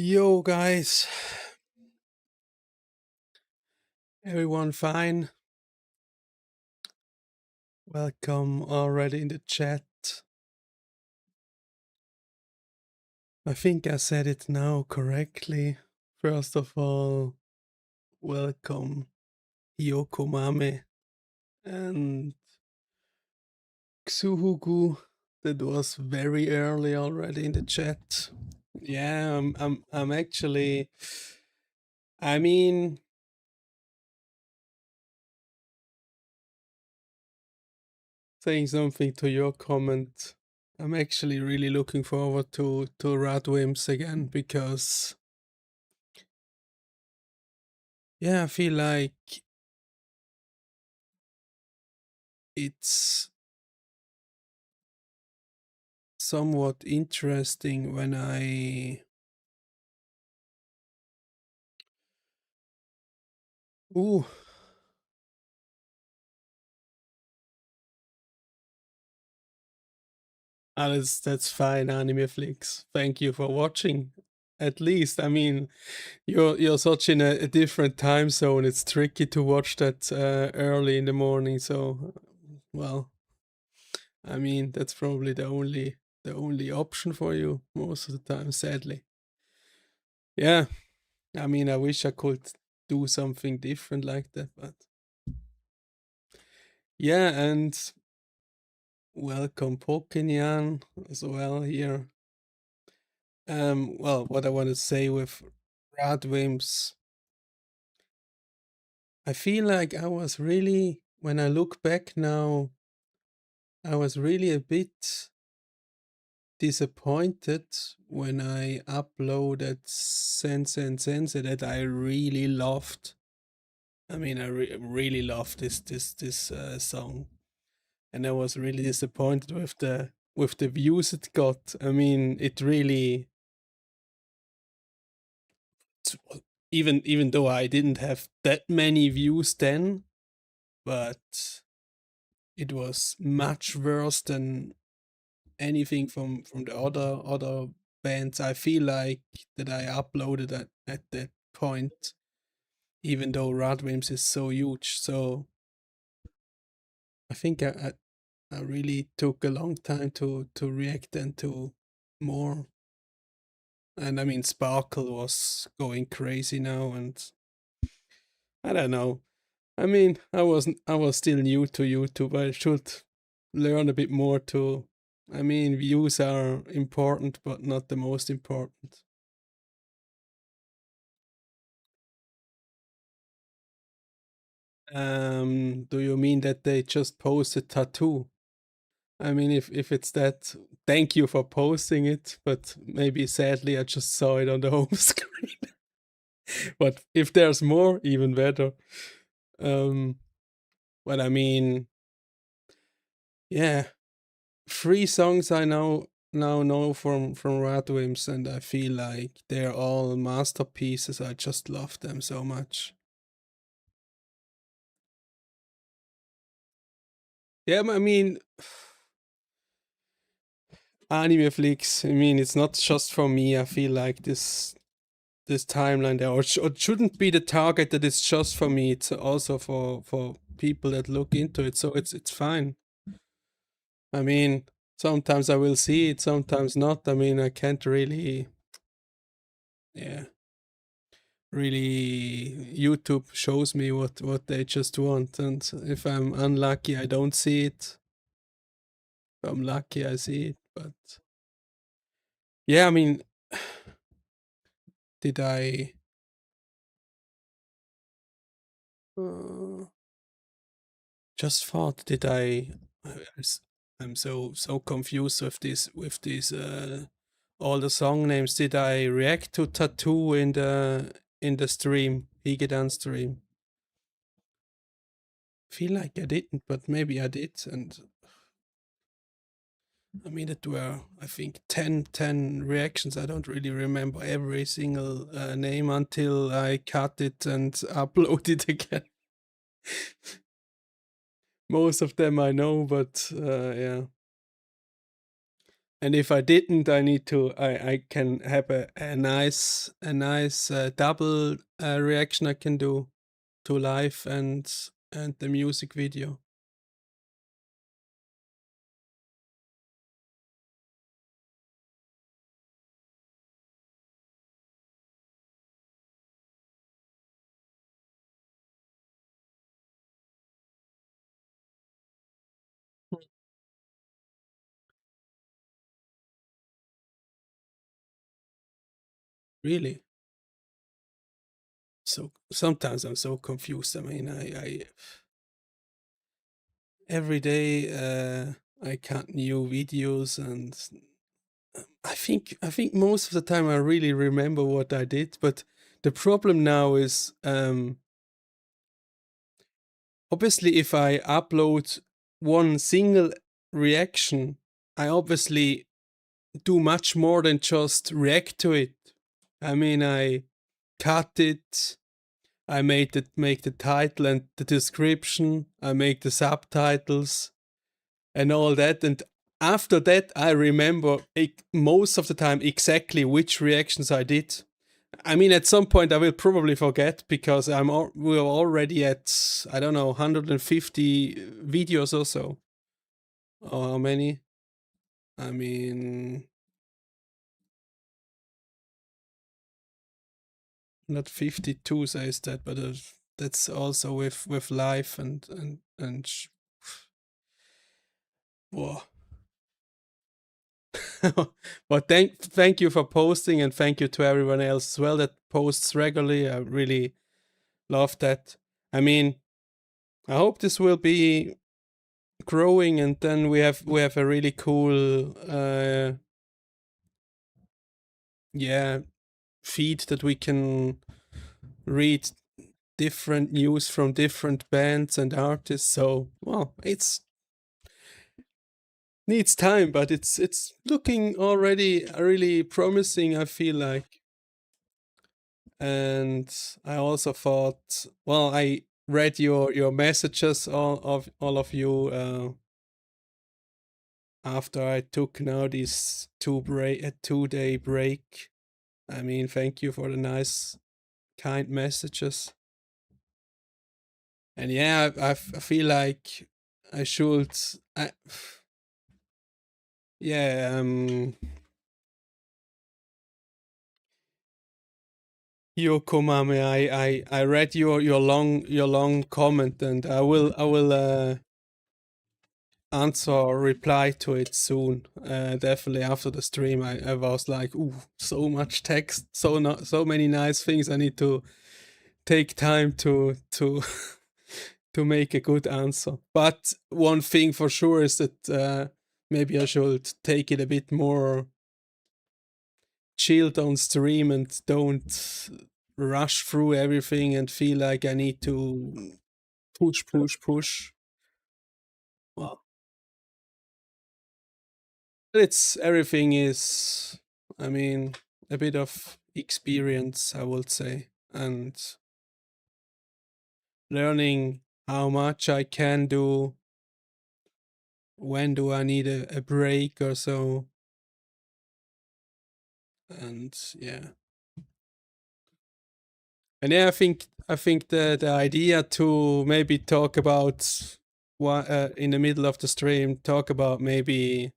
Yo, guys. Everyone fine? Welcome already in the chat. I think I said it now correctly. First of all, welcome Yoko Mame and Xuhugu. That was very early already in the chat. Yeah, I'm actually, I mean, saying something to your comment. I'm actually really looking forward to RADWIMPS again because, yeah, I feel like it's somewhat interesting when Ooh. That's fine, animeflix. Thank you for watching. At least, I mean, you're such in a different time zone. It's tricky to watch that early in the morning. So, well, I mean, that's probably the only option for you most of the time, sadly. Yeah, I mean, I wish I could do something different like that, but yeah, and welcome Pokenyan as well here. Well, what I want to say with RADWIMPS, I feel like I was really, when I look back now, I was really a bit disappointed when I uploaded Sense and Sense that I really loved. I mean, I really loved this song, and I was really disappointed with the views it got. I mean, it really, even though I didn't have that many views then, but it was much worse than anything from the other bands I feel like that I uploaded at that point, even though RADWIMPS is so huge. So I think I really took a long time to react and to more. And I mean, Sparkle was going crazy now, and I don't know. I mean, I was still new to YouTube. I should learn a bit more to. I mean, views are important, but not the most important. Do you mean that they just posted tattoo? I mean, if it's that, thank you for posting it, but maybe sadly I just saw it on the home screen. But if there's more, even better. But I mean, yeah, 3 songs I now know from RADWIMPS, and I feel like they're all masterpieces. I just love them so much. Yeah, I mean, animeflix. I mean, it's not just for me. I feel like this timeline there, or it shouldn't be the target that it's just for me. It's also for people that look into it. So it's fine. I mean, sometimes I will see it, sometimes not. I mean, I can't really, yeah, really. YouTube shows me what they just want, and if I'm unlucky, I don't see it. If I'm lucky, I see it. But yeah, I mean, did I? Just thought, did I? I'm so confused with these all the song names. Did I react to Tattoo in the stream, Higedan stream? Feel like I didn't, but maybe I did. And I mean, it were, I think, 10 reactions. I don't really remember every single name until I cut it and upload it again. Most of them I know, but yeah. And if I didn't, I need to. I can have a nice double reaction I can do to live and the music video. Really? So sometimes I'm so confused. I mean, I every day I cut new videos, and I think most of the time I really remember what I did. But the problem now is obviously if I upload one single reaction, I obviously do much more than just react to it. I mean, I cut it, I make the title and the description, I make the subtitles and all that, and after that I remember most of the time exactly which reactions I did. I mean, at some point I will probably forget because we're already at, I don't know, 150 videos or so. Or how many? I mean, not 52 says that, but that's also with live and whoa. Well, thank you for posting, and thank you to everyone else as well that posts regularly. I really love that. I mean, I hope this will be growing, and then we have a really cool feed that we can read different news from different bands and artists. So, well, it's needs time, but it's looking already really promising, I feel like. And I also thought, well, I read your messages, all of you, after I took now this 2-day break. I mean, thank you for the nice, kind messages. And yeah, I feel like I should. Yoko Mame, I read your long comment, and I will answer or reply to it soon. Definitely after the stream. I was like, ooh, so much text, so many nice things. I need to take time to to make a good answer. But one thing for sure is that maybe I should take it a bit more chilled on stream and don't rush through everything and feel like I need to push. Well, everything is, I mean, a bit of experience, I would say, and learning how much I can do, when do I need a break or so. And yeah. And yeah, I think the idea to maybe talk about what in the middle of the stream, talk about maybe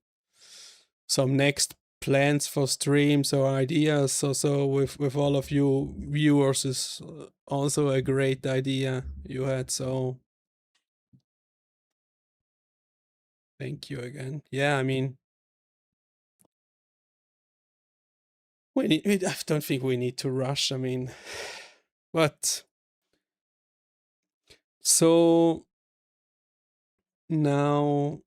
some next plans for streams or ideas or so with all of you viewers is also a great idea you had. So thank you again. Yeah, I mean, I don't think we need to rush. I mean, but so now,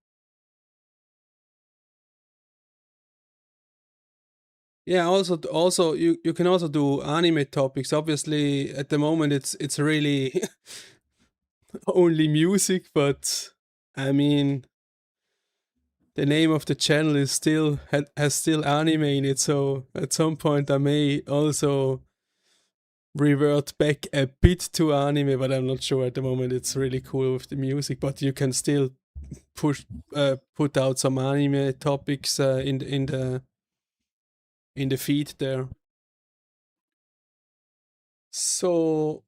yeah, also you can also do anime topics. Obviously, at the moment it's really only music, but I mean, the name of the channel is still has still anime in it, so at some point I may also revert back a bit to anime, but I'm not sure at the moment. It's really cool with the music, but you can still put out some anime topics in the feed there. So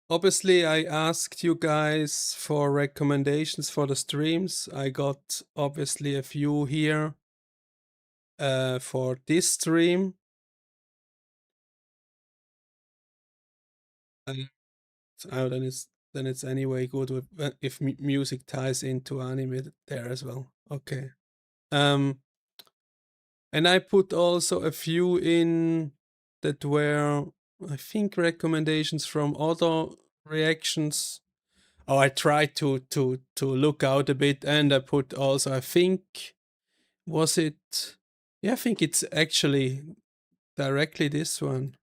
obviously I asked you guys for recommendations for the streams. I got obviously a few here for this stream. Then it's anyway good with, if music ties into anime there as well. Okay. And I put also a few in that were, I think, recommendations from other reactions. Oh, I tried to look out a bit, and I put also, I think, was it? Yeah, I think it's actually directly this one.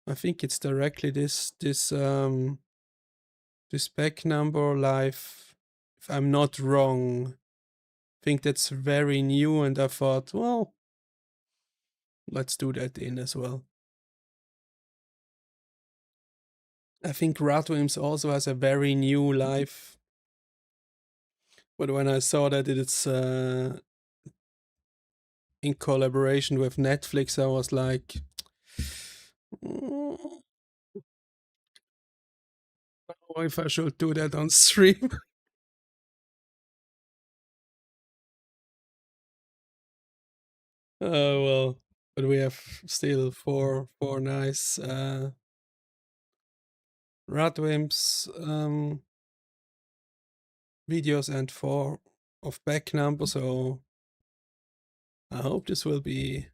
I think it's directly this backnumber live, if I'm not wrong. I think that's very new, and I thought, well, let's do that in as well. I think RADWIMPS also has a very new live, but when I saw that it's in collaboration with Netflix, I was like, oh, if I should do that on stream. Well, but we have still four nice RADWIMPS videos and 4 of backnumber, so I hope this will be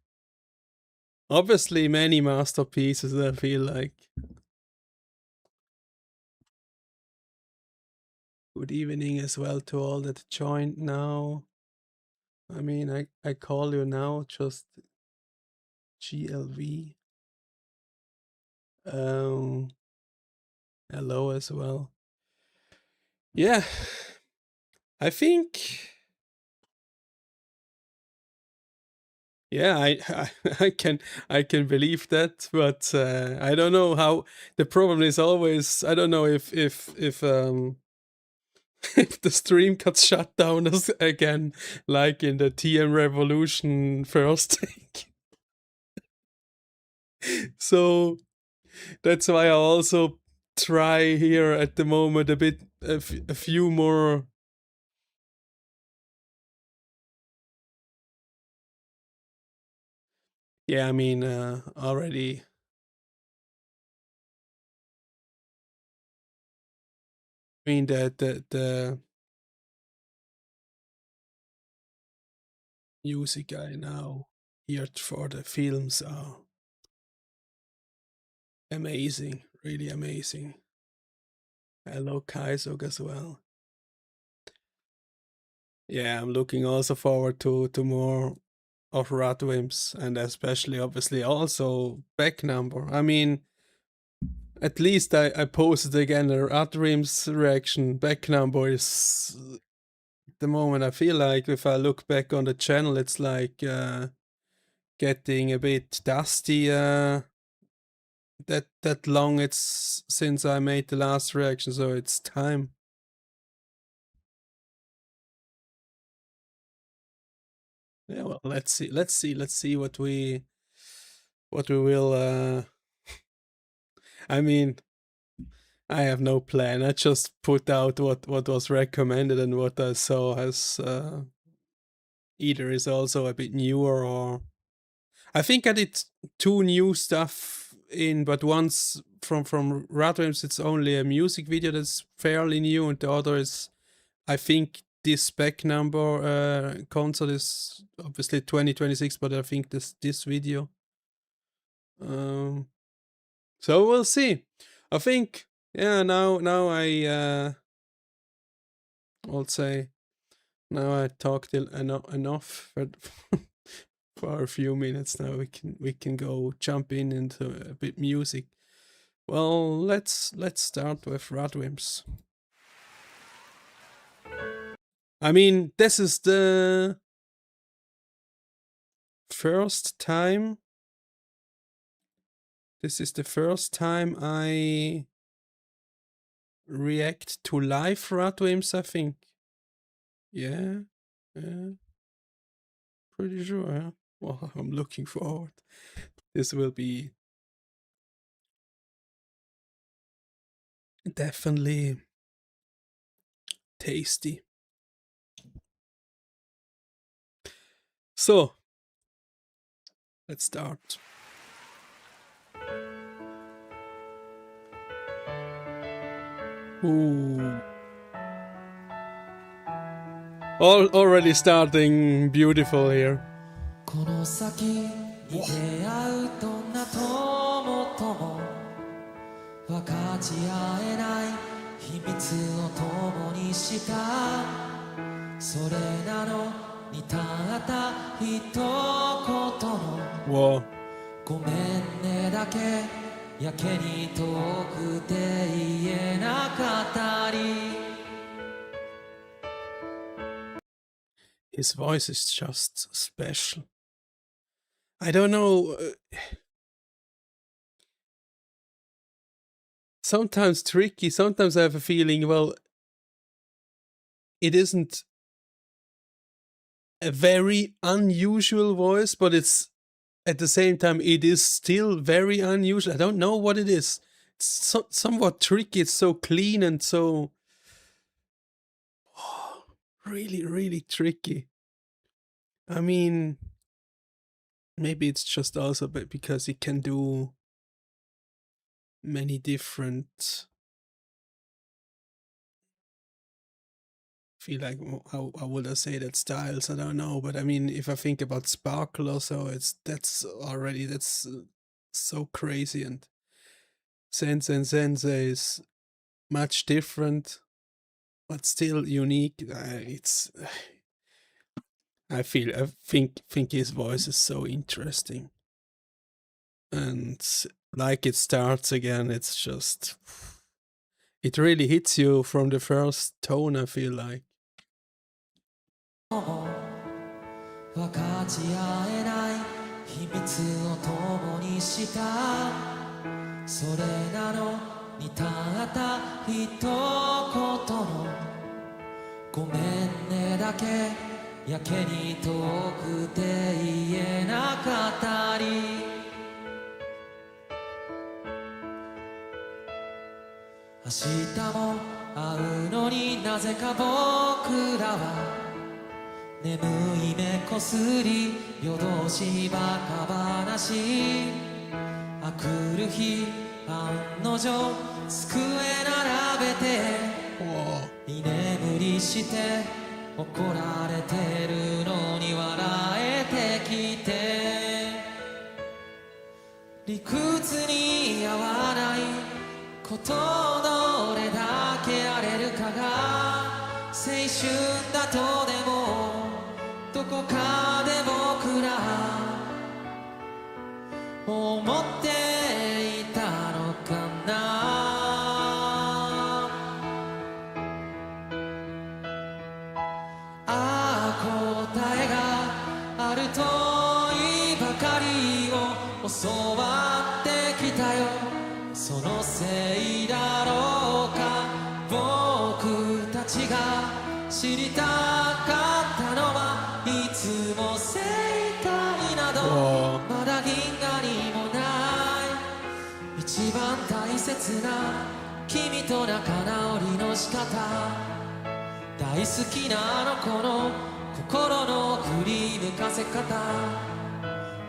obviously many masterpieces, I feel like. Good evening as well to all that joined now. I mean, I call you now just GLV. Hello as well. Yeah, I think. Yeah, I can believe that, but I don't know how. The problem is always, I don't know if if the stream got shut down again, like in the TM Revolution first take. So that's why I also try here at the moment a few more. Yeah, I mean, already. I mean, the music I now hear for the films are amazing, really amazing. Hello, Kaisog as well. Yeah, I'm looking also forward to more of RADWIMPS, and especially, obviously, also backnumber. I mean, at least I posted again a RADWIMPS reaction. Backnumber is, at the moment, I feel like if I look back on the channel, it's like getting a bit dusty. That long it's since I made the last reaction, so it's time. Yeah, well, let's see what we will. I mean, I have no plan. I just put out what was recommended, and what I saw as either is also a bit newer, or I think I did 2 new stuff in, but once from RADWIMPS, it's only a music video that's fairly new, and the other is, I think, this backnumber concert is obviously 2026, but I think this video. So we'll see. I think, yeah, now I I'll say now I talked enough for a few minutes. Now we can go jump into a bit music. Well, let's start with RADWIMPS. I mean, this is the first time. This is the first time I react to live RADWIMPS, I think. Yeah, pretty sure. Yeah. Well, I'm looking forward. This will be definitely tasty. So, let's start. Ooh. Already starting beautiful here. この先に出会うどんな友とも分かち合えない秘密を共にしたそれなのにたった一言のごめんねだけやけに遠くて言えなかったり His voice is just special. I don't know. Sometimes tricky. Sometimes I have a feeling, well, it isn't a very unusual voice, but it's at the same time, it is still very unusual. I don't know what it is. It's somewhat tricky. It's so clean and so really, really tricky. I mean, maybe it's just also because he can do many different. Feel like how would I say that styles? I don't know, but I mean, if I think about Sparkle also, that's so crazy, and Sense and Sensei is much different, but still unique. I think his voice is so interesting, and like it starts again, it's just it really hits you from the first tone. I feel like. 分かち合えない秘密を共にしたそれなのにたった一言のごめんねだけやけに遠くて言えなかったり明日も会うのになぜか僕らは眠い目こすり夜通しバカ話あくる日案の定机並べて居眠りして怒られてるのに笑えてきて理屈に合わないことどれだけ荒れるかが青春だとでもどこかで僕ら思っていたのかなああ答えがあるといいばかりを教わってきたよそのせいだろうか僕たちが知りたかったのはいつも正解などまだ銀河にもない一番大切な君と仲直りの仕方大好きなあの子の心の振り向かせ方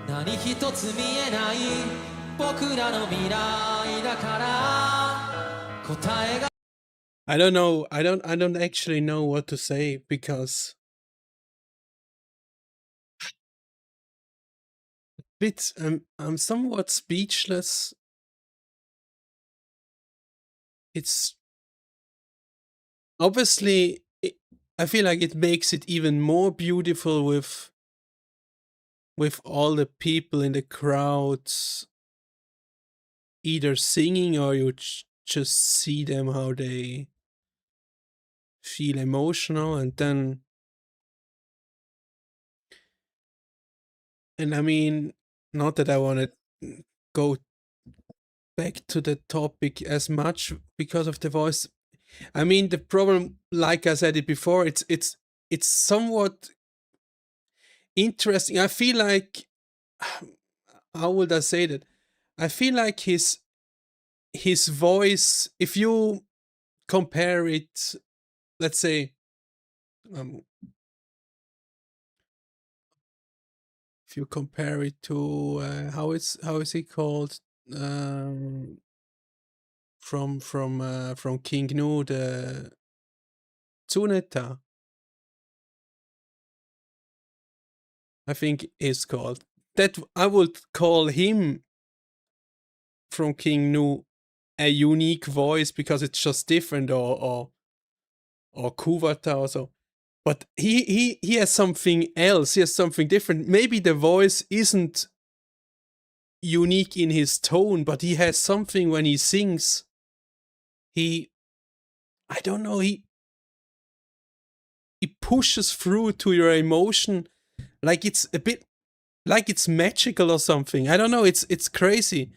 何一つ見えない僕らの未来だから答えが I don't know. I don't actually know what to say because I'm somewhat speechless. It's obviously I feel like it makes it even more beautiful with all the people in the crowds either singing or you just see them how they feel emotional and I mean, not that I want to go back to the topic as much because of the voice. I mean, the problem, like I said it before, it's somewhat interesting. I feel like, how would I say that? I feel like his voice, if you compare it, let's say, if you compare it to how is he called, from King Nu, the Tsuneta, I think is called. That I would call him from King Nu a unique voice because it's just different, or Kuvata or so. But he has something else. He has something different. Maybe the voice isn't unique in his tone, but he has something when he sings. I don't know, he pushes through to your emotion like it's a bit like it's magical or something. I don't know, it's crazy.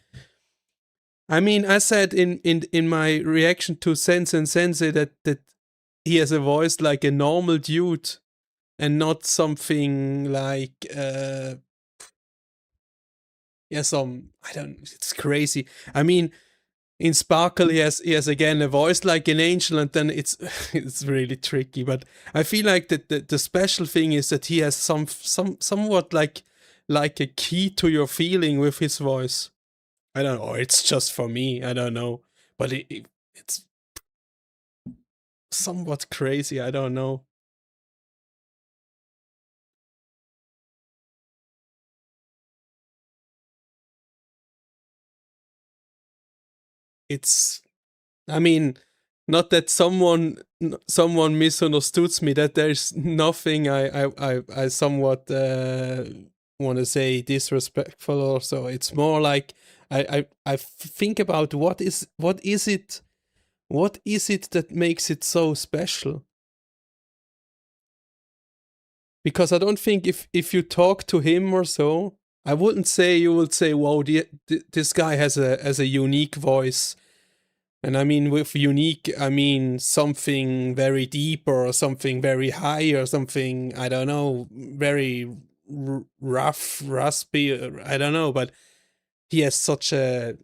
I mean, I said in my reaction to Sense and Sensei that he has a voice like a normal dude and not something like I don't, it's crazy. I mean, in Sparkle, he has again a voice like an angel, and then it's really tricky. But I feel like that the special thing is that he has somewhat like a key to your feeling with his voice. I don't know. It's just for me. I don't know, but it's somewhat crazy. I don't know. It's, I mean, not that someone misunderstood me, that there's nothing I somewhat want to say disrespectful or so. It's more like I think about what is it that makes it so special. Because I don't think if you talk to him or so, I wouldn't say you would say, "Wow, this guy has a unique voice." And I mean, with unique, I mean something very deep or something very high or something, I don't know, very rough, raspy, I don't know, but he has such a,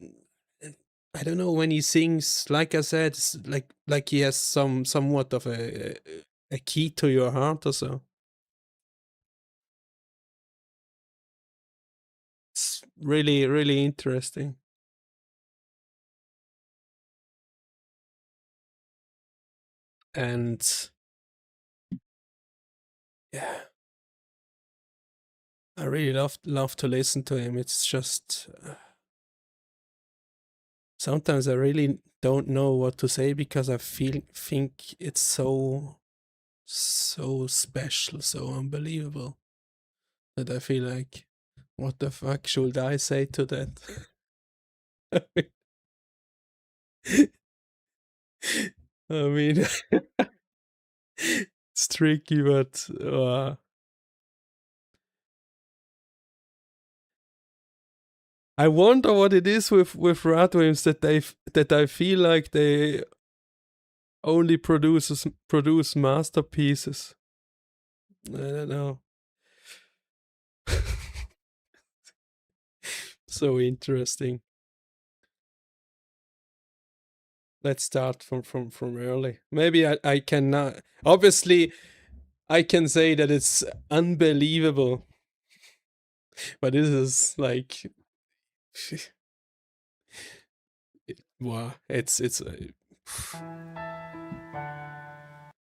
I don't know, when he sings, like I said, it's like he has somewhat of a key to your heart or so. It's really, really interesting. And yeah, I really love to listen to him. It's just sometimes I really don't know what to say because I think it's so special, so unbelievable, that I feel like, what the fuck should I say to that? I mean, it's tricky, but I wonder what it is with RADWIMPS that I feel like they only produce masterpieces. I don't know. So interesting. Let's start from early. Maybe I cannot. Obviously, I can say that it's unbelievable, but this is like, wow, it's.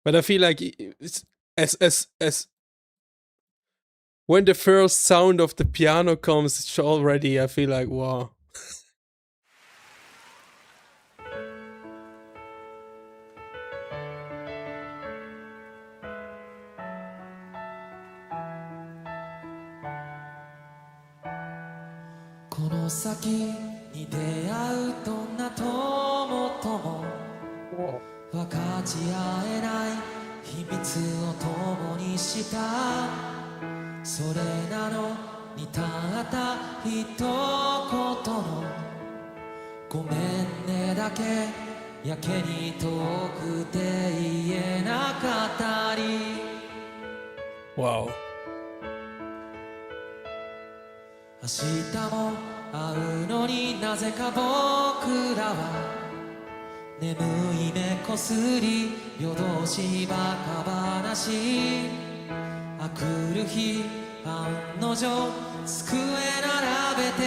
But I feel like it's as when the first sound of the piano comes, it's already, I feel like, wow.この先に出会うどんな友とも分かち合えない秘密を共にしたそれなのにたった一言のごめんねだけやけに遠くて言えなかったり Wow. 明日も会うのになぜか僕らは眠い目こすり夜通しバカ話あくる日案の定机並べて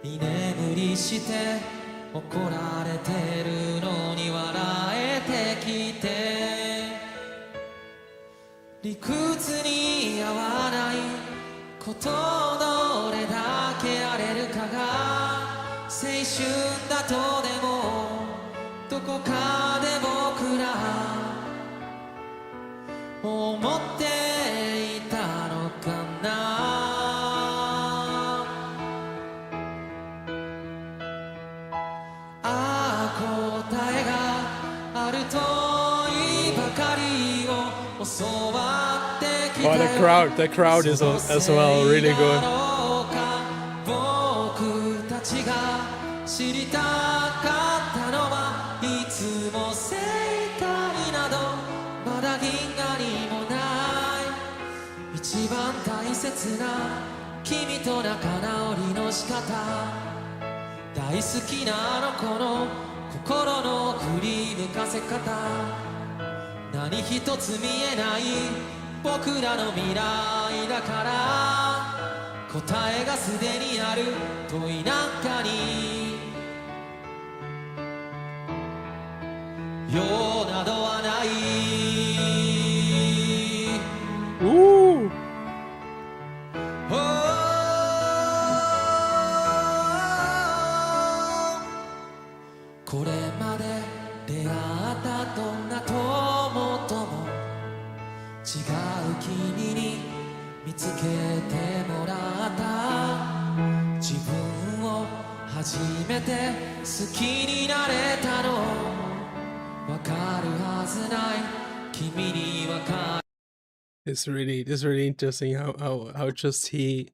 居眠りして怒られてるのに笑えてきて理屈に合わないことどれだけ荒れるかが青春だとでもどこかで僕ら思っていたのかなああ答えがあるといいばかりを教わってきた Oh, the crowd is as well really good. 僕たちが知りたかったのはいつも正解などまだ銀河にもない一番大切な君と仲直りの仕方大好きなあの子の心の振り向かせ方何一つ見えない僕らの未来だから答えがすでにある問いなんかに用などはない Ooh. これまで出会ったどんな友とも違う君に見つけてもらった自分を初めて好きになれたのわかるはずない君にわかる It's really interesting how just he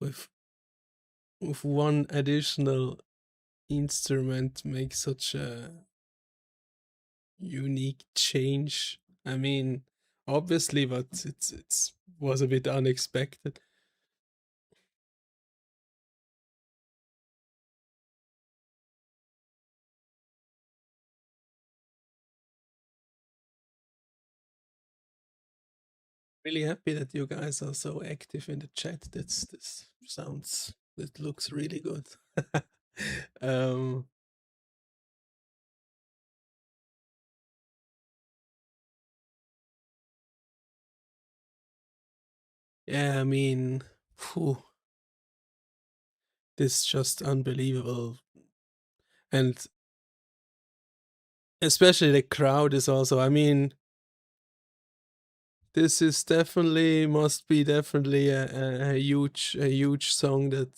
with one additional instrument makes such a unique change. I mean, obviously, but it's was a bit unexpected. Really happy that you guys are so active in the chat. This sounds, it looks really good. Yeah, I mean, phew, this is just unbelievable. And especially the crowd is also, I mean, this is must be definitely a huge song that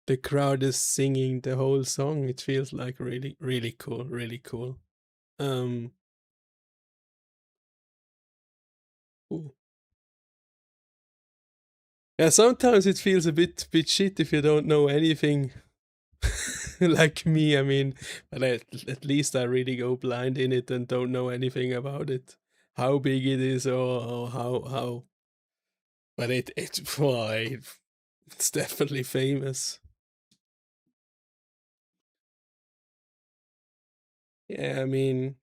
the crowd is singing the whole song. It feels like really cool. Ooh. Yeah, sometimes it feels a bit shit if you don't know anything. Like me, I mean, but at least I really go blind in it and don't know anything about it, how big it is or how. But it's definitely famous. Yeah, I mean,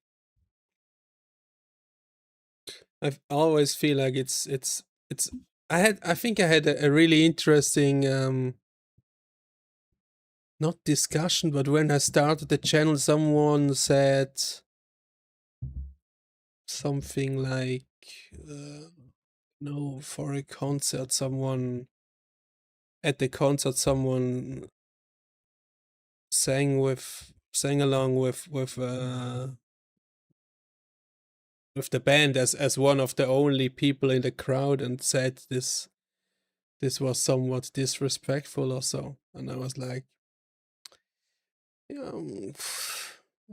I always feel like it's. I think I had a really interesting not discussion, but when I started the channel, someone said something like, no, for a concert, at the concert, someone sang along with the band as one of the only people in the crowd, and said this was somewhat disrespectful or so. And I was like, yeah,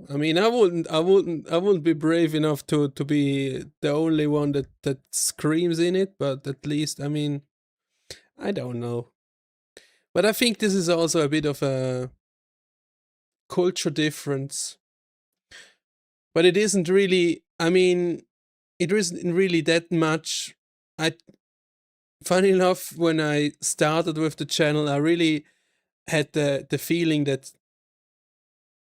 I mean, I wouldn't be brave enough to be the only one that screams in it, but at least, I mean, I don't know. But I think this is also a bit of a culture difference. But it isn't really, I mean, it isn't really that much. Funny enough, when I started with the channel, I really had the feeling that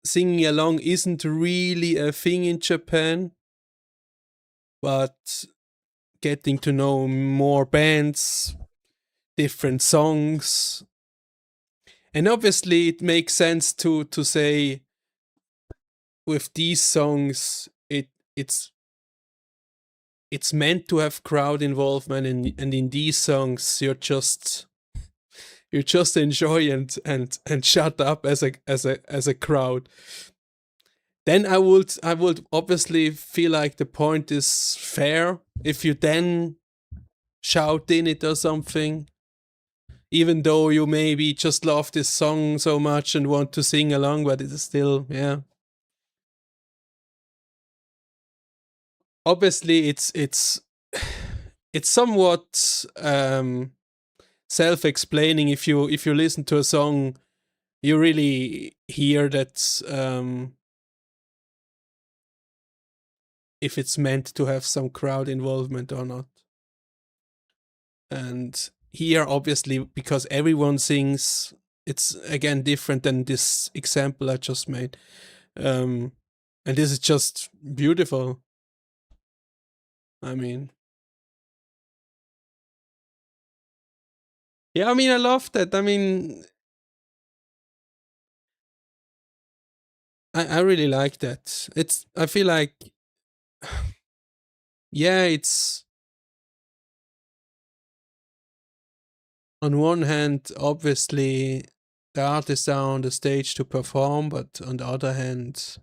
singing along isn't really a thing in Japan, but getting to know more bands, different songs, and obviously it makes sense to say with these songs it's meant to have crowd involvement, and in these songs you just enjoy and shut up as a crowd. Then I would obviously feel like the point is fair if you then shout in it or something, even though you maybe just love this song so much and want to sing along, but it is still, yeah. Obviously, it's somewhat self-explaining. If you listen to a song, you really hear that if it's meant to have some crowd involvement or not. And here, obviously, because everyone sings, it's again different than this example I just made. And this is just beautiful. I mean, yeah, I mean, I love that. I mean, I really like that. I feel like, yeah, it's on one hand, obviously, the artists are on the stage to perform, but on the other hand,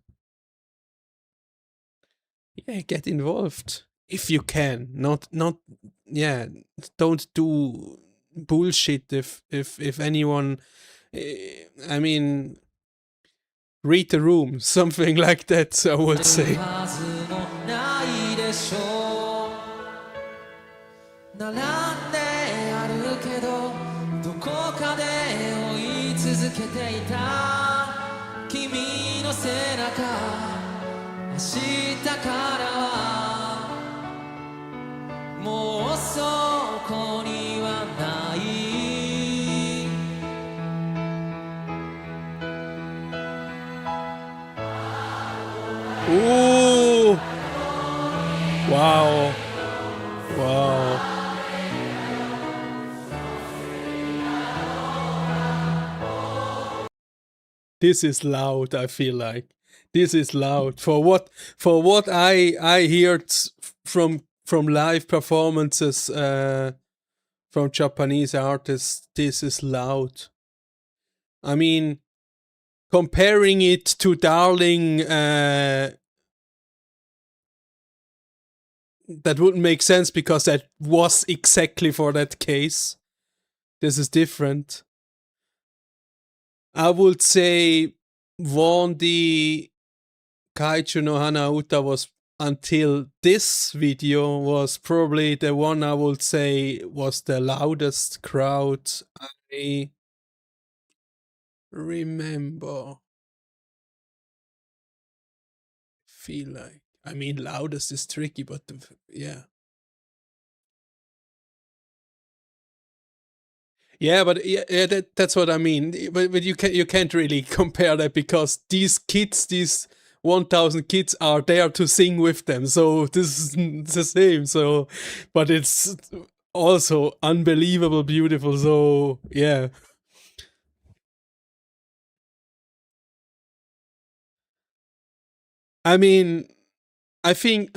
yeah, get involved if you can. Not, yeah, don't do bullshit if anyone, I mean, read the room, something like that, I would say. 並んであるけどどこかで追い続けていた君の背中明日からはもうそこにはないおー Wow. Wow. This is loud, I feel like. This is loud. For what I heard from live performances from Japanese artists, this is loud. I mean, comparing it to Darling, that wouldn't make sense because that was exactly for that case. This is different. I would say Wondi Kaiju no Hanauta was, until this video, was probably the one I would say was the loudest crowd I remember. Feel like, I mean, loudest is tricky, but yeah. Yeah, but yeah, that's what I mean. But you can't really compare that because these kids, these 1,000 kids, are there to sing with them. So this is the same. So, but it's also unbelievable beautiful. So yeah. I mean, I think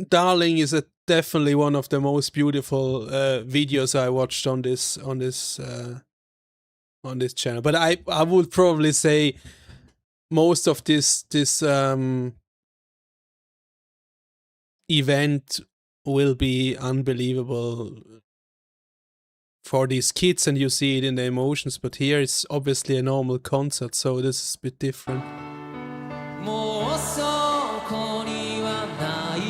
Darling is definitely one of the most beautiful videos I watched on this channel. But I would probably say most of this event will be unbelievable for these kids, and you see it in the emotions. But here it's obviously a normal concert, so this is a bit different. もうそこにはない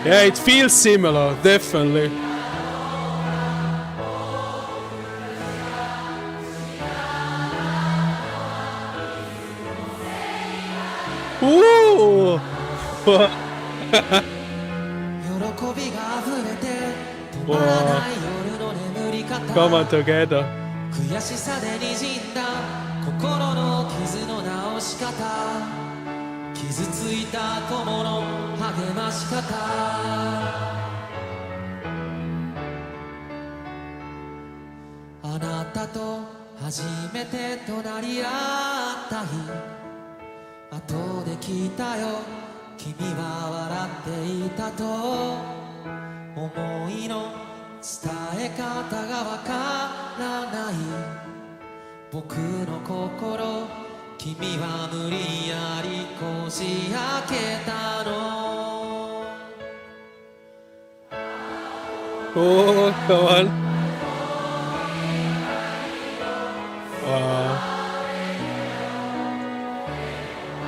Yeah, it feels similar, definitely. Ooh! 喜びが溢れて止まらない夜の眠り方 Come on together. 悔しさで滲んだ心の傷の直し方傷ついた友の励まし方あなたと初めて隣り合った日後で聞いたよ君は笑っていたと思いの伝え方がわからない僕の心君は無理やりこじ開けたの Oh, come on. Wow.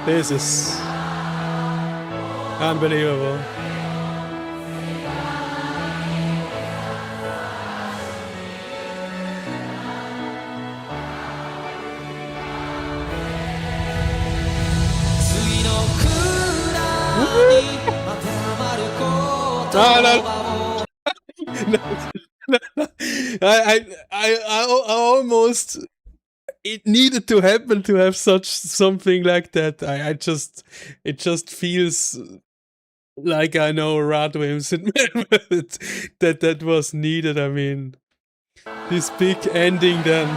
This is unbelievable. I almost it needed to happen to have such something like that. It just feels like I know RADWIMPS and that was needed. I mean, this big ending then.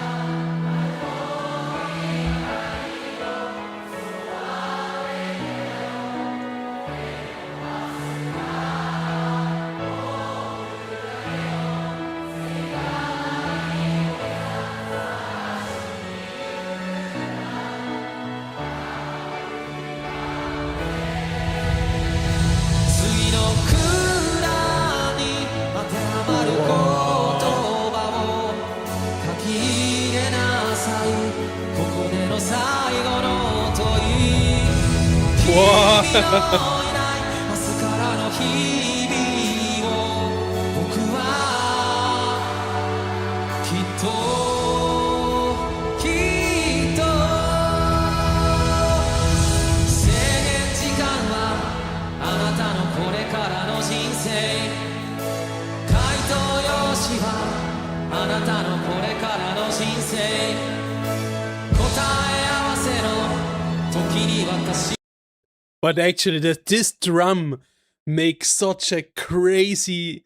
But actually, this drum makes such a crazy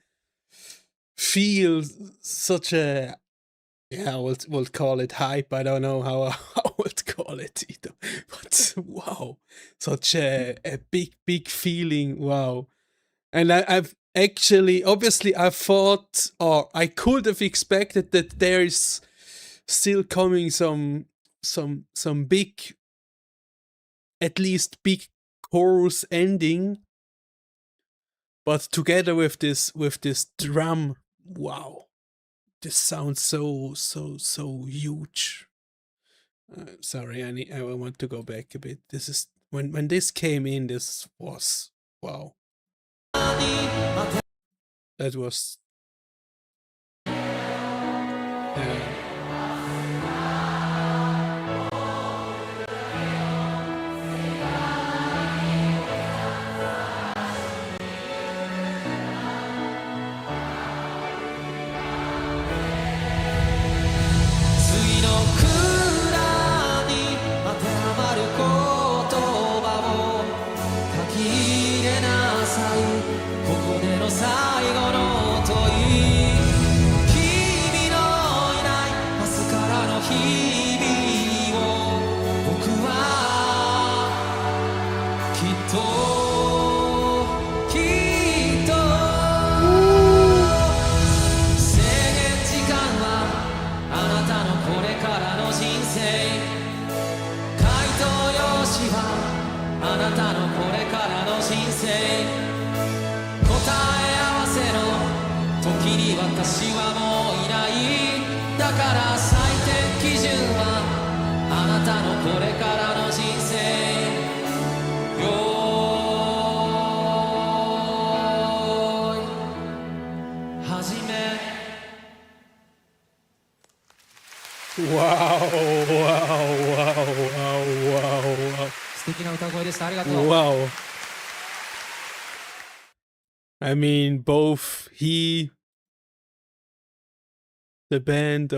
feel, such a, yeah, we'll call it hype. I don't know how I would call it either. But wow, such a big feeling. Wow. And I've actually, obviously, I thought, or I could have expected that there is still coming some big, at least big chorus ending, but together with this drum, wow, this sounds so huge. Sorry, I want to go back a bit. This is when this came in, this was wow. That was Wow, wow, wow, wow, wow, 素敵な歌声でした。ありがとう。 wow. Wow. I mean, both he, the band,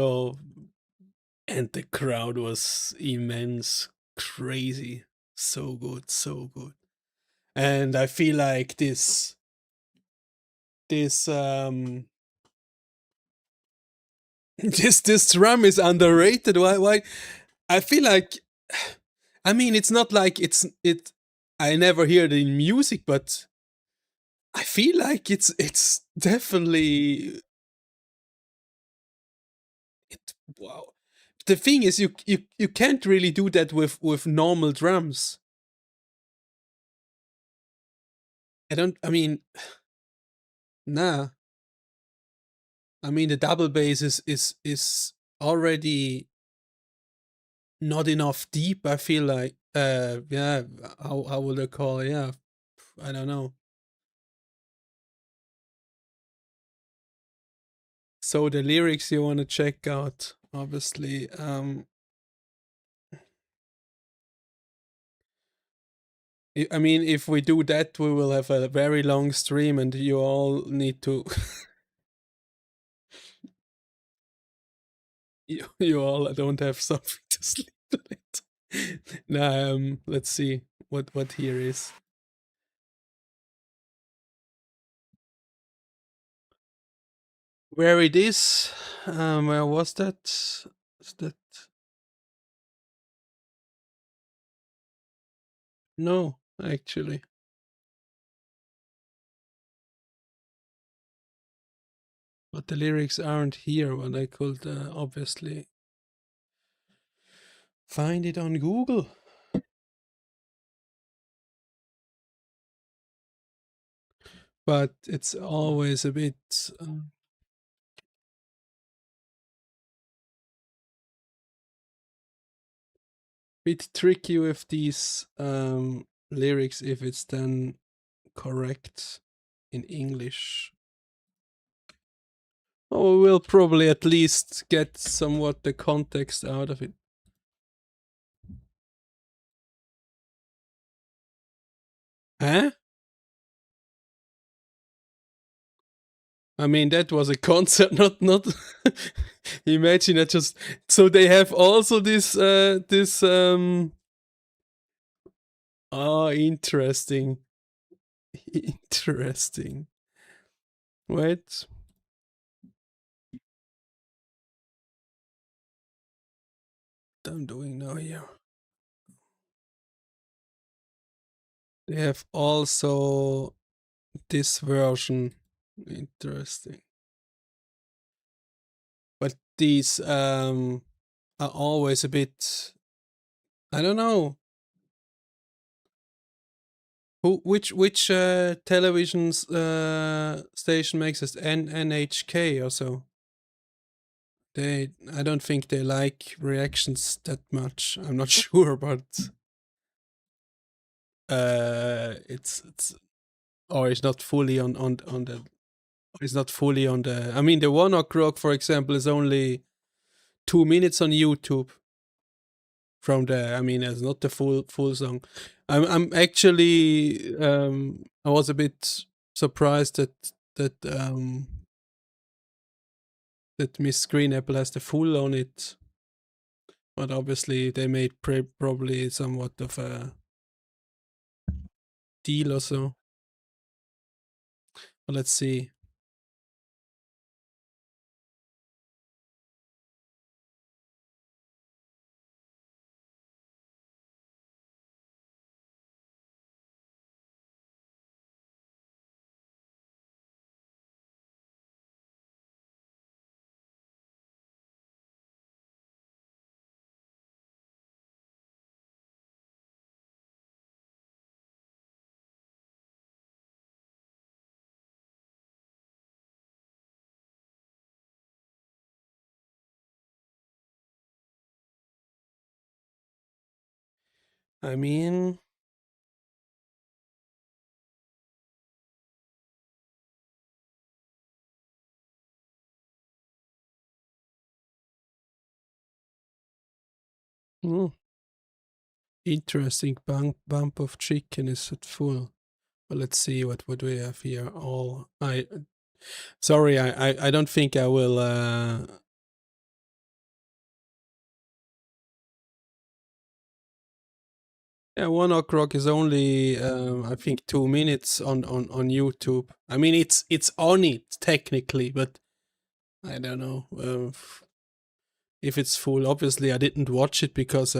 and the crowd was immense, crazy, so good, so good. And I feel like this this drum is underrated. Why I feel like, I mean, it's not like I never hear it in music, but I feel like it's definitely wow. The thing is, you can't really do that with normal drums. I mean, nah. I mean, the double bass is already not enough deep. I feel like, yeah. How would I call it? Yeah, I don't know. So the lyrics you want to check out, obviously. I mean, if we do that, we will have a very long stream, and you all need to. you all don't have something to sleep tonight. Nah, let's see what here is. Where it is? Where was that? Is that? No, actually. But the lyrics aren't here, but I could obviously find it on Google. But it's always a bit tricky with these lyrics if it's then correct in English. Oh, we'll probably at least get somewhat the context out of it. Huh? I mean, that was a concert, not imagine that. Just so they have also this oh, interesting. Interesting. Wait. What I'm doing now here. They have also this version. Interesting. But these are always a bit, I don't know. Which television station makes this? NHK or so? I don't think they like reactions that much. I'm not sure, but it's or it's not fully on the. It's not fully on the. I mean, the One Ok Rock, for example, is only 2 minutes on YouTube. From the, I mean, it's not the full song. I'm actually I was a bit surprised that Miss Green Apple has the full on it, but obviously they made probably somewhat of a deal or so. But let's see. I mean, Mm. Interesting. Bump of chicken is at full. Well, let's see what we have here. Sorry, I don't think I will. Yeah, 1 o'clock is only I think 2 minutes on YouTube. I mean, it's on it technically, but I don't know if it's full. Obviously, I didn't watch it because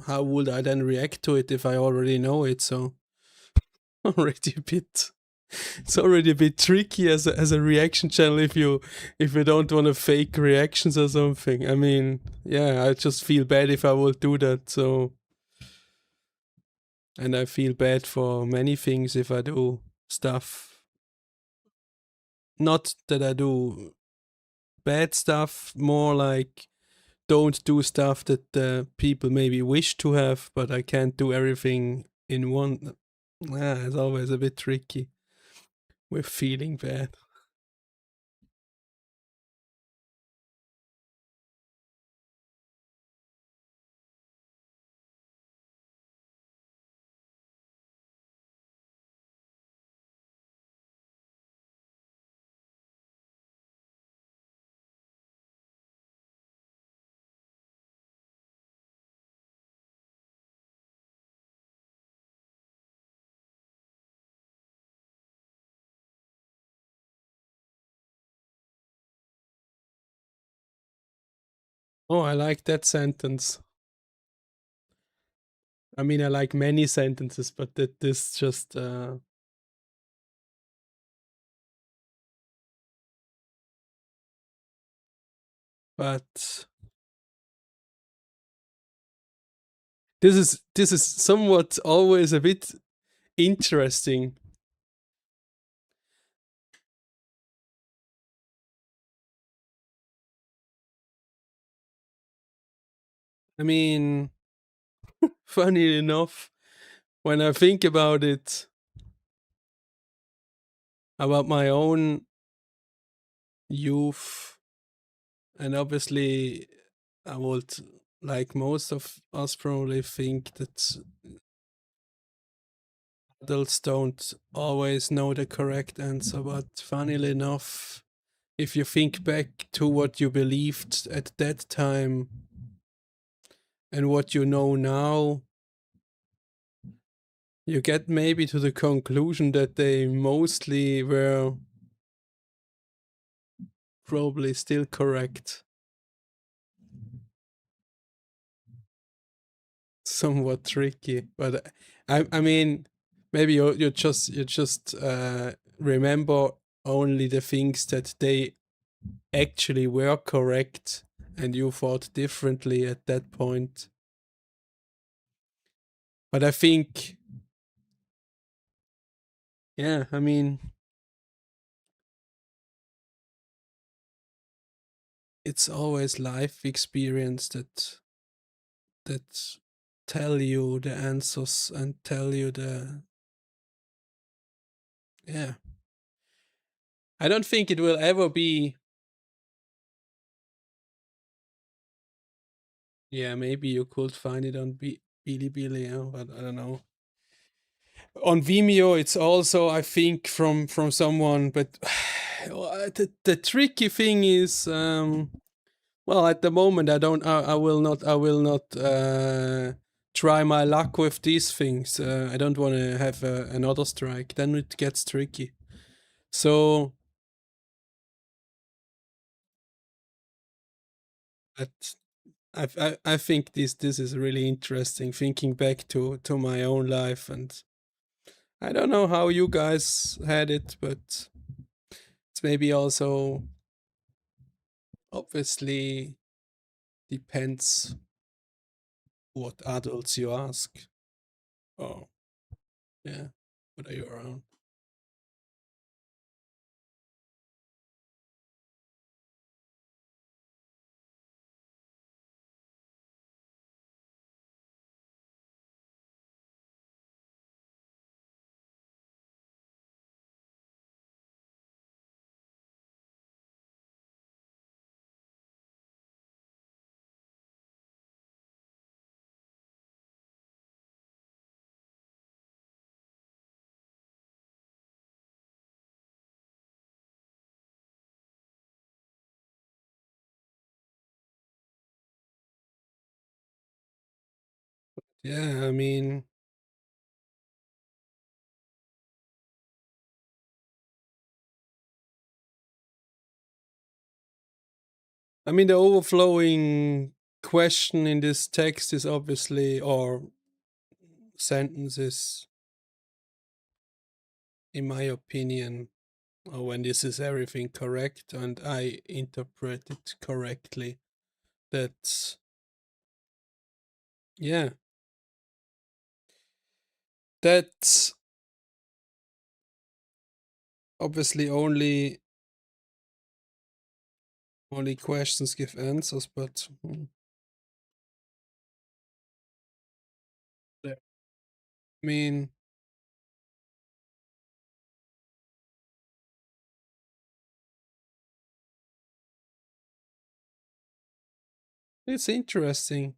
how would I then react to it if I already know it? So already a bit. It's already a bit tricky as a reaction channel if you don't want to fake reactions or something. I mean, yeah, I just feel bad if I will do that. So, and I feel bad for many things if I do stuff. Not that I do bad stuff, more like don't do stuff that people maybe wish to have, but I can't do everything in one. It's always a bit tricky with feeling bad. Oh, I like that sentence. I mean, I like many sentences, but this just. But this is somewhat always a bit interesting. I mean, funny enough, when I think about it, about my own youth, and obviously I would, like most of us, probably think that adults don't always know the correct answer, but funnily enough, if you think back to what you believed at that time and what you know now, you get maybe to the conclusion that they mostly were probably still correct. Somewhat tricky, but I mean, maybe you just remember only the things that they actually were correct and you thought differently at that point. But I think, yeah, I mean, it's always life experience that tell you the answers and tell you the, yeah. I don't think it will ever be. Yeah, maybe you could find it on Bilibili, yeah, but I don't know. On Vimeo, it's also, I think, from someone, but the tricky thing is, well, at the moment, I will not try my luck with these things. I don't want to have another strike. Then it gets tricky. So, but I think this is really interesting. Thinking back to my own life, and I don't know how you guys had it, but it's maybe also obviously depends what adults you ask. Oh, yeah. What are you around? yeah, I mean, the overflowing question in this text is obviously, or sentence is, in my opinion, or when this is everything correct and I interpret it correctly, that's, yeah, that's obviously only questions give answers, but yeah. I mean, it's interesting,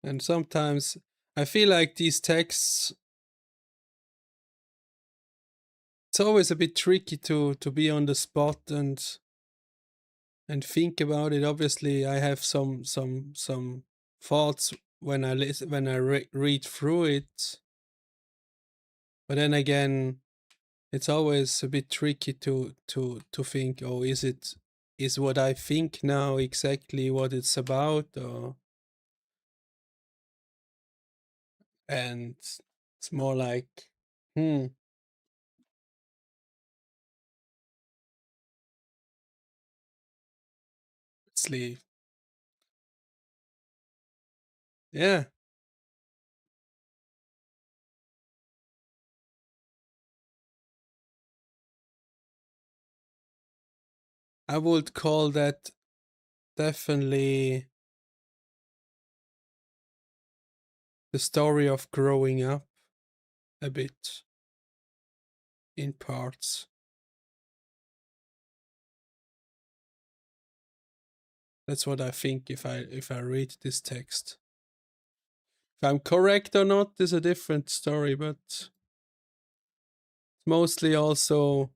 and sometimes I feel like these texts, it's always a bit tricky to be on the spot and think about it. Obviously, I have some thoughts when I listen, when I read through it, but then again, it's always a bit tricky to think, oh, is what I think now exactly what it's about, or, and it's more like, let's leave. Yeah, I would call that definitely the story of growing up a bit in parts. That's what I think if I read this text. If I'm correct or not is a different story, but mostly also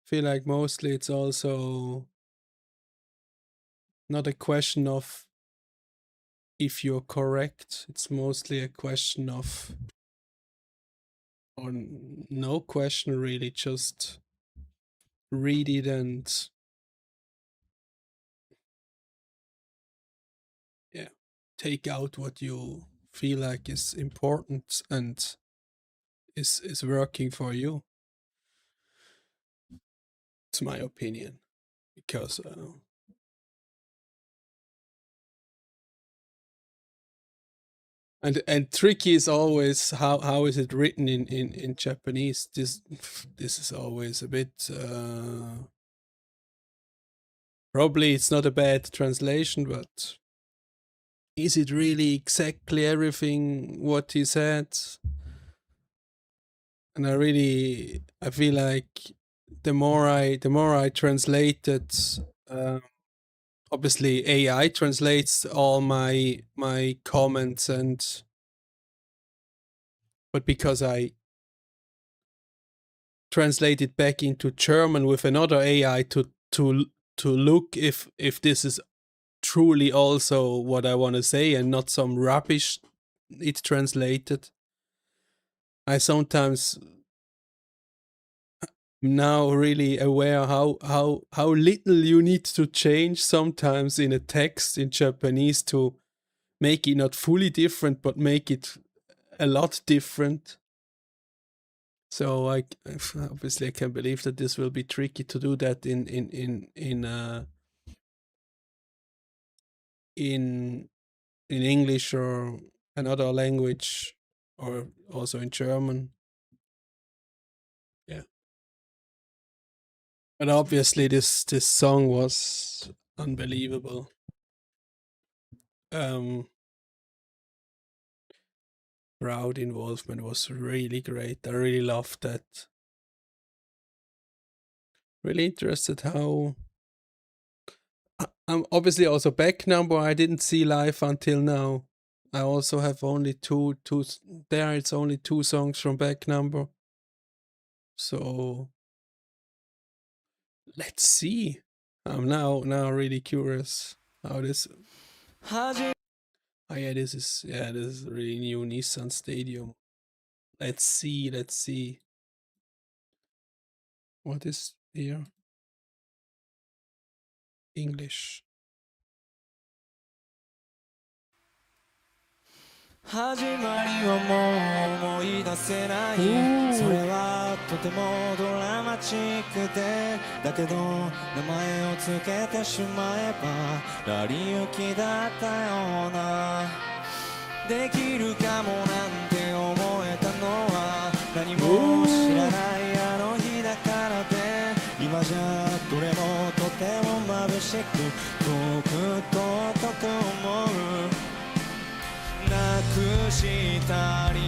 feel like mostly it's also not a question of if you're correct. It's mostly a question of, or no question really, just read it and, yeah, take out what you feel like is important and is working for you. It's my opinion, because and tricky is always how is it written in Japanese. This is always a bit, probably it's not a bad translation, but is it really exactly everything what he said? And I feel like the more I translated, obviously AI translates all my comments, but because I translated back into German with another AI to look if this is truly also what I want to say and not some rubbish it translated, I sometimes now really aware how little you need to change sometimes in a text in Japanese to make it not fully different but make it a lot different. So obviously I can believe that this will be tricky to do that in English or another language, or also in German. Yeah. But obviously this song was unbelievable. Crowd involvement was really great. I really loved that. Really interested how I'm obviously also backnumber. I didn't see live until now. I also have only two there. It's only 2 songs from backnumber. So let's see. I'm now really curious how this Oh yeah, this is really new Nissan Stadium. Let's see. What is here? English. 始まりはもう思い出せない。それはとてもドラマチックで、だけど名前をつけてしまえば成り行きだったような。できるかもなんて思えたのは何も知らないあの日だからで、今じゃどれもとても眩しく遠く遠く思う。なくしたり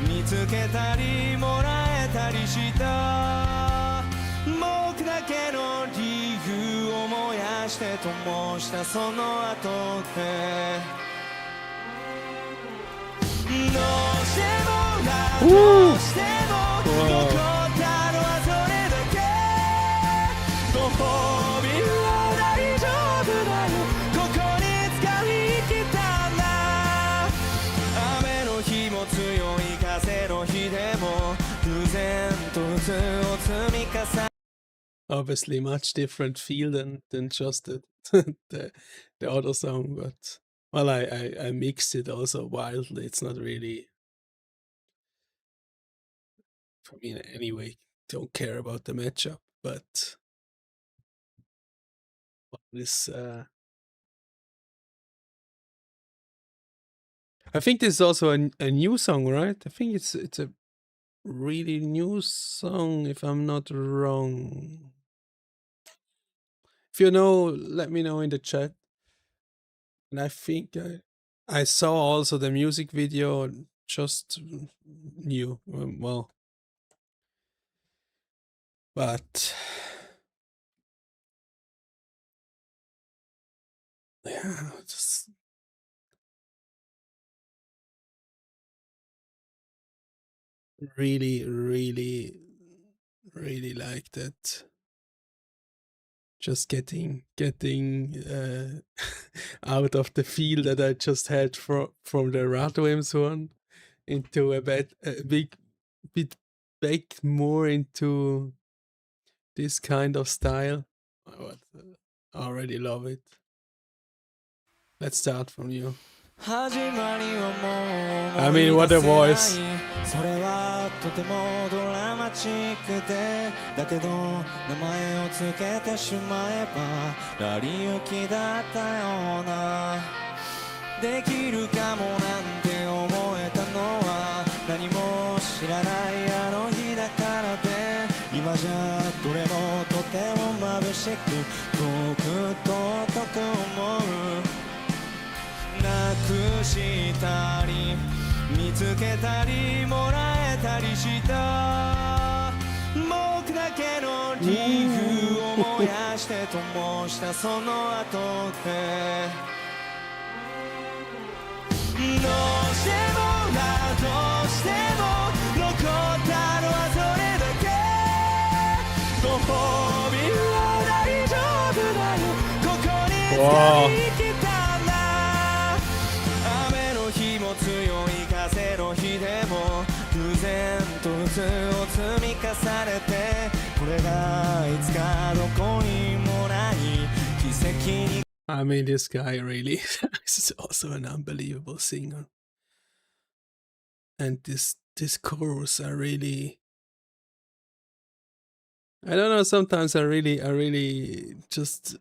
見つけたりもらえたりした僕だけの理由を燃やして灯したその後でどうしてもどうしても残ったのはそれだけご褒美は大丈夫だよここに使い切ったんだ雨の日も強い風の日でも偶然と渦を積み重ね Obviously much different feel than just the other song, but well, I mixed it also wildly. It's not really for me anyway. Don't care about the matchup, but this I think this is also a new song, right? I think it's a really new song, if I'm not wrong. If you know, let me know in the chat. And I think I saw also the music video, just new, well, but yeah, just really like that. Just getting out of the feel that I just had from the RADWIMPS one into a bit back more into this kind of style. I already love it. Let's start from you. I mean, what a voice. それはとてもドラマチックでだけど名前をつけてしまえば成り行きだったようなできるかもなんて思えたのは何も知らないあの日だからで今じゃどれもとても眩しく遠く遠く思うなくしたり見つけたりもらえたりした僕だけの理由を燃やして灯したその後でどうしてもどうしても残ったのはそれだけご褒美は大丈夫だよここに使い切ったんだ雨の日も強い風の日でも偶然と渦を積み重ねてこれがいつかどこにもない奇跡に I mean, this guy really is also an unbelievable singer. And this chorus, I really, I don't know, sometimes I really just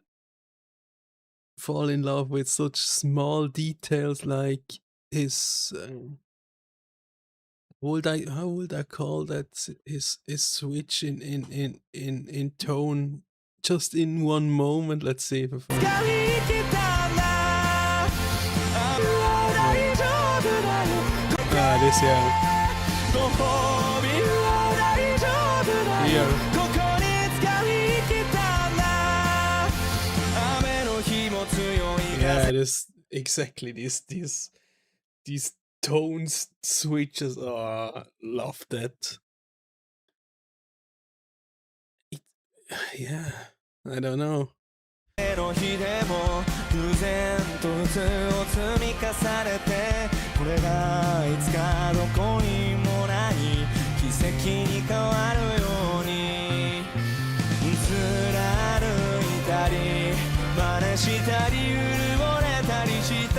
fall in love with such small details like his, how would I call that, his switch in tone, just in one moment. Let's see if I find this, yeah. Here. Yeah, this exactly these tones switches. Oh, love that. Yeah, I don't know. 然と普通を積み重ねて、これがいつかどこにもない奇跡に変わるように、貫いたり真似したりうるぼれたりした、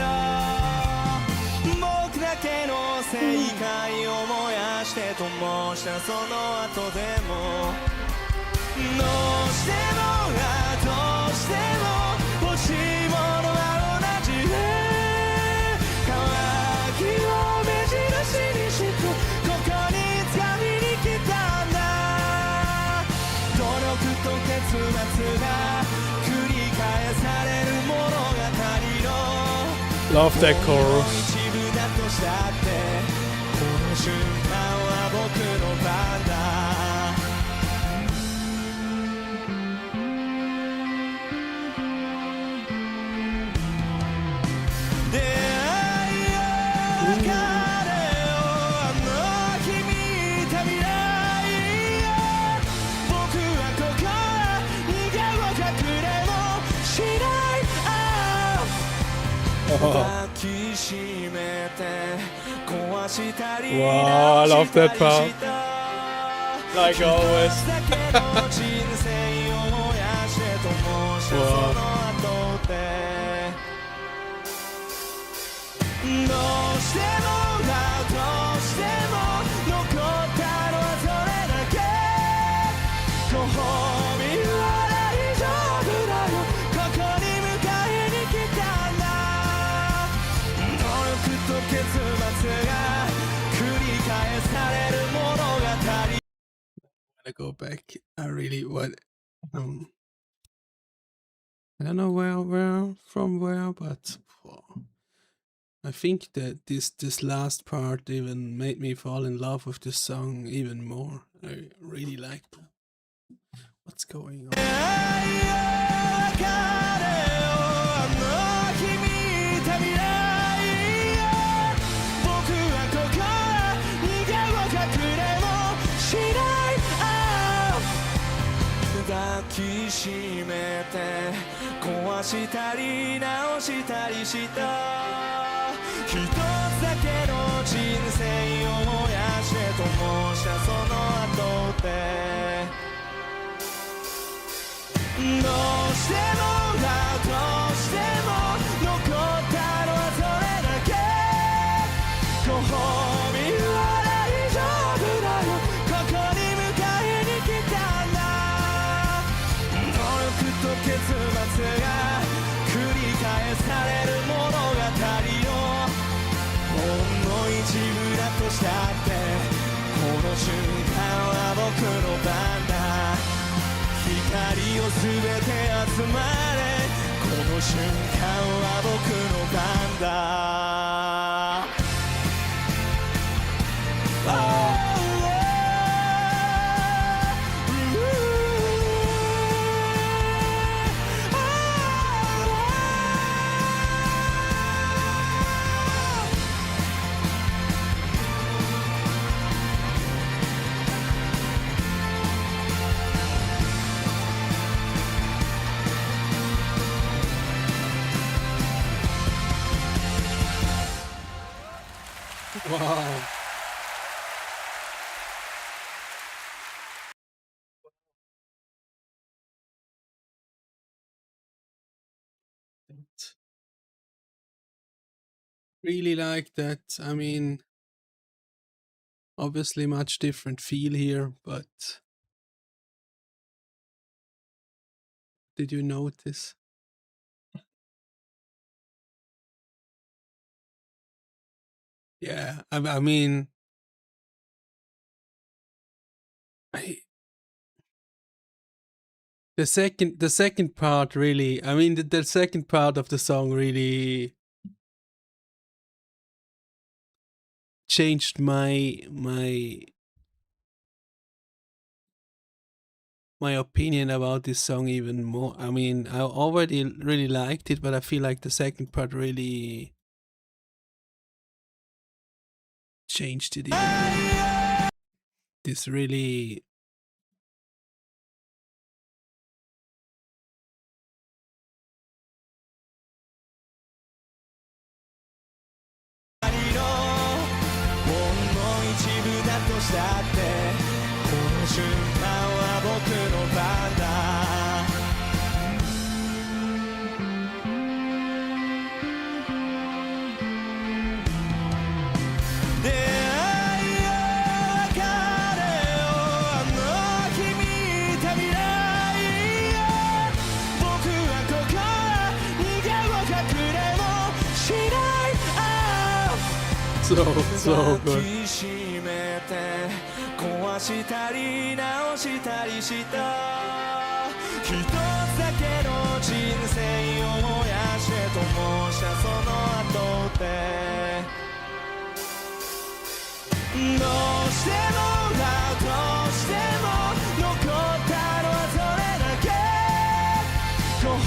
僕だけの正解を燃やして灯したその後でも、どうしてもどうしても欲しいものは同じで、渇きを目印にしてここに掴みに来たんだ。努力と結末が繰り返される物語の Love that chorus. 一部だとしたって、この瞬間は僕の番だ。出会いよ別れよあの日見た未来よ、僕はここは逃げも隠れもしない、抱きしめて壊したり Wow, I love that part. Like always. 一つだけの人生を燃やして灯したその後で、どうしてもどうしても残ったのはそれだけ、ご褒美は大丈夫だよ、ここに迎えに来たんだ。努力と結末が繰り返される物語。 I go back. I really want. I don't know where from where, but I think that this last part even made me fall in love with this song even more. I really liked what's going on. 抱きしめて壊したり直したりした、一つだけの人生を燃やして灯したその後で、どうしてもどうしても残ったのはそれだけ、ご褒美は大丈夫だよ、ここに迎えに来たんだ。努力と結末が繰り返される物語のほんの一部だとしたって、この瞬間は僕の番だ。光をすべて集まれ、この瞬間は僕の番だ。Wow. Really like that. I mean, obviously much different feel here, but did you notice? Yeah, I mean, the second part really. I mean, the second part of the song really changed my opinion about this song even more. I mean, I already really liked it, but I feel like the second part really changed it even more. This really 瞬間は僕の番だ出会いよ別れよあの日見た未来よ僕はここは逃げも隠れもしないSo good. 抱きしめて壊したり直したりした一つだけの人生を燃やして灯したその後でどうしてもだどうしても残ったのはそれだけご褒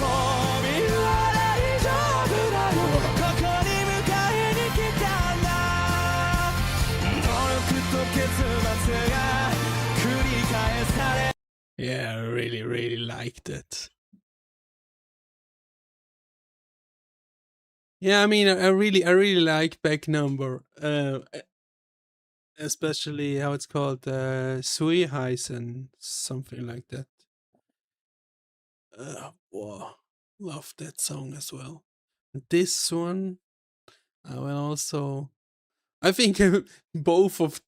美は大丈夫だよここに迎えに来たんだ努力と結末が繰り返され Yeah, I really liked it. Yeah, I mean, I really like backnumber. Especially how it's called, Sui Heisen, something like that. Wow, love that song as well. This one, I will also. I think both of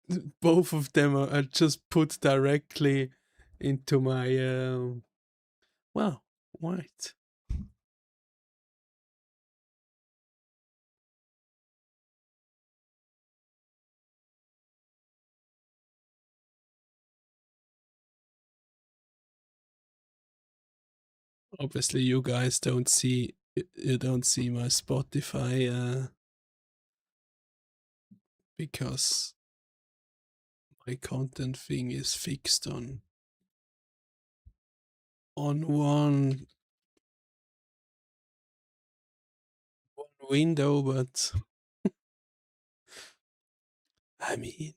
them are just put directly into my well, right. Obviously, you guys don't see my Spotify because my content thing is fixed on one window, but I mean,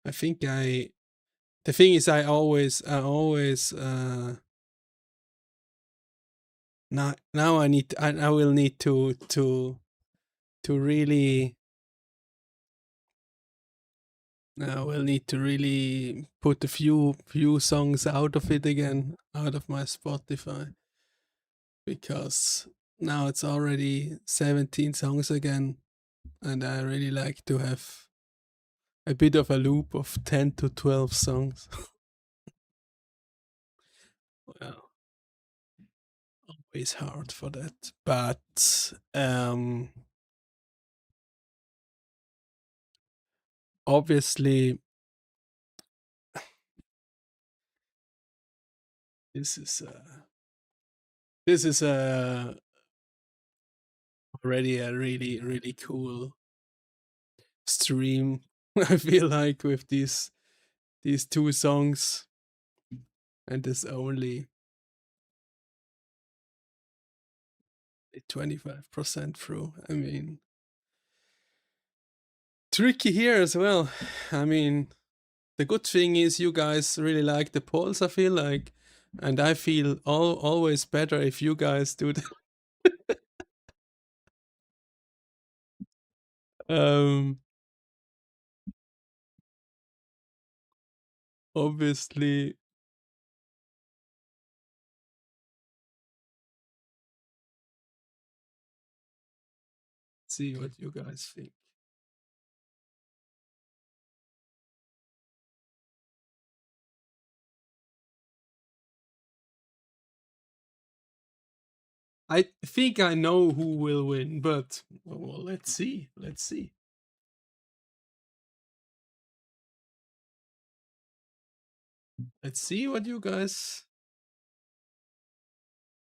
I think the thing is I always now I will need to really I will need to really put a few songs out of it again, out of my Spotify, because now it's already 17 songs again, and I really like to have a bit of a loop of 10 to 12 songs. Well, always hard for that, but obviously this is already a really cool stream. I feel like with these two songs, and it's only 25% through. I mean, tricky here as well. I mean, the good thing is you guys really like the polls, I feel like, and I feel always better if you guys do that. Obviously, see what you guys think. I think I know who will win, but well, let's see. Let's see. Let's see what you guys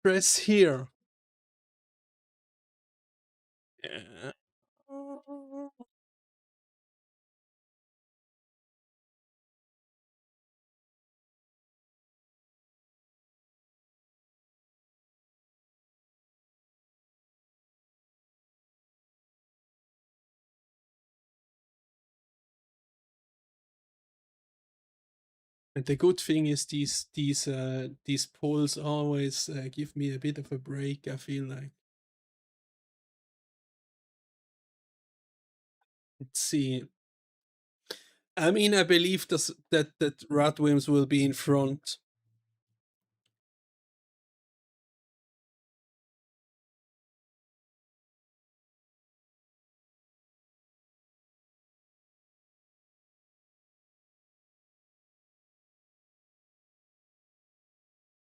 press here. Yeah. And the good thing is these polls always give me a bit of a break, I feel like. Let's see. I mean, I believe that RADWIMPS will be in front.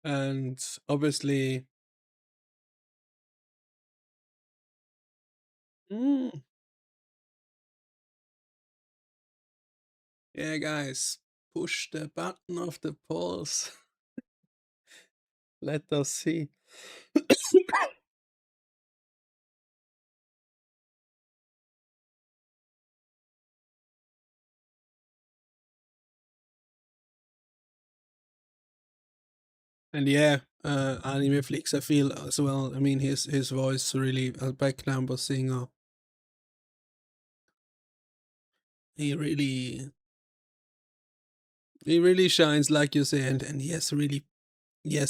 And obviously, yeah, guys, push the button of the polls. Let us see. And yeah, animexnils, I feel as well. I mean, his voice really a backnumber singer. He really shines, like you say, and he has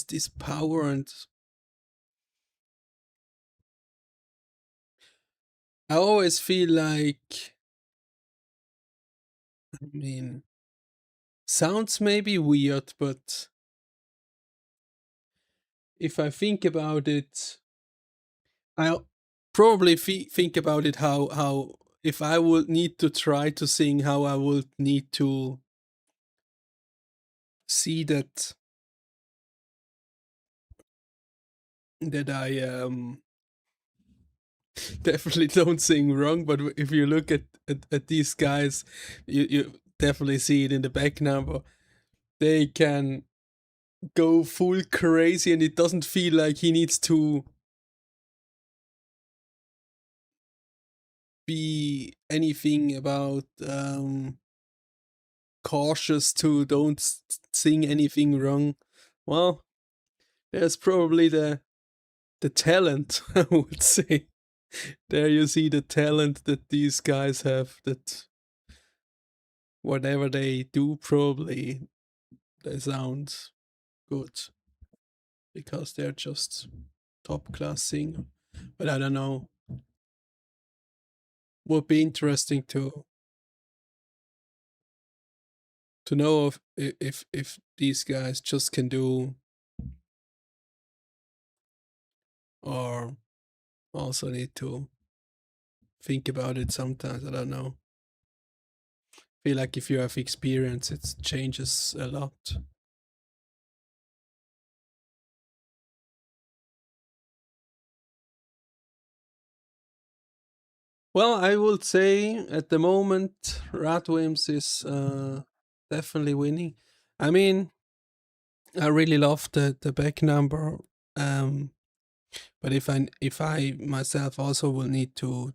this power. And I always feel like, I mean, sounds maybe weird, but if I think about it, I probably think about it how if I would need to try to sing, how I would need to see that I definitely don't sing wrong. But if you look at these guys, you definitely see it in the back number. They can go full crazy, and it doesn't feel like he needs to be anything about cautious to don't sing anything wrong. Well, there's probably the talent, I would say. There you see the talent that these guys have, that whatever they do, probably they sound good because they're just top class singer. But I don't know. Would be interesting to know if these guys just can do, or also need to think about it sometimes. I don't know. Feel like if you have experience, it changes a lot. Well, I would say at the moment, RADWIMPS is definitely winning. I mean, I really love the back number, but if I myself also will need to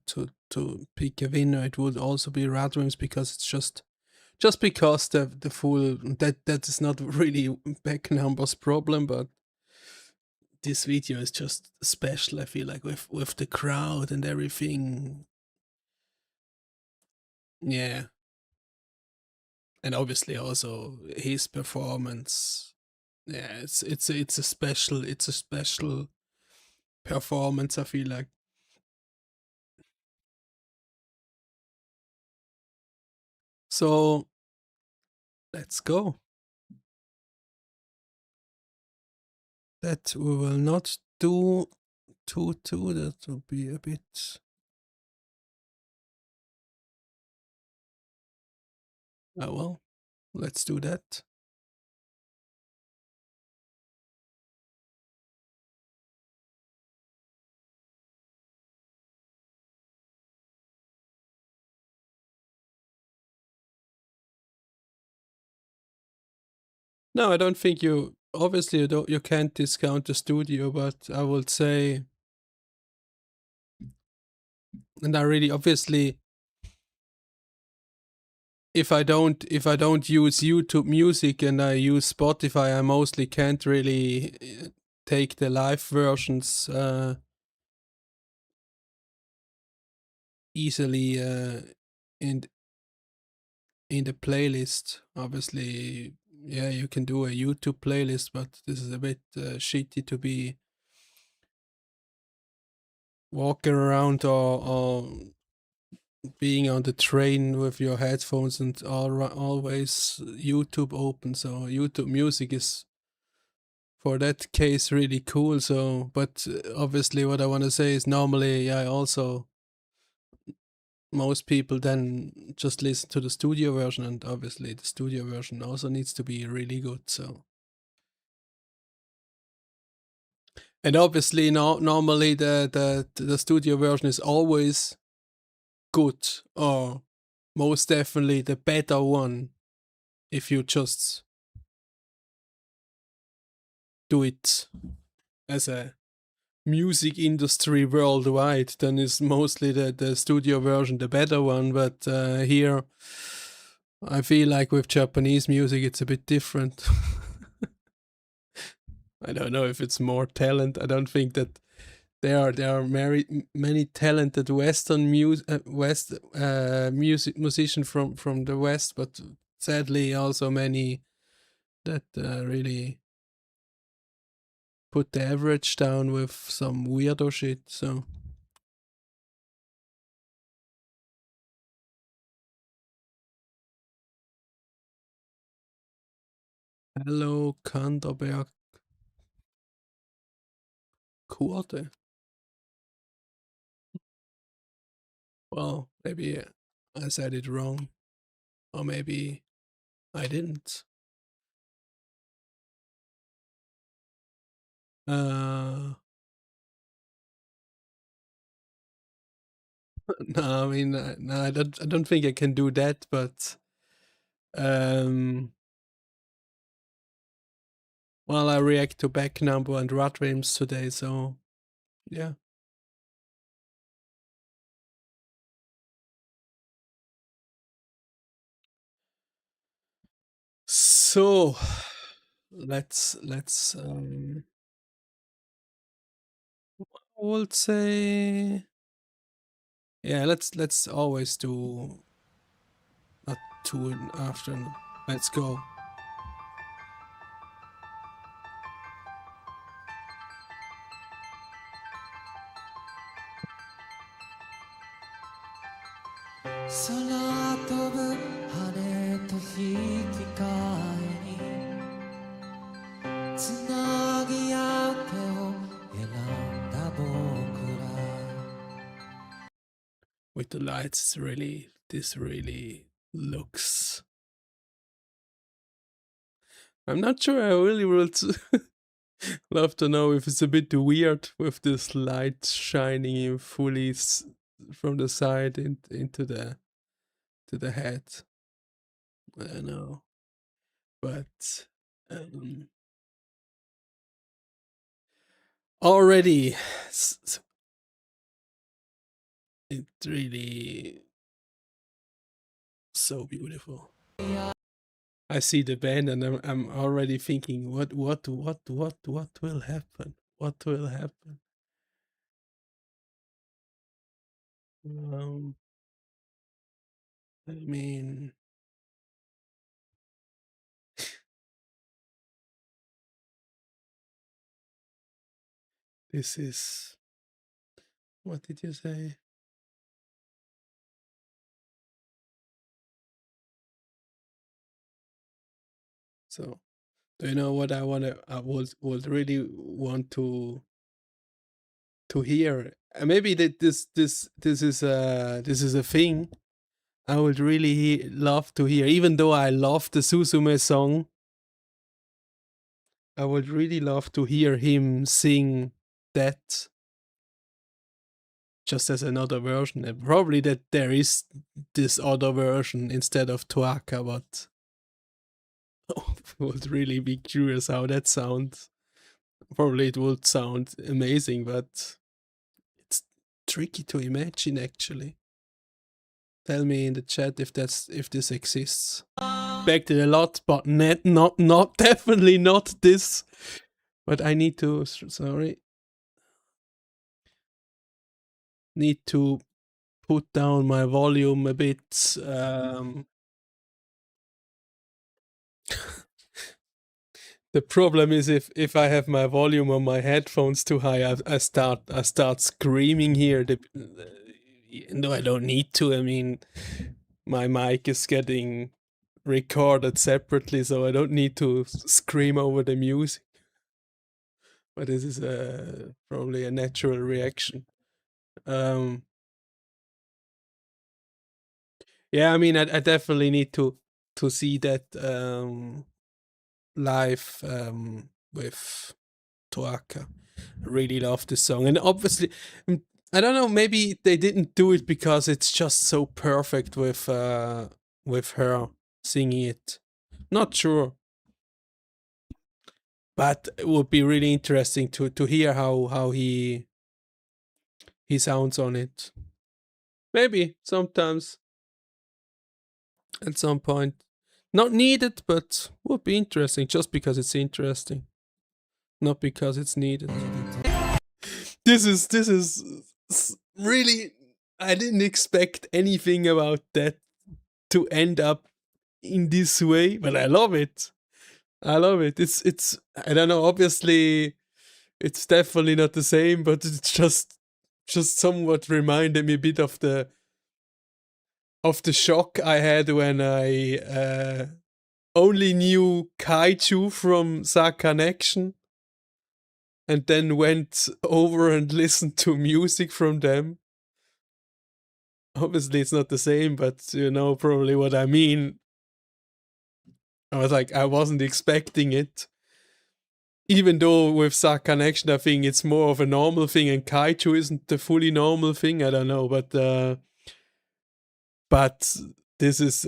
pick a winner, it would also be RADWIMPS, because it's just because the full that is not really back numbers problem, but this video is just special. I feel like with the crowd and everything. Yeah. And obviously also his performance. Yeah, it's a special performance, I feel like. So let's go. That we will not do 2-2, that will be a bit. Oh well, let's do that. No, I don't think you. Obviously, you can't discount the studio, but I would say, and I really obviously, if I don't use YouTube Music and I use Spotify, I mostly can't really take the live versions easily in the playlist. Obviously, yeah, you can do a YouTube playlist, but this is a bit shitty to be walking around or being on the train with your headphones and always YouTube open. So YouTube Music is, for that case, really cool. So, but obviously, what I want to say is normally I also, most people then just listen to the studio version, and obviously the studio version also needs to be really good. So, and obviously normally the studio version is always good, or most definitely the better one, if you just do it as a music industry worldwide, then is mostly the studio version the better one. But here I feel like with Japanese music it's a bit different. I don't know if it's more talent. I don't think that there are many talented Western musicians from the West, but sadly also many that really put the average down with some weirdo shit. So hello, Kanderberg Kurte. Well, maybe I said it wrong, or maybe I didn't. No, I mean, no, I don't think I can do that. But well, I react to backnumber and RADWIMPS today, so yeah. So let's I would say, yeah, let's always do a two in afternoon. Let's go.空飛ぶ羽と引き換えにつなぎ合う手を選んだ僕ら With the lights, this really looks. I'm not sure. I really would love to know if it's a bit weird with this light shining in fully from the side into the head. I don't know, but already it really so beautiful. I see the band and I'm already thinking what will happen? What will happen? I mean, this is, what did you say? So, do you know what I would really want to hear? Maybe that this is a thing I would really love to hear. Even though I love the Suzume song, I would really love to hear him sing that just as another version. And probably that there is this other version instead of Toaka, but I would really be curious how that sounds. Probably it would sound amazing, but it's tricky to imagine actually. Tell me in the chat if this exists. Expected a lot, but not definitely not this. But I need to need to put down my volume a bit. The problem is if I have my volume on my headphones too high, I start screaming here. no, I don't need to. I mean, my mic is getting recorded separately, so I don't need to scream over the music. But this is probably a natural reaction. Yeah, I mean, I definitely need to see that live with Toaka. I really love this song, and obviously, I don't know, maybe they didn't do it because it's just so perfect with her singing it. Not sure, but it would be really interesting to hear how he sounds on it. Maybe sometimes at some point. Not needed, but would be interesting just because it's interesting. Not because it's needed. This is really, I didn't expect anything about that to end up in this way, but I love it. I love it. It's I don't know, obviously it's definitely not the same, but it's just somewhat reminded me a bit of the shock I had when I only knew Kaiju from Connection, and then went over and listened to music from them. Obviously it's not the same, but you know probably what I mean. I was like, I wasn't expecting it. Even though with Connection I think it's more of a normal thing, and Kaiju isn't the fully normal thing, I don't know, but this is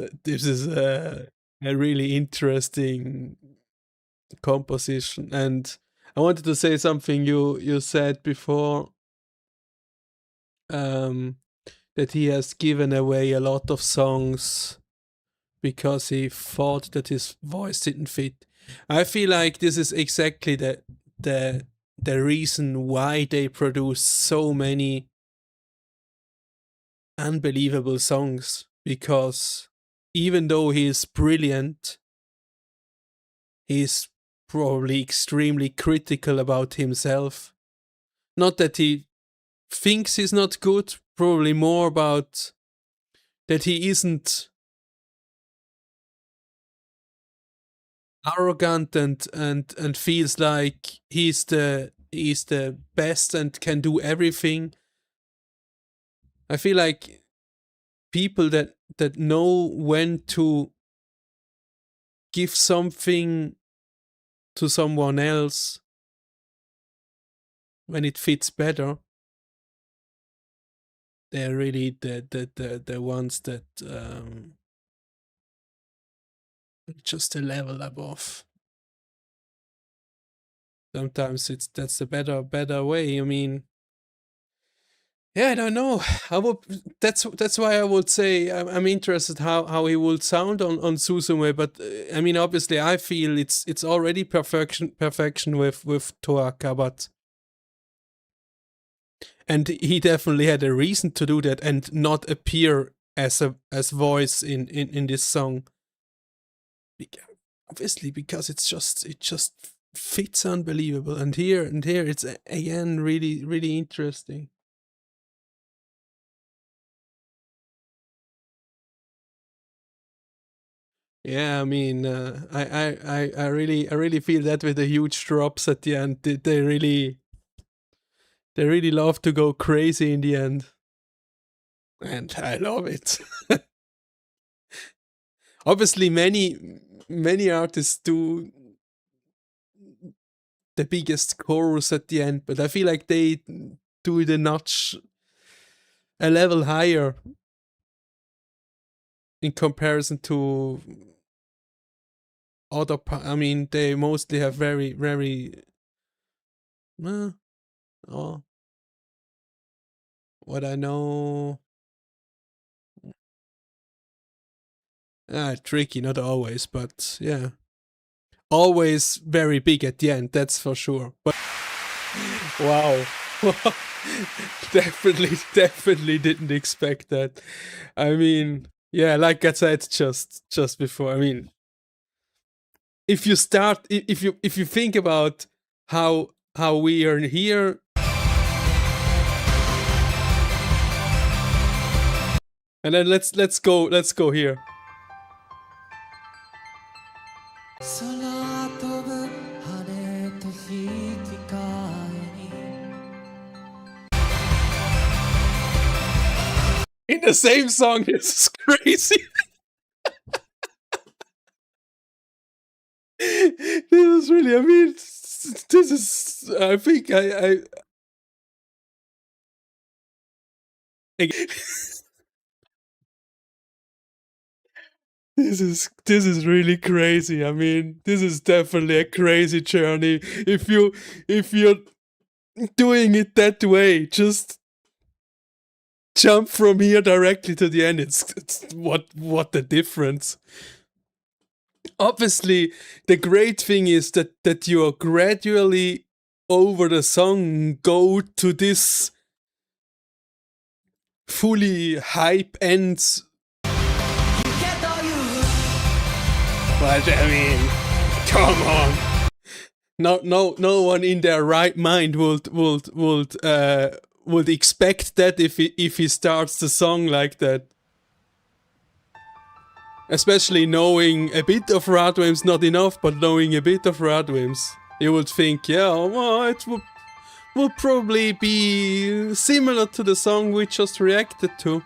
a really interesting composition. And I wanted to say something you said before, that he has given away a lot of songs because he thought that his voice didn't fit. I feel like this is exactly the reason why they produce so many unbelievable songs, because even though he is brilliant, he's probably extremely critical about himself. Not that he thinks he's not good, probably more about that he isn't arrogant and feels like he's the best and can do everything. I feel like people that know when to give something to someone else when it fits better, they're really the ones that just a level above. Sometimes that's the better way. I mean, yeah, I don't know. That's why I would say I'm interested how he will sound on Suzume. But I mean, obviously, I feel it's already perfection with Toaka, but and he definitely had a reason to do that and not appear as voice in this song. Obviously, because it just fits unbelievable, and here it's again really interesting. Yeah, I mean, I really feel that with the huge drops at the end, they really love to go crazy in the end, and I love it. Obviously, many artists do the biggest chorus at the end, but I feel like they do it a level higher in comparison to other. I mean, they mostly have very oh, what I know. Tricky, not always, but yeah. Always very big at the end, that's for sure. But wow. definitely didn't expect that. I mean, yeah, like I said just before, I mean, if you think about how we are here, And then let's go here. 空飛ぶ羽と引き換えに In the same song, this is crazy. This is really, I mean, this is, I think I this is really crazy. I mean, this is definitely a crazy journey. If you're doing it that way, just jump from here directly to the end. It's what the difference. Obviously, the great thing is that you are gradually over the song go to this fully hype ends. But I mean, come on. No one in their right mind would expect that if he starts the song like that. Especially knowing a bit of RADWIMPS, not enough, but knowing a bit of RADWIMPS, you would think, yeah, well, it would probably be similar to the song we just reacted to.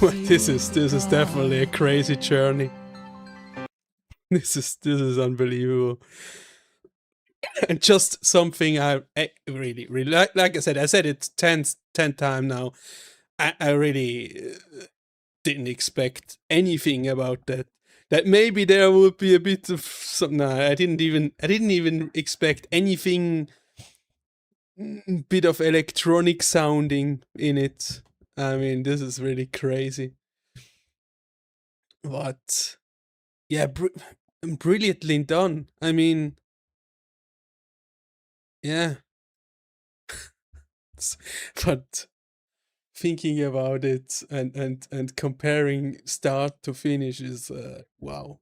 But this is definitely a crazy journey. This is unbelievable. And just something I really like I said it 10 times now. I really didn't expect anything about that. That maybe there would be a bit of some. No, I didn't even expect anything. Bit of electronic sounding in it. I mean, this is really crazy. But yeah, brilliantly done. I mean, yeah. But thinking about it and comparing start to finish is wow.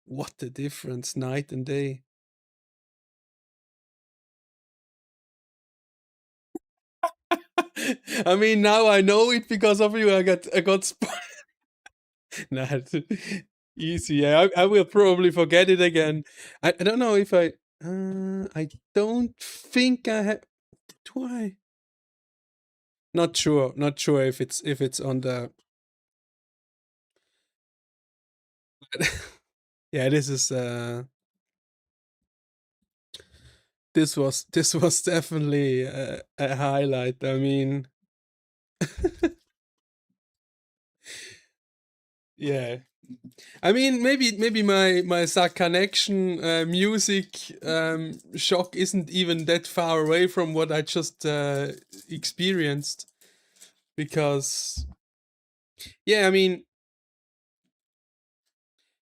What a difference, night and day. I mean, now I know it because of you. I got nah, easy. Yeah, I will probably forget it again. I don't know if I don't think I have. Do I? Not sure if it's on the. Yeah, this is this was definitely a highlight. I mean, yeah. I mean, maybe my connection music shock isn't even that far away from what I just experienced, because yeah, I mean,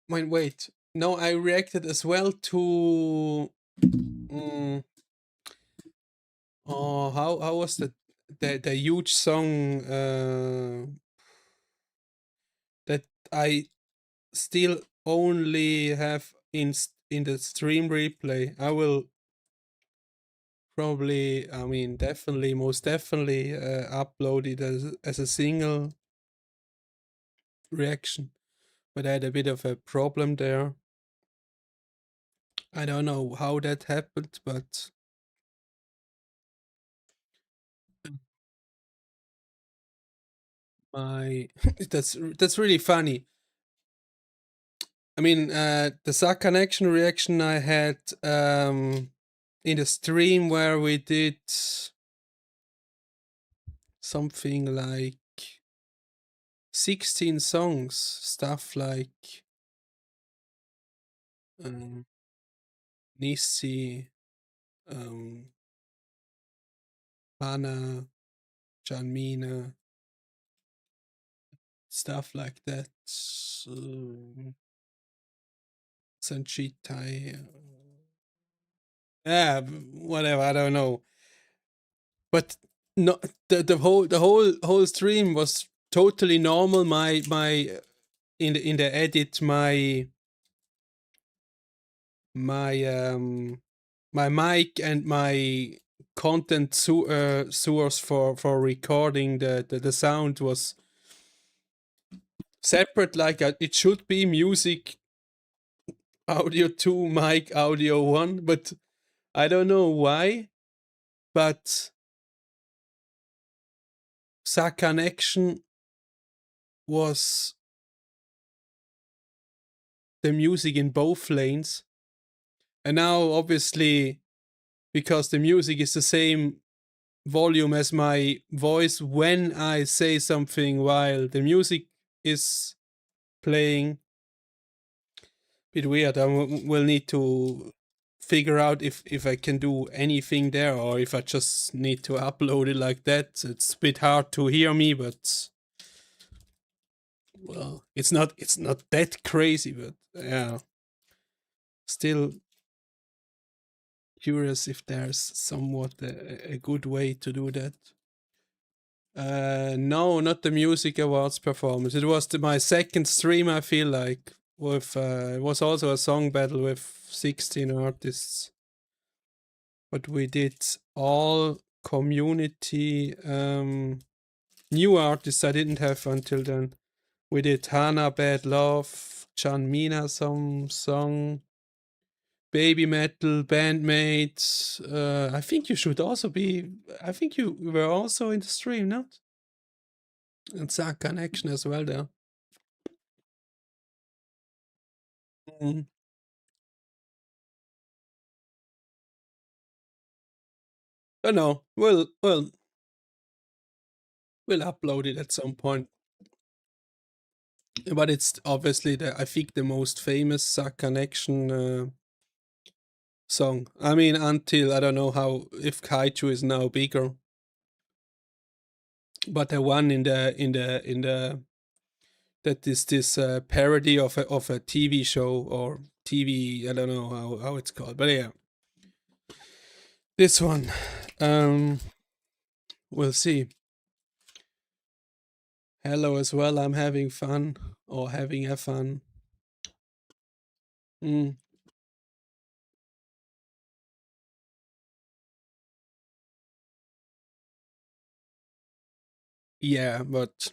wait, no, I reacted as well to oh, how was the huge song that I still only have in the stream replay. I will probably, I mean, definitely, most definitely upload it as a single reaction, but I had a bit of a problem there. I don't know how that happened, but that's really funny. I mean, the Suck Connection reaction I had in the stream where we did something like 16 songs, stuff like Nissi, Hana, Janmina, stuff like that. Sanchitai. Yeah, whatever, I don't know. But no, the whole stream was totally normal. My in the edit, my mic and my content source for recording the sound was separate, like it should be music audio 2, mic audio 1, but I don't know why, but that connection was the music in both lanes. And now obviously, because the music is the same volume as my voice when I say something while the music is playing, bit weird. I will need to figure out if I can do anything there, or if I just need to upload it like that. It's a bit hard to hear me, but well, it's not that crazy, but yeah, still curious if there's somewhat a good way to do that. No, not the music awards performance. It was my second stream, I feel like, with it was also a song battle with 16 artists, but we did all community new artists I didn't have until then. We did Hana Bad Love, Chanmina some song, Baby Metal, Bandmates. I think you should also be. I think you were also in the stream, not? And that connection as well there. Oh no, we'll upload it at some point. But it's obviously I think the most famous Suck Connection song. I mean, until I don't know if Kaiju is now bigger. But the one in the that is this parody of a TV show or TV, I don't know how it's called, but yeah. This one. We'll see. Hello as well, I'm having fun, or having a fun. Yeah, but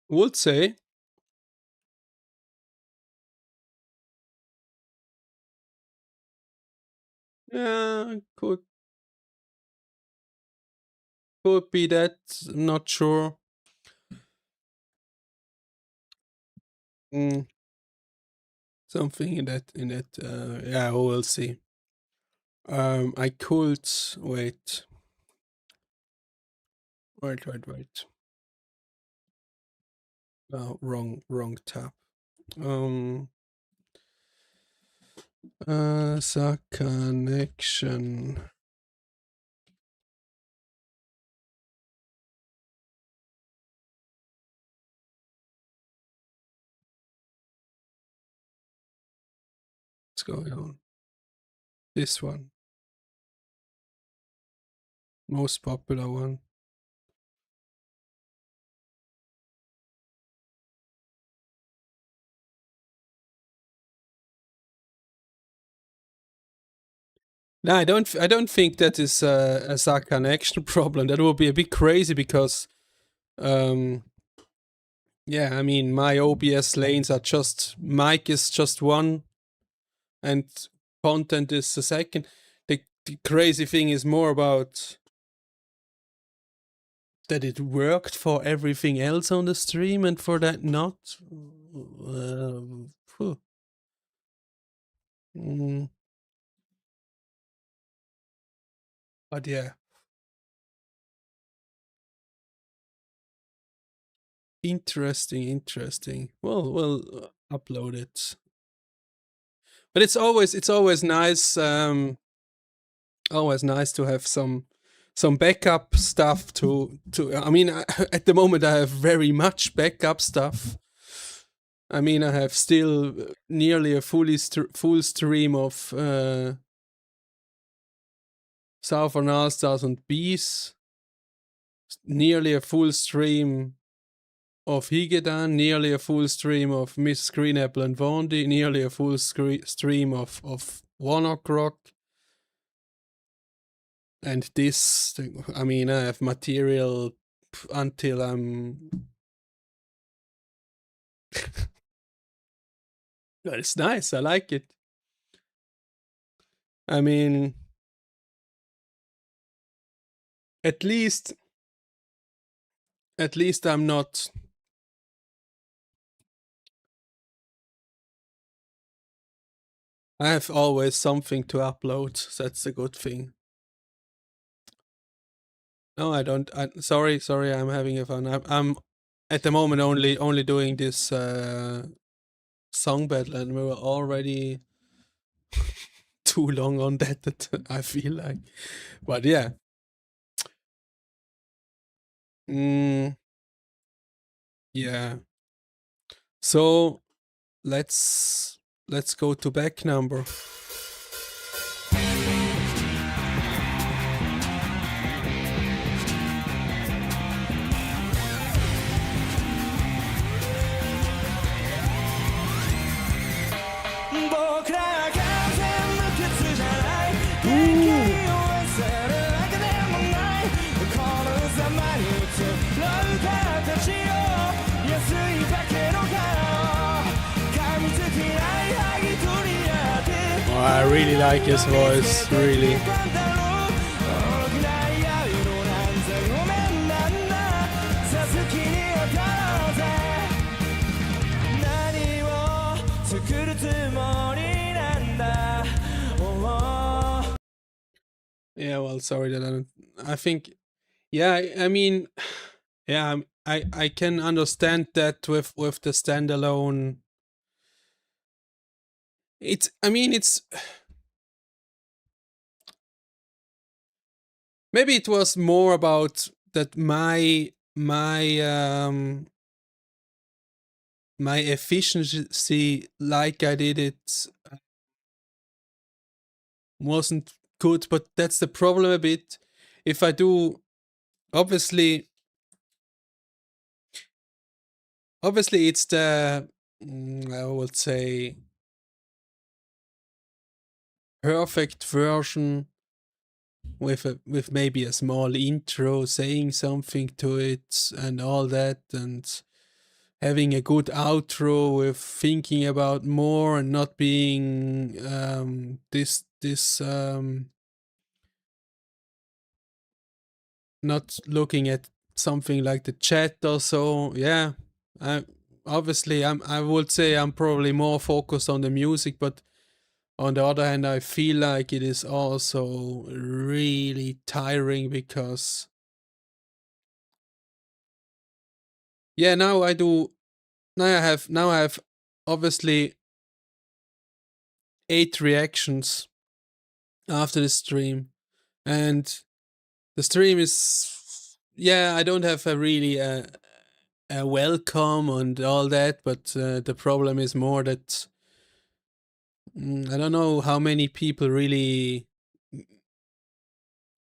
would say yeah, could be that, I'm not sure. Something in that yeah, we'll see. I could wait. No, wrong tab. The connection. What's going on? This one. Most popular one. No, I don't think that is a SAC connection problem. That would be a bit crazy because yeah, I mean, my OBS lanes are just, mic is just one and content is the second. The crazy thing is more about that it worked for everything else on the stream and for that not. But yeah. Interesting. We'll upload it. But it's always nice. Always nice to have some backup stuff to. I mean, at the moment I have very much backup stuff. I mean, I have still nearly a full stream of Southern All Stars and Bees. Nearly a full stream of Higedan, nearly a full stream of Miss Green Apple and Vondi, nearly a full stream of Warnock Rock. And this, I mean, I have material until I'm... But it's nice, I like it. I mean, at least I'm not... I have always something to upload, so that's a good thing. No, I don't. Sorry, I'm having a fun. I'm at the moment only doing this song battle, and we were already too long on that, I feel like. But yeah. Yeah. So let's go to backnumber. Oh, I really like his voice, really. Yeah, well, sorry that I think, yeah, I mean, yeah, I can understand that with the standalone. I mean, it's maybe it was more about that my efficiency, like I did it, wasn't good, but that's the problem a bit. If I do, obviously it's the, I would say, perfect version with maybe a small intro, saying something to it and all that, and having a good outro with thinking about more and not being this not looking at something like the chat or so. Yeah, I would say I'm probably more focused on the music, but on the other hand, I feel like it is also really tiring because, yeah, now I have obviously 8 reactions after the stream, and the stream is, yeah, I don't have a really a welcome and all that, but the problem is more that I don't know how many people really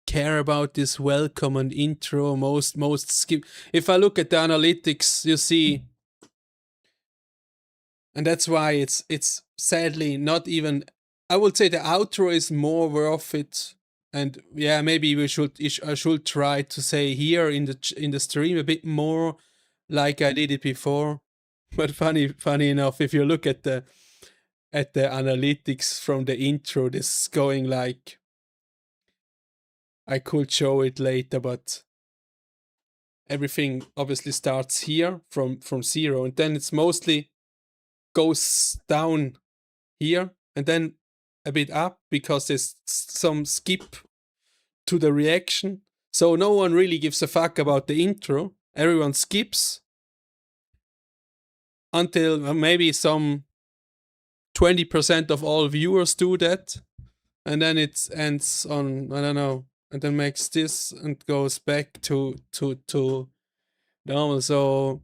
care about this welcome and intro. Most skip. If I look at the analytics, you see, and that's why it's sadly not even. I would say the outro is more worth it, and yeah, maybe I should try to say here in the stream a bit more, like I did it before. But funny enough, if you look at the analytics from the intro, this is going like, I could show it later, but everything obviously starts here from 0, and then it's mostly goes down here and then a bit up because there's some skip to the reaction. So no one really gives a fuck about the intro. Everyone skips until maybe some 20% of all viewers do that, and then it ends on, I don't know, and then makes this and goes back to normal. So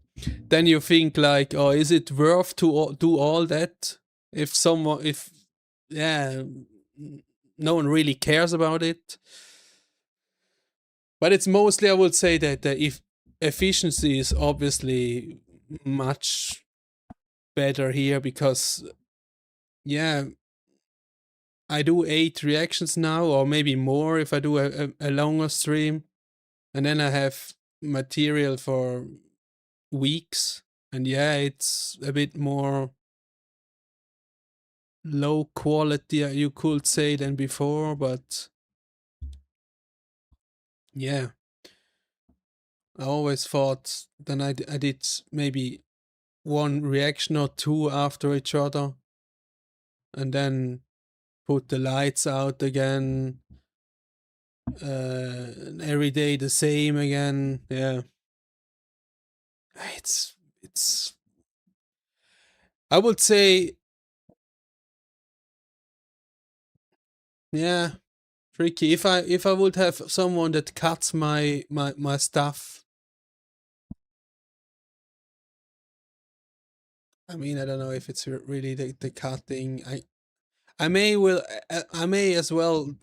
then you think like, oh, is it worth to do all that if yeah, no one really cares about it? But it's mostly, I would say that if efficiency is obviously much better here because, yeah, I do 8 reactions now, or maybe more if I do a longer stream, and then I have material for weeks, and yeah, it's a bit more low quality, you could say, than before, but yeah, I always thought then I did maybe 1 reaction or 2 after each other, and then put the lights out again, every day the same again. Yeah, it's I would say, yeah, tricky. If I would have someone that cuts my stuff, I mean, I don't know if it's really the cutting. I may as well,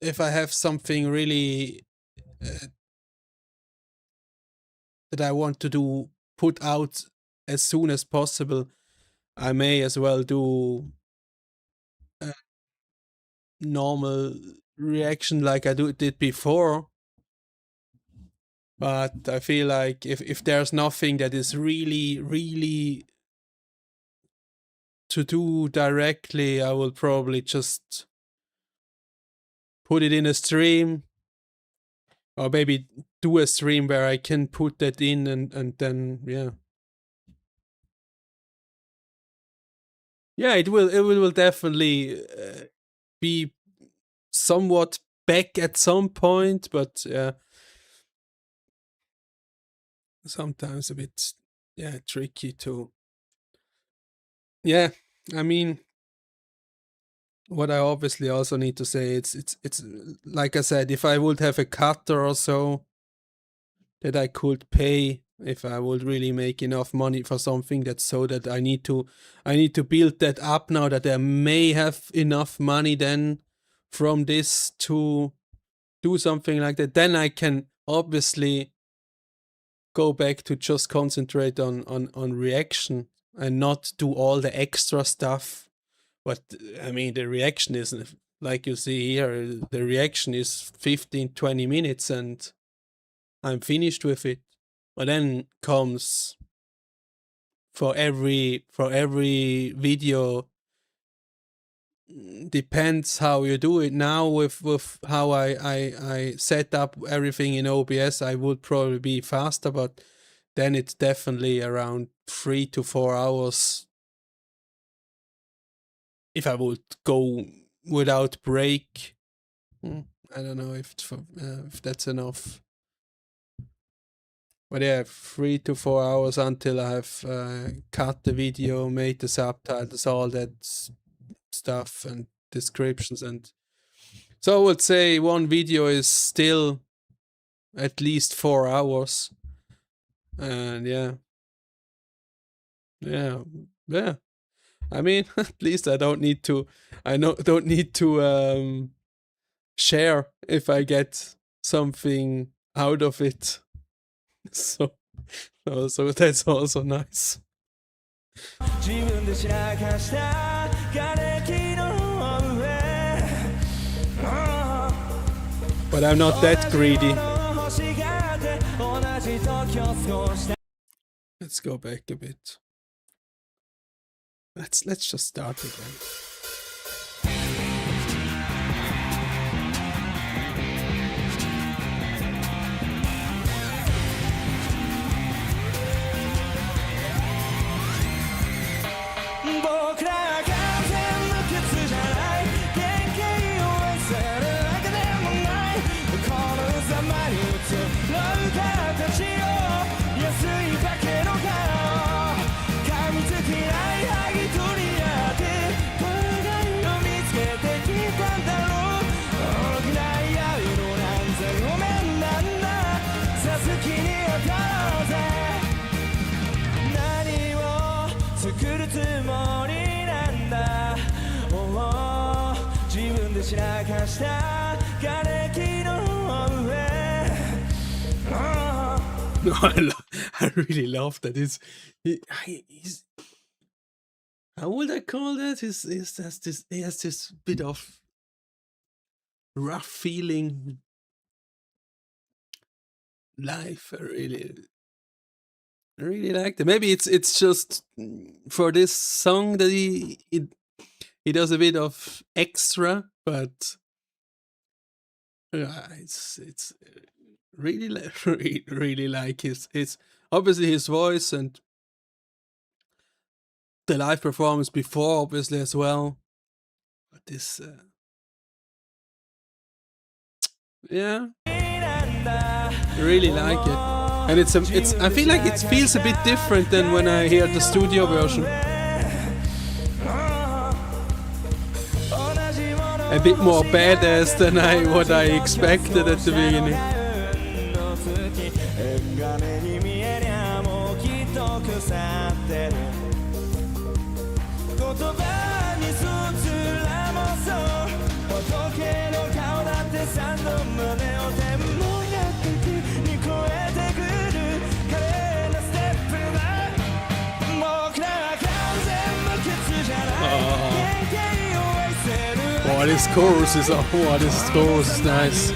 if I have something really that I want to put out as soon as possible, I may as well do a normal reaction like I did before. But I feel like if there's nothing that is really to do directly, I will probably just put it in a stream, or maybe do a stream where I can put that in, and then yeah, it will definitely be somewhat back at some point, but sometimes a bit tricky to. Yeah, I mean, what I obviously also need to say, it's like I said, if I would have a cutter or so that I could pay, if I would really make enough money for something, that's so that I need to build that up now that I may have enough money then from this to do something like that, then I can obviously go back to just concentrate on reaction and not do all the extra stuff. But I mean, the reaction is, like you see here, the reaction is 15-20 minutes and I'm finished with it. But then comes, for every video, depends how you do it. Now with how I set up everything in OBS, I would probably be faster, but then it's definitely around 3 to 4 hours if I would go without break. I don't know if that's enough. But yeah, 3 to 4 hours until I have cut the video, made the subtitles, all that stuff, and descriptions. And so I would say one video is still at least 4 hours. And yeah. I mean, at least I don't need to share if I get something out of it. So that's also nice. But I'm not that greedy. Let's go back a bit. Let's just start again. No, I really love that. He's how would I call that? He has this bit of rough feeling life. I really liked it. Maybe it's just for this song that he does a bit of extra, but it's really like his obviously his voice and the live performance before obviously as well. But this yeah, really like it. And it's I feel like it feels a bit different than when I hear the studio version. A bit more badass than what I expected at the beginning. Oh, this chorus is nice.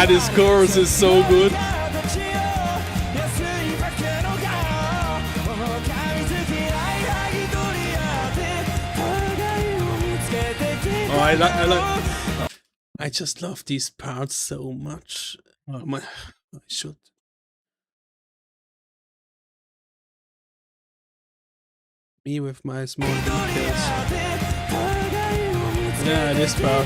This chorus is so good. Oh, I just love these parts so much. Oh, I should. Me with my small details. Yeah, this part.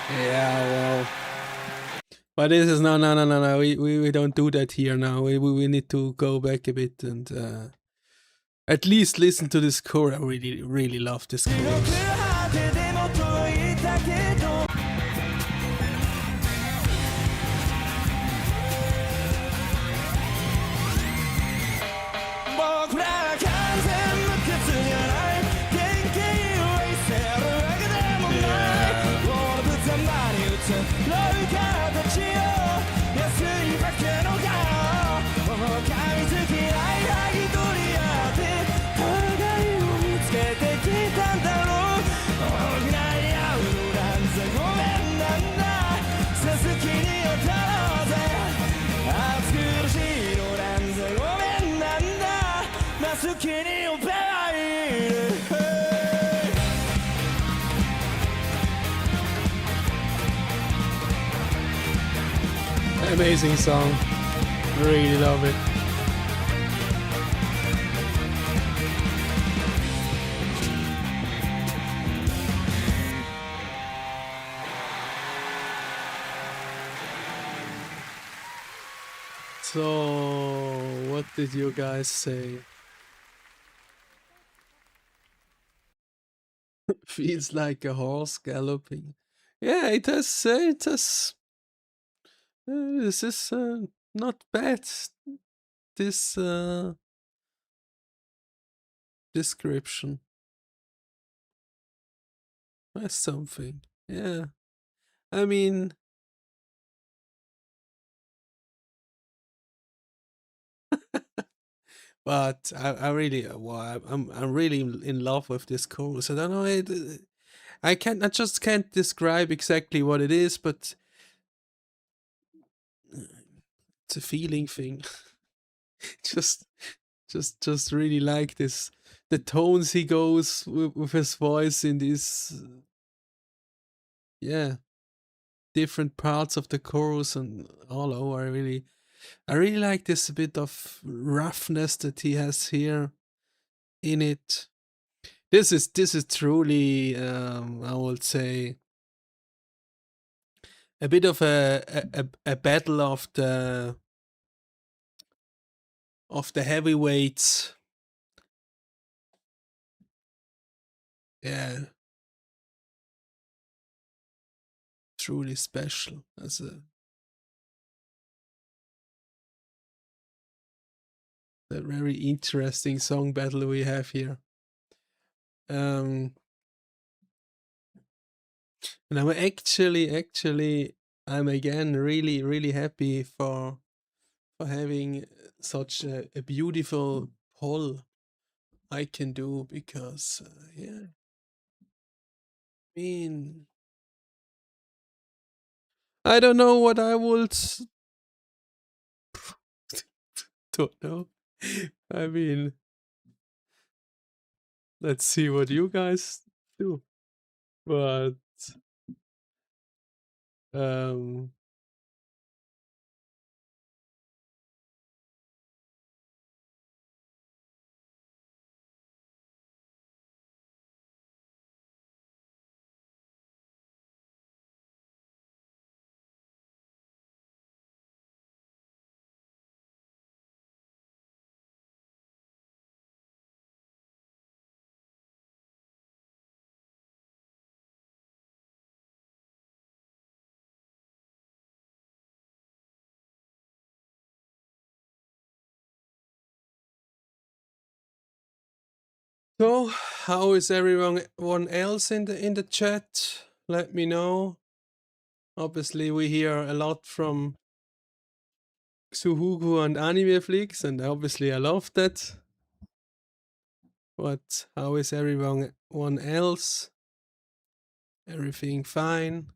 Yeah, well, but this is no. We don't do that here now. We need to go back a bit and at least listen to this chorus. I really love this chorus. Amazing song. Really love it. So, what did you guys say? Feels like a horse galloping. Yeah, it has. This is not bad. This description. That's something. Yeah. I mean, but I really, well, I'm really in love with this chorus. I don't know. I just can't describe exactly what it is, but it's a feeling thing. just really like this. The tones he goes with his voice in these, yeah, different parts of the chorus and all over. I really like this bit of roughness that he has here in it. This is truly, I would say, a bit of a battle of the heavyweights. Yeah, truly special as a very interesting song battle we have here. And I'm actually I'm again really happy for having such a beautiful poll I can do, because yeah, I mean, I don't know what I would don't know. I mean, let's see what you guys do. But so, how is everyone else in the chat? Let me know. Obviously, we hear a lot from Xuhugu and Animeflix, and obviously I love that. But how is everyone else? Everything fine?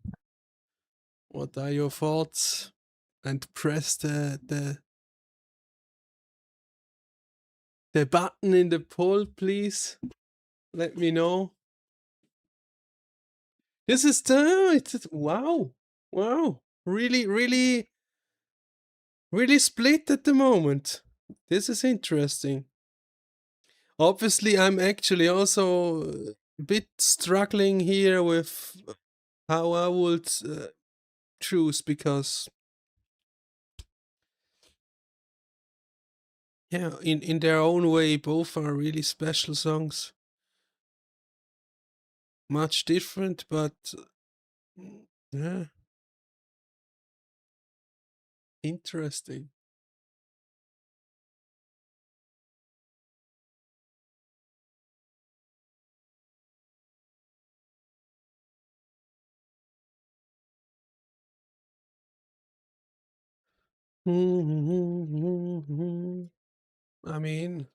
What are your thoughts? And press the button in the poll, please. Let me know. This is wow. Really split at the moment. This is interesting. Obviously, I'm actually also a bit struggling here with how I would choose, because yeah, in their own way, both are really special songs. Much different, but yeah, interesting. I mean,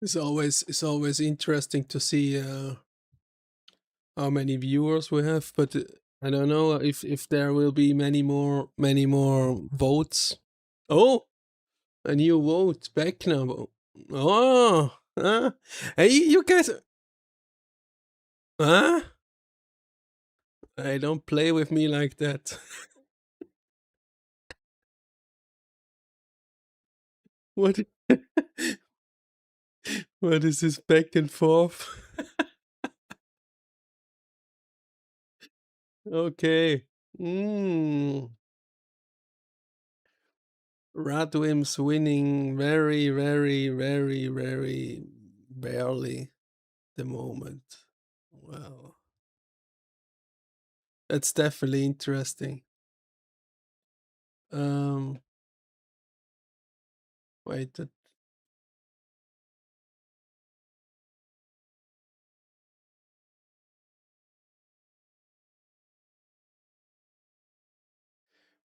it's always interesting to see how many viewers we have, but I don't know if there will be many more votes. Oh, a new vote, backnumber. Oh, hey, you guys. Huh? I don't play with me like that. What? What is this back and forth? Okay. RADWIMPS winning very, very, very, very barely the moment. Well, that's definitely interesting. Wait.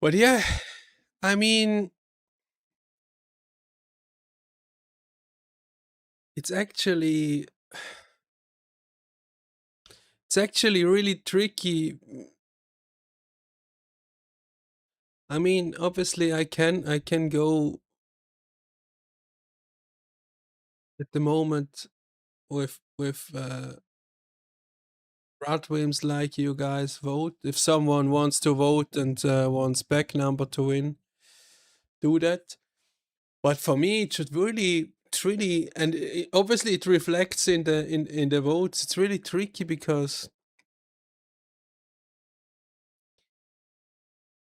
But yeah, I mean, it's actually really tricky. I mean, obviously I can go at the moment with RADWIMPS, like you guys vote. If someone wants to vote and wants backnumber to win, do that. But for me, it should really, and obviously it reflects in the votes. It's really tricky because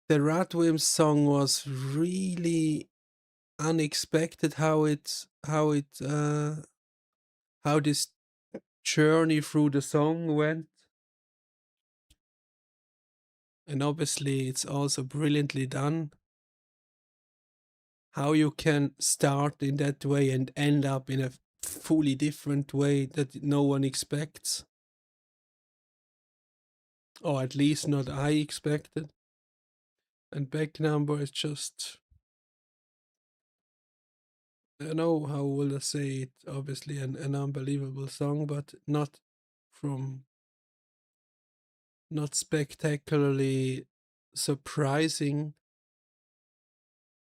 the RADWIMPS song was really unexpected. How this journey through the song went. And obviously it's also brilliantly done. How you can start in that way and end up in a fully different way that no one expects. Or at least not I expected. And backnumber is just, I know how will I say it, obviously an unbelievable song, but not spectacularly surprising.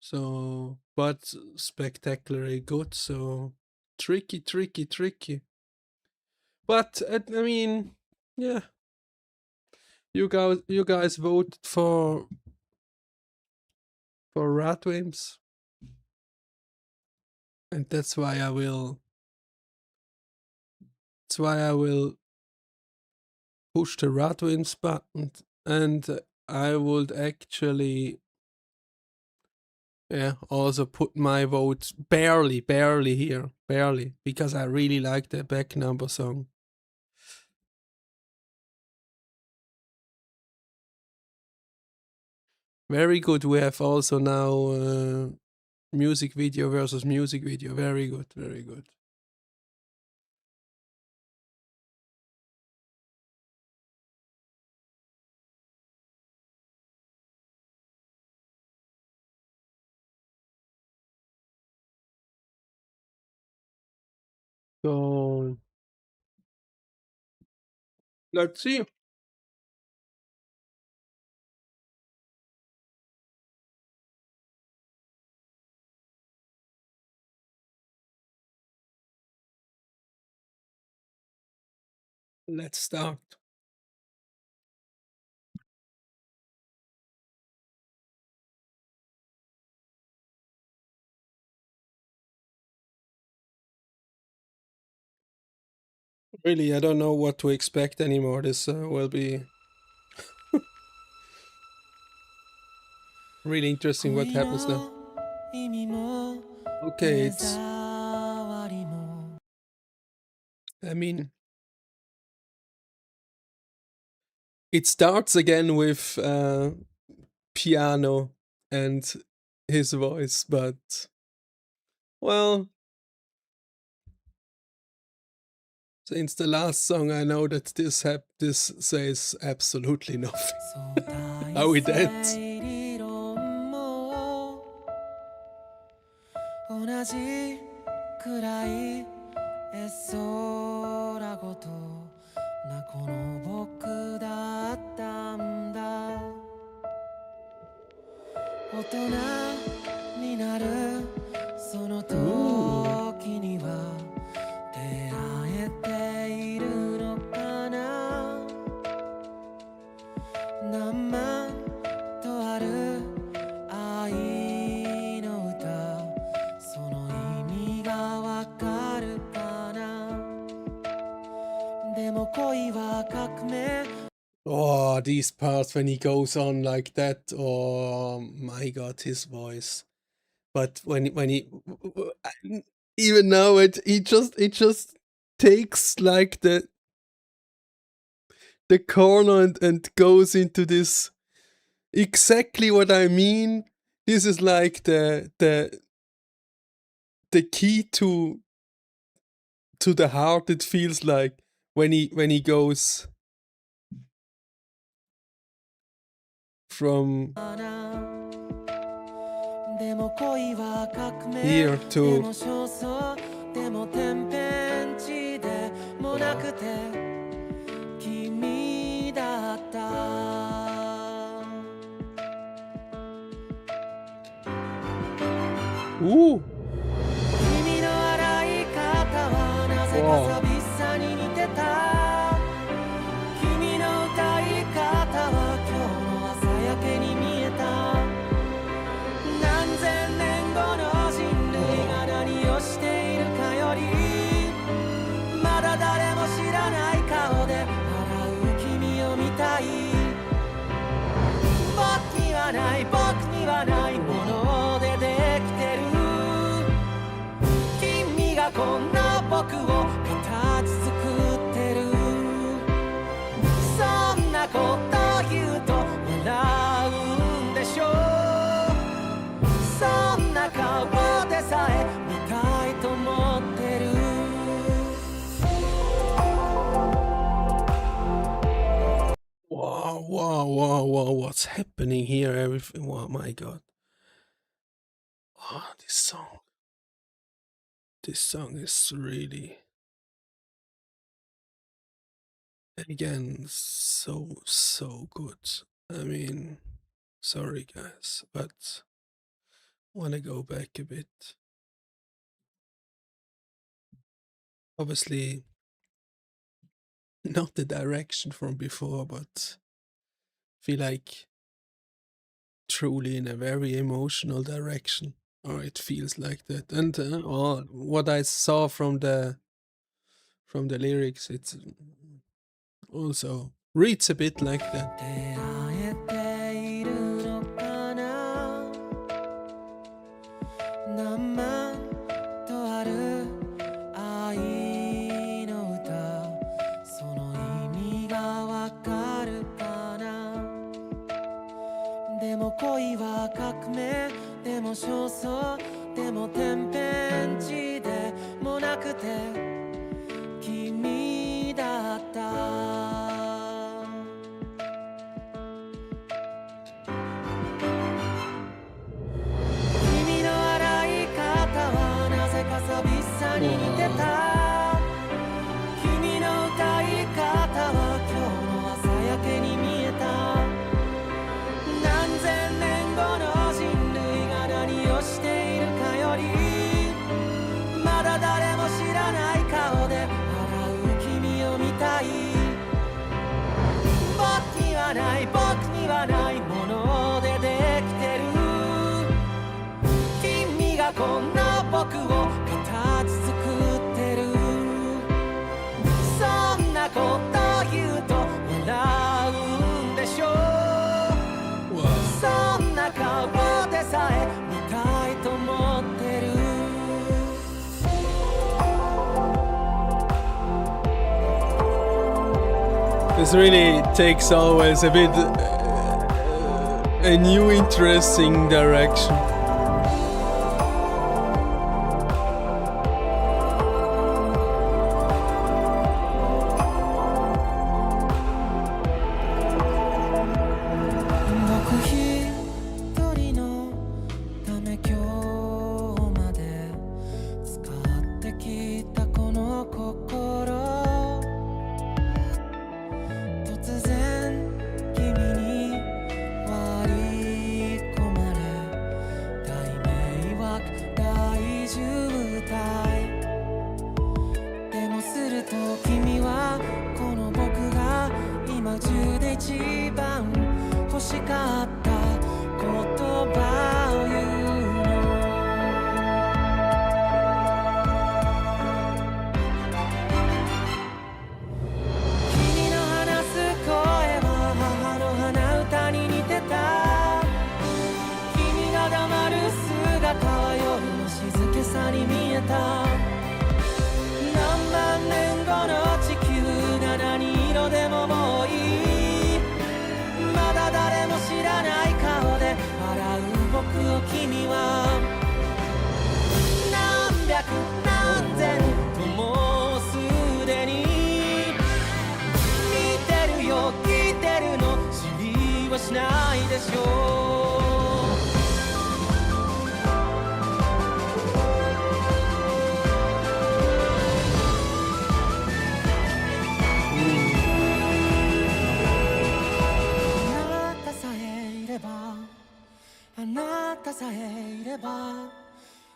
So, but spectacularly good. So tricky. But I mean, yeah. You guys voted for RADWIMPS, and that's why I will push the RADWIMPS button, and I would actually also put my vote barely here, because I really like the backnumber song. Very good. We have also now music video versus music video. Very good. So let's see. Let's start. Really, I don't know what to expect anymore. This will be really interesting what happens now. Okay, I mean, it starts again with piano and his voice, but well, since the last song, I know that this says absolutely nothing. Are we dead? 同じくらい絵空ごとなこの僕だったんだ大人になるその時には出会えているのかな Oh, these parts when he goes on like that. Oh my God, his voice. But when he even now it just takes like the corner and goes into this exactly what I mean. This is like the key to the heart. It feels like when he goes from here to Ooh. Wow. Wow, what's happening here? Everything, oh my God. Oh, this song is really, again, so good. I mean, sorry guys, but I want to go back a bit. Obviously, not the direction from before, but I feel like truly in a very emotional direction, or it feels like that. And what I saw from the lyrics, it's also reads a bit like that. This really takes always a bit a new interesting direction. さに見えた。何万年後の地球が何色でももういい。まだ誰も知らない顔で笑う僕を君は何百何千ともうすでに見てるよ聞いてるの知りはしないでしょう。あなたさえいれば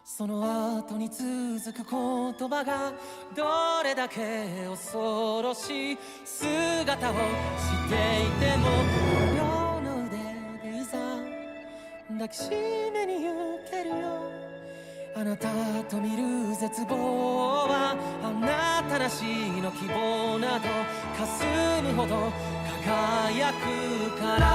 その後に続く言葉がどれだけ恐ろしい姿をしていても両の腕でいざ抱きしめに行けるよ。あなたと見る絶望はあなたなしの希望など霞むほど輝くから。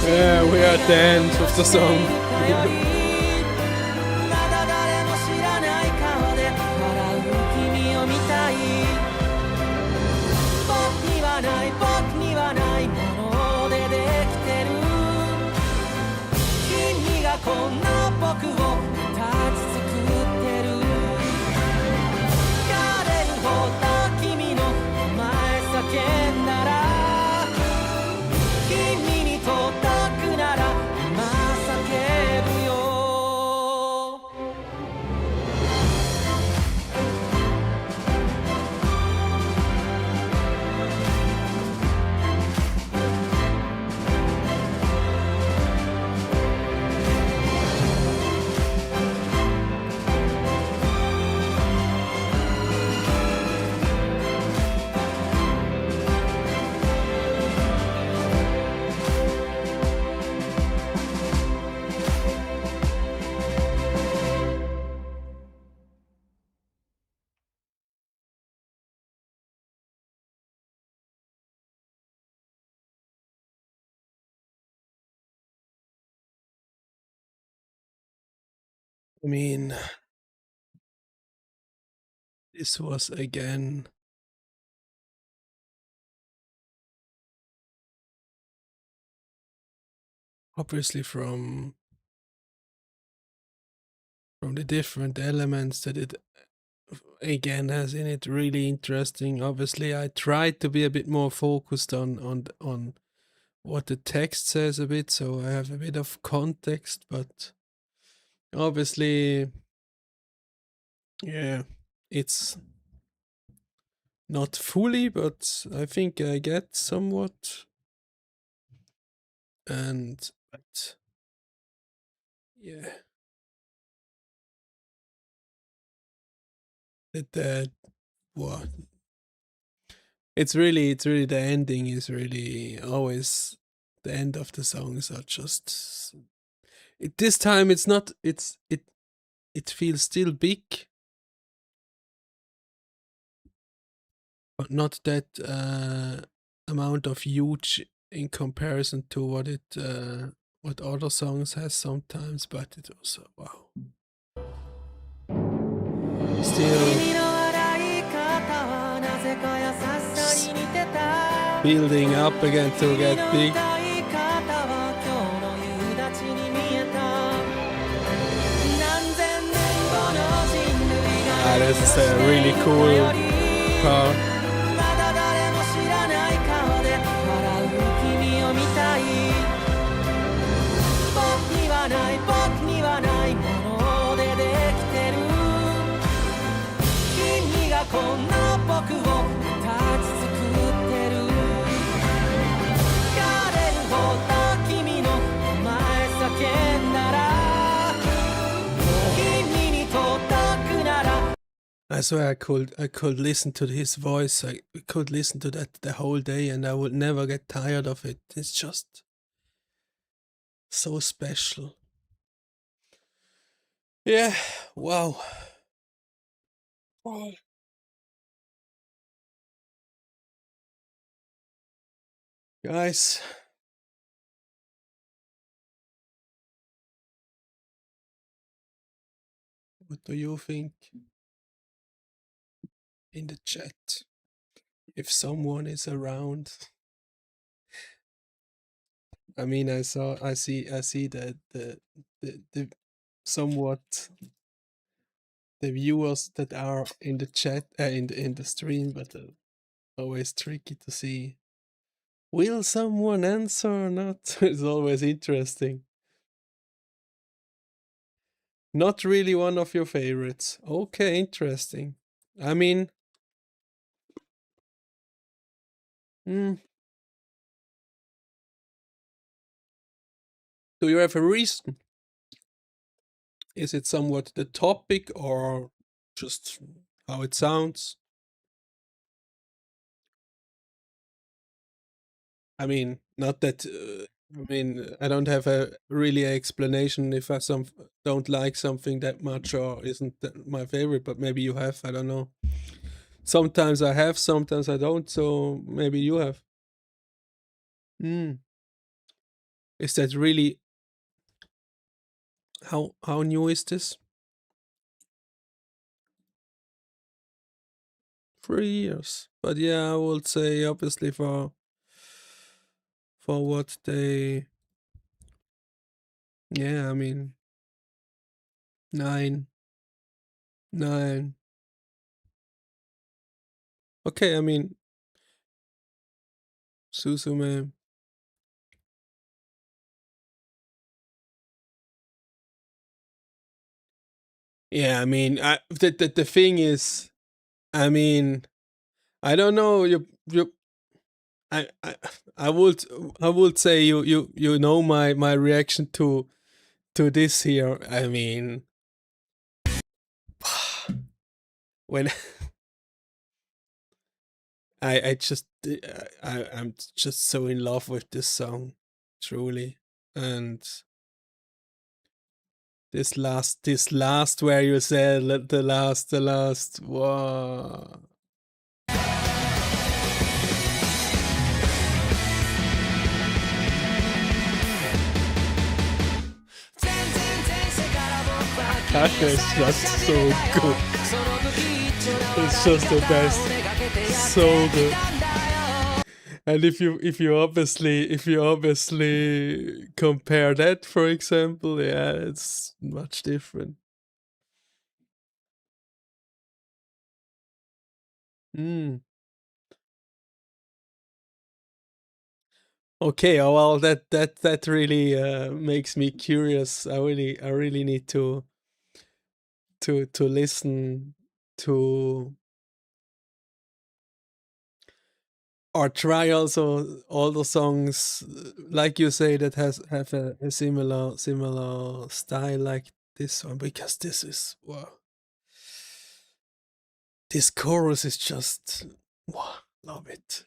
Yeah, we are at the end of the song. まだ誰も知らない顔で笑う君を見たい。僕にはない僕にはないものでできてる。君がこんな僕を立ち作ってる。枯れるほど君の名前叫んだら君に届くなら今叫ぶよ。I mean, this was again obviously from the different elements that it again has in it really interesting. Obviously I tried to be a bit more focused on what the text says a bit, so I have a bit of context, but obviously yeah, it's not fully, but I think I get somewhat. And but yeah, that what it's really the ending is really always the end of the songs are just this time it's not it feels still big, but not that amount of huge in comparison to what other songs has sometimes, but it also wow. Still building up again to get big. This is a really cool part. I I swear I could listen to his voice. I could listen to that the whole day and I would never get tired of it. It's just so special. Yeah, wow. Wow. Guys, what do you think in the chat? If someone is around. I mean, I see that the somewhat the viewers that are in the chat in the stream, but always tricky to see. Will someone answer or not? It's always interesting. Not really one of your favorites. Okay, interesting. I mean, do you have a reason? Is it somewhat the topic or just how it sounds? I mean, not that. I mean, I don't have a really explanation if I don't like something that much or isn't my favorite, but maybe you have. I don't know. Sometimes I have, sometimes I don't. So maybe you have. Is that really? How new is this? 3 years. But yeah, I would say obviously for what they. Yeah, I mean, 9. Okay, I mean, Suzume. Yeah, I mean, the thing is, I mean, I don't know. I would say you know my reaction to this here. I mean, when I'm just so in love with this song, truly, and this last where you said the last. Wow. That is just so good. It's just the best. So good. And if you obviously compare that, for example, yeah, it's much different. Okay, oh, well, that really makes me curious. I really need to listen to or try also all the songs like you say that have a similar style like this one, because this is wow. This chorus is just wow, love it.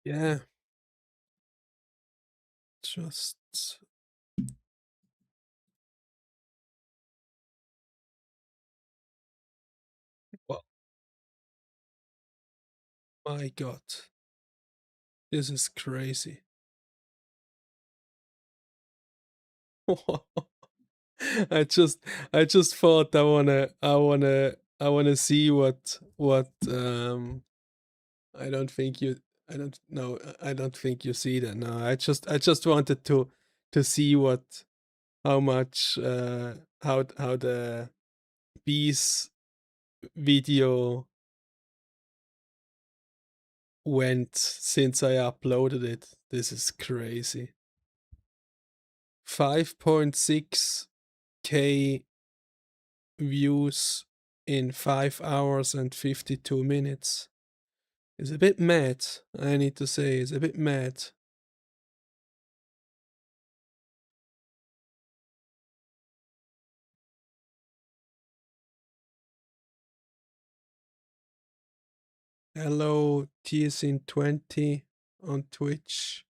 Yeah, just well, my god, this is crazy. I just thought I wanna see what I don't think you I don't know I don't think you see that. No, I just wanted to see how much how the bees video went since I uploaded it. This is crazy. 5.6k views in 5 hours and 52 minutes. It's a bit mad, I need to say. It's a bit mad. Hello, TSN20 on Twitch.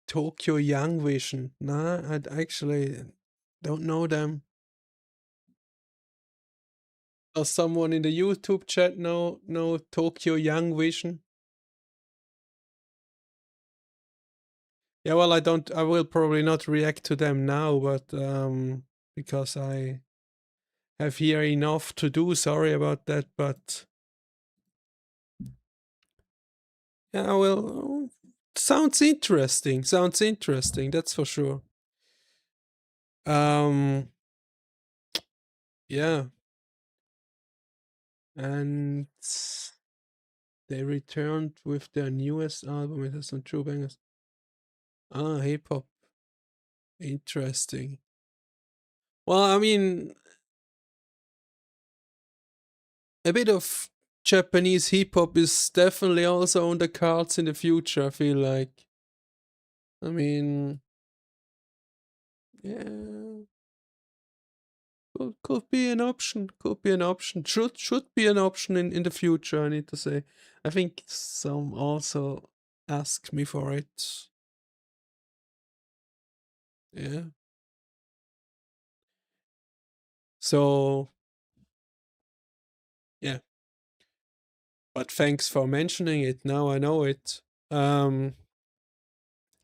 Tokyo Young Vision. Nah, I actually don't know them. Does someone in the YouTube chat know Tokyo Young Vision? Yeah, well, I will probably not react to them now, but because I have here enough to do. Sorry about that, but yeah, well, sounds interesting. Sounds interesting, that's for sure. Yeah. And they returned with their newest album. It has some true bangers. Ah, hip hop. Interesting. Well, I mean, a bit of Japanese hip hop is definitely also on the cards in the future, I feel like. I mean, yeah. Could be an option. Could be an option. Should be an option in the future, I need to say. I think some also asked me for it. Yeah. So yeah. But thanks for mentioning it. Now I know it. I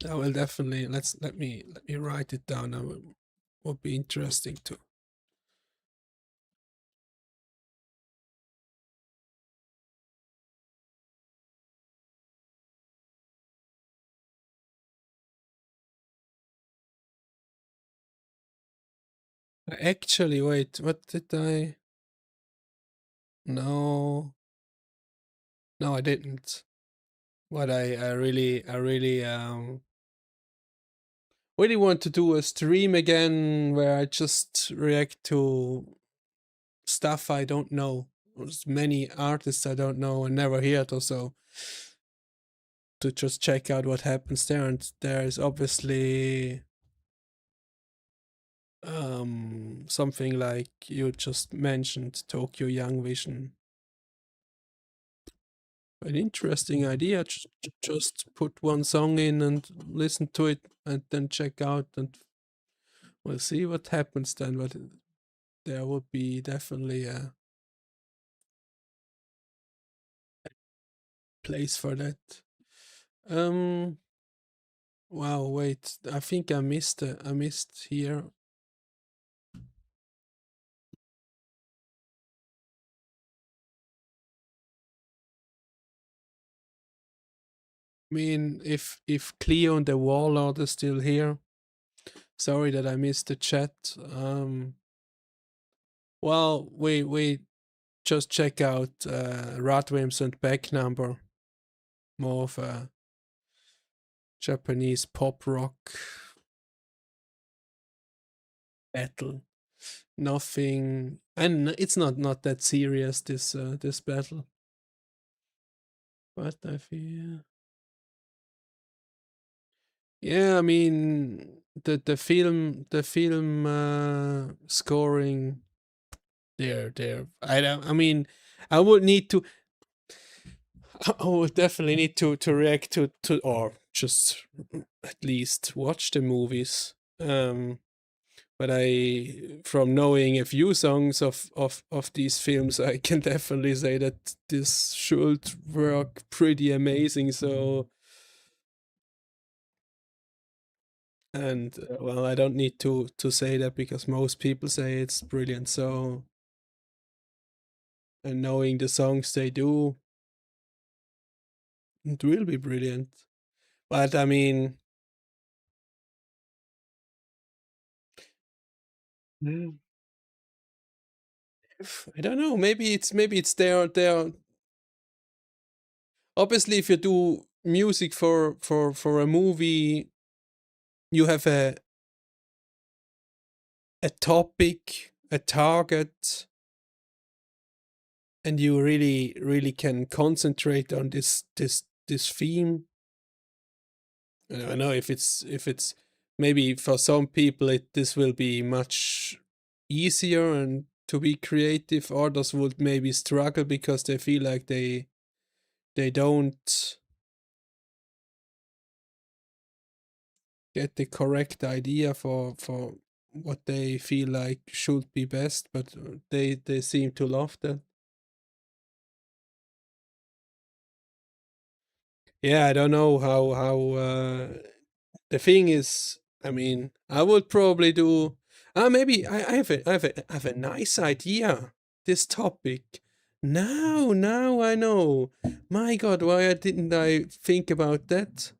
will definitely let me write it down. That would be interesting too. Actually, wait, what did I? No, I didn't. What I really really want to do a stream again where I just react to stuff I don't know, many artists I don't know and never heard or so, to just check out what happens there. And there is obviously something like you just mentioned, Tokyo Young Vision. An interesting idea. Just put one song in and listen to it and then check out, and we'll see what happens then. But there would be definitely a place for that. Wow, wait, I think I missed here. I mean, if Cleo and the Warlord is still here, sorry that I missed the chat. Well, we just check out RADWIMPS and backnumber, more of a Japanese pop rock battle. Nothing, and it's not that serious, this this battle. But I feel, yeah, I mean, the film scoring there. I mean, I would need to. I would definitely need to react to or just at least watch the movies. But from knowing a few songs of these films, I can definitely say that this should work pretty amazing. So, and well, I don't need to say that because most people say it's brilliant. So, and knowing the songs they do, it will be brilliant. But I mean, I don't know. Maybe it's their. Obviously, if you do music for a movie, you have a topic, a target, and you really can concentrate on this theme. I don't know if it's maybe for some people this will be much easier and to be creative. Others would maybe struggle because they feel like they don't get the correct idea for what they feel like should be best, but they seem to love that. Yeah, I don't know how the thing is, I mean, I would probably do maybe I have a nice idea. This topic. Now I know. My God, why didn't I think about that?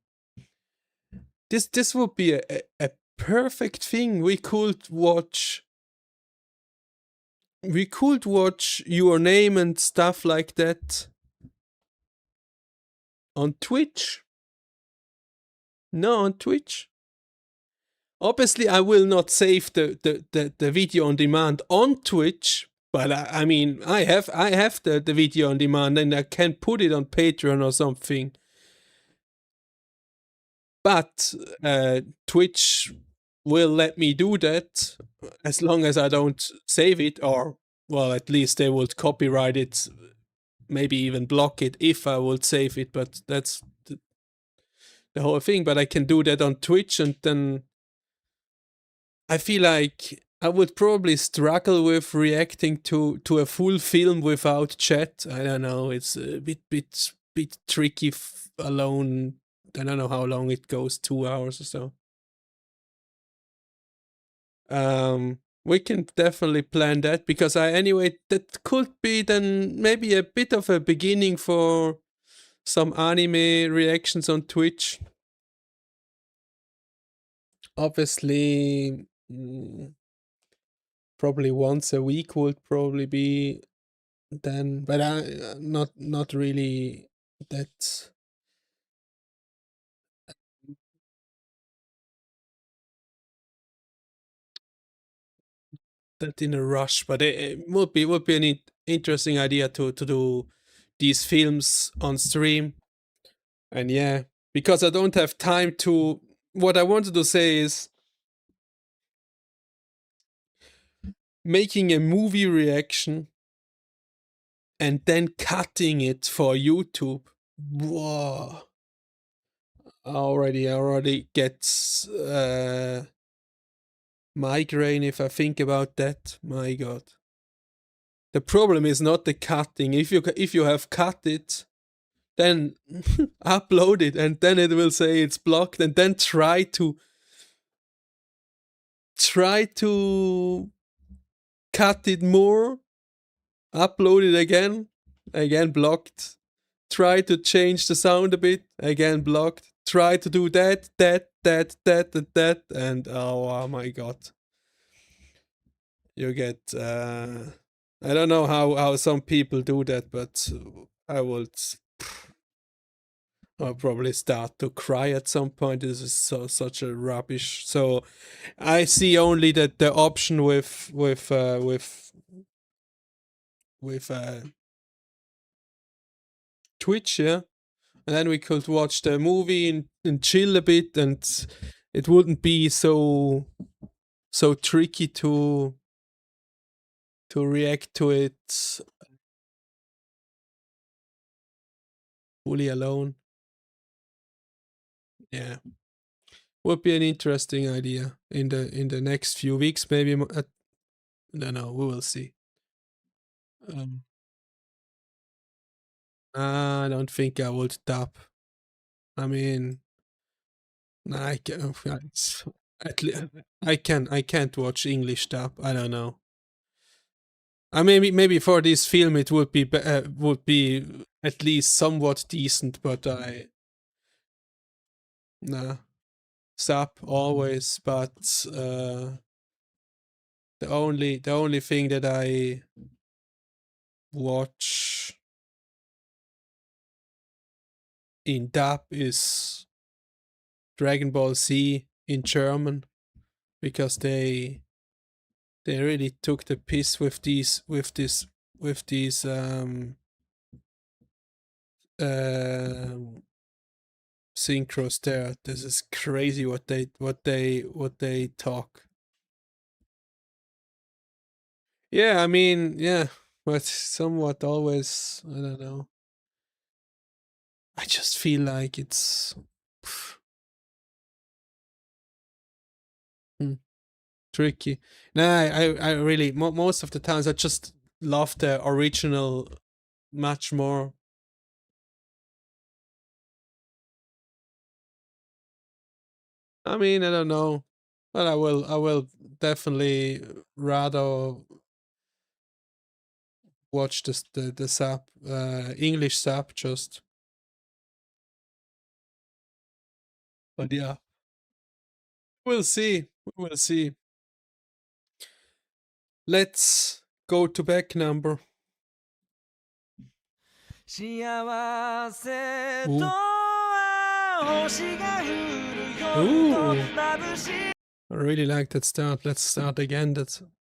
This would be a perfect thing. We could watch Your Name and stuff like that on Twitch. No, on Twitch. Obviously, I will not save the video on demand on Twitch, but I mean, I have the video on demand, and I can put it on Patreon or something. But Twitch will let me do that as long as I don't save it, or well, at least they would copyright it, maybe even block it if I would save it. But that's the whole thing. But I can do that on Twitch, and then I feel like I would probably struggle with reacting to a full film without chat. I don't know. It's a bit tricky alone. I don't know how long it goes, 2 hours or so. We can definitely plan that, because that could be then maybe a bit of a beginning for some anime reactions on Twitch. Obviously, probably once a week would probably be then, but not really that in a rush. But it would be an interesting idea to do these films on stream. And yeah, because I don't have time to. What I wanted to say is, making a movie reaction and then cutting it for YouTube. Whoa. I already gets migraine if I think about that. My God. The problem is not the cutting. If you have cut it, then upload it, and then it will say it's blocked, and then try to cut it more, upload it again blocked. Try to change the sound a bit, again blocked. Try to do that, and oh my God. You get, I don't know how some people do that, but I'll probably start to cry at some point. This is such a rubbish. So I see only that the option with Twitch, yeah, and then we could watch the movie and chill a bit, and it wouldn't be so tricky to react to it fully alone. Yeah, would be an interesting idea in the next few weeks, maybe. I don't know. We will see. I don't think I would dub. I mean, I can't watch English dub. I don't know. Maybe for this film it would be at least somewhat decent, but sub always. But the only thing that I watch in dub is Dragon Ball Z in German, because they really took the piss with these synchros there. This is crazy what they talk. Yeah, I mean, yeah, but somewhat always, I don't know. I just feel like it's tricky. No, I really, most of the times I just love the original much more. I mean, I don't know, but I will definitely rather watch the sub, English sub just. But yeah, we'll see. We'll see. Let's go to back number. 幸せとは星が降る夜と眩しい I really like that start. Let's start again. That's「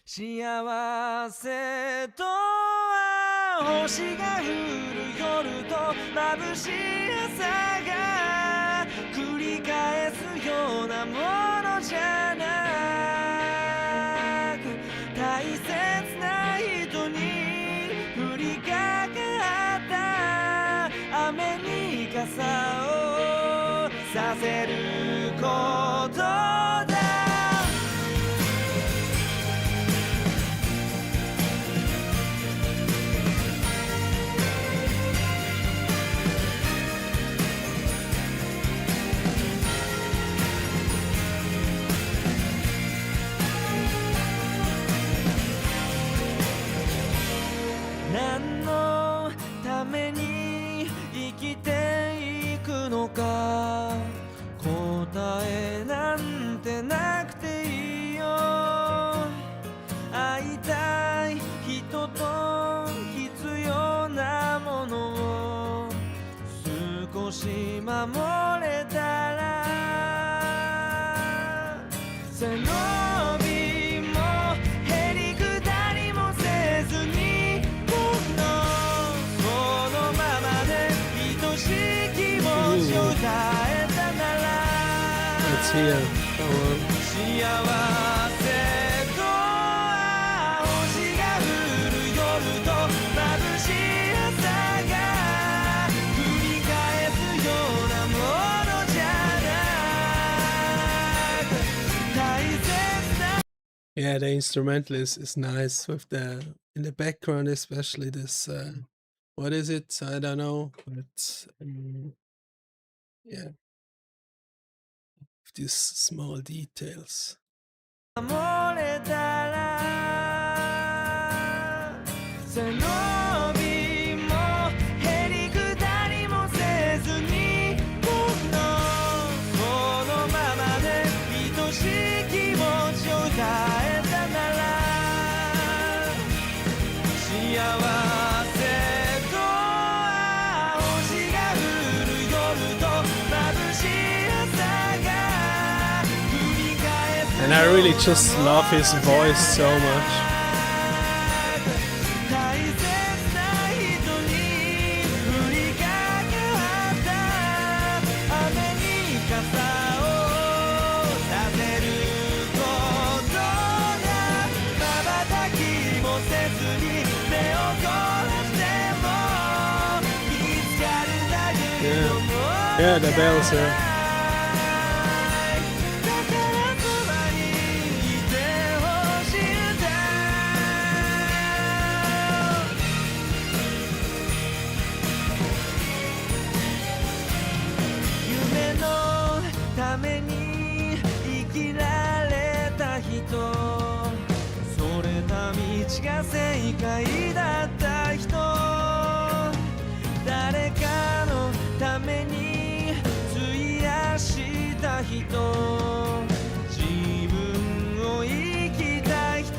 幸せとは星が降る夜と眩しい朝が繰り返すようなものじゃなく」「大切な人に降りかかった雨に傘をさせることだ」何のために生きていくのか答えなんてなくていいよ会いたい人と必要なものを少し守れたら背伸びもへりくだりもせずに僕のそのままで愛しい気持ちを歌えたなら let's hear. Come on. 幸せとは星が降る夜と眩しい朝が繰り返すようなものじゃなく大切な Yeah, the instrumental is nice with in the background, especially this. What is it? I don't know, but yeah, these small details. 守れたら背伸びもへりくだりもせずに僕のそのままで愛しい気持ちを歌えたなら幸せとは星が降る夜と眩しい朝が繰り返す And I really just love his voice so much. 大切な人に降りかかった雨に傘をさせることが瞬きもせずに目を凝らしても見つかるだけのもの Yeah, the bells, yeah. だからそばにいてほしいんだ夢のために生きられた人それた道が正解だった人誰かのために費やした人自分を生きた人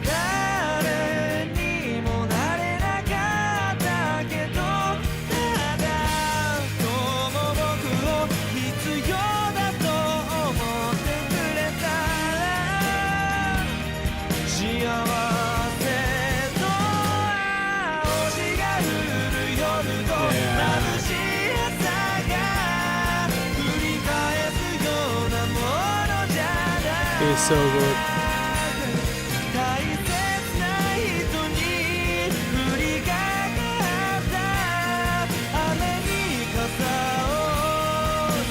誰にもなれなかったけどただ今日も僕を必要だと思ってくれたら幸せとは星が降る夜と眩しい朝が is so good. 大切な人に降りかかった雨に傘を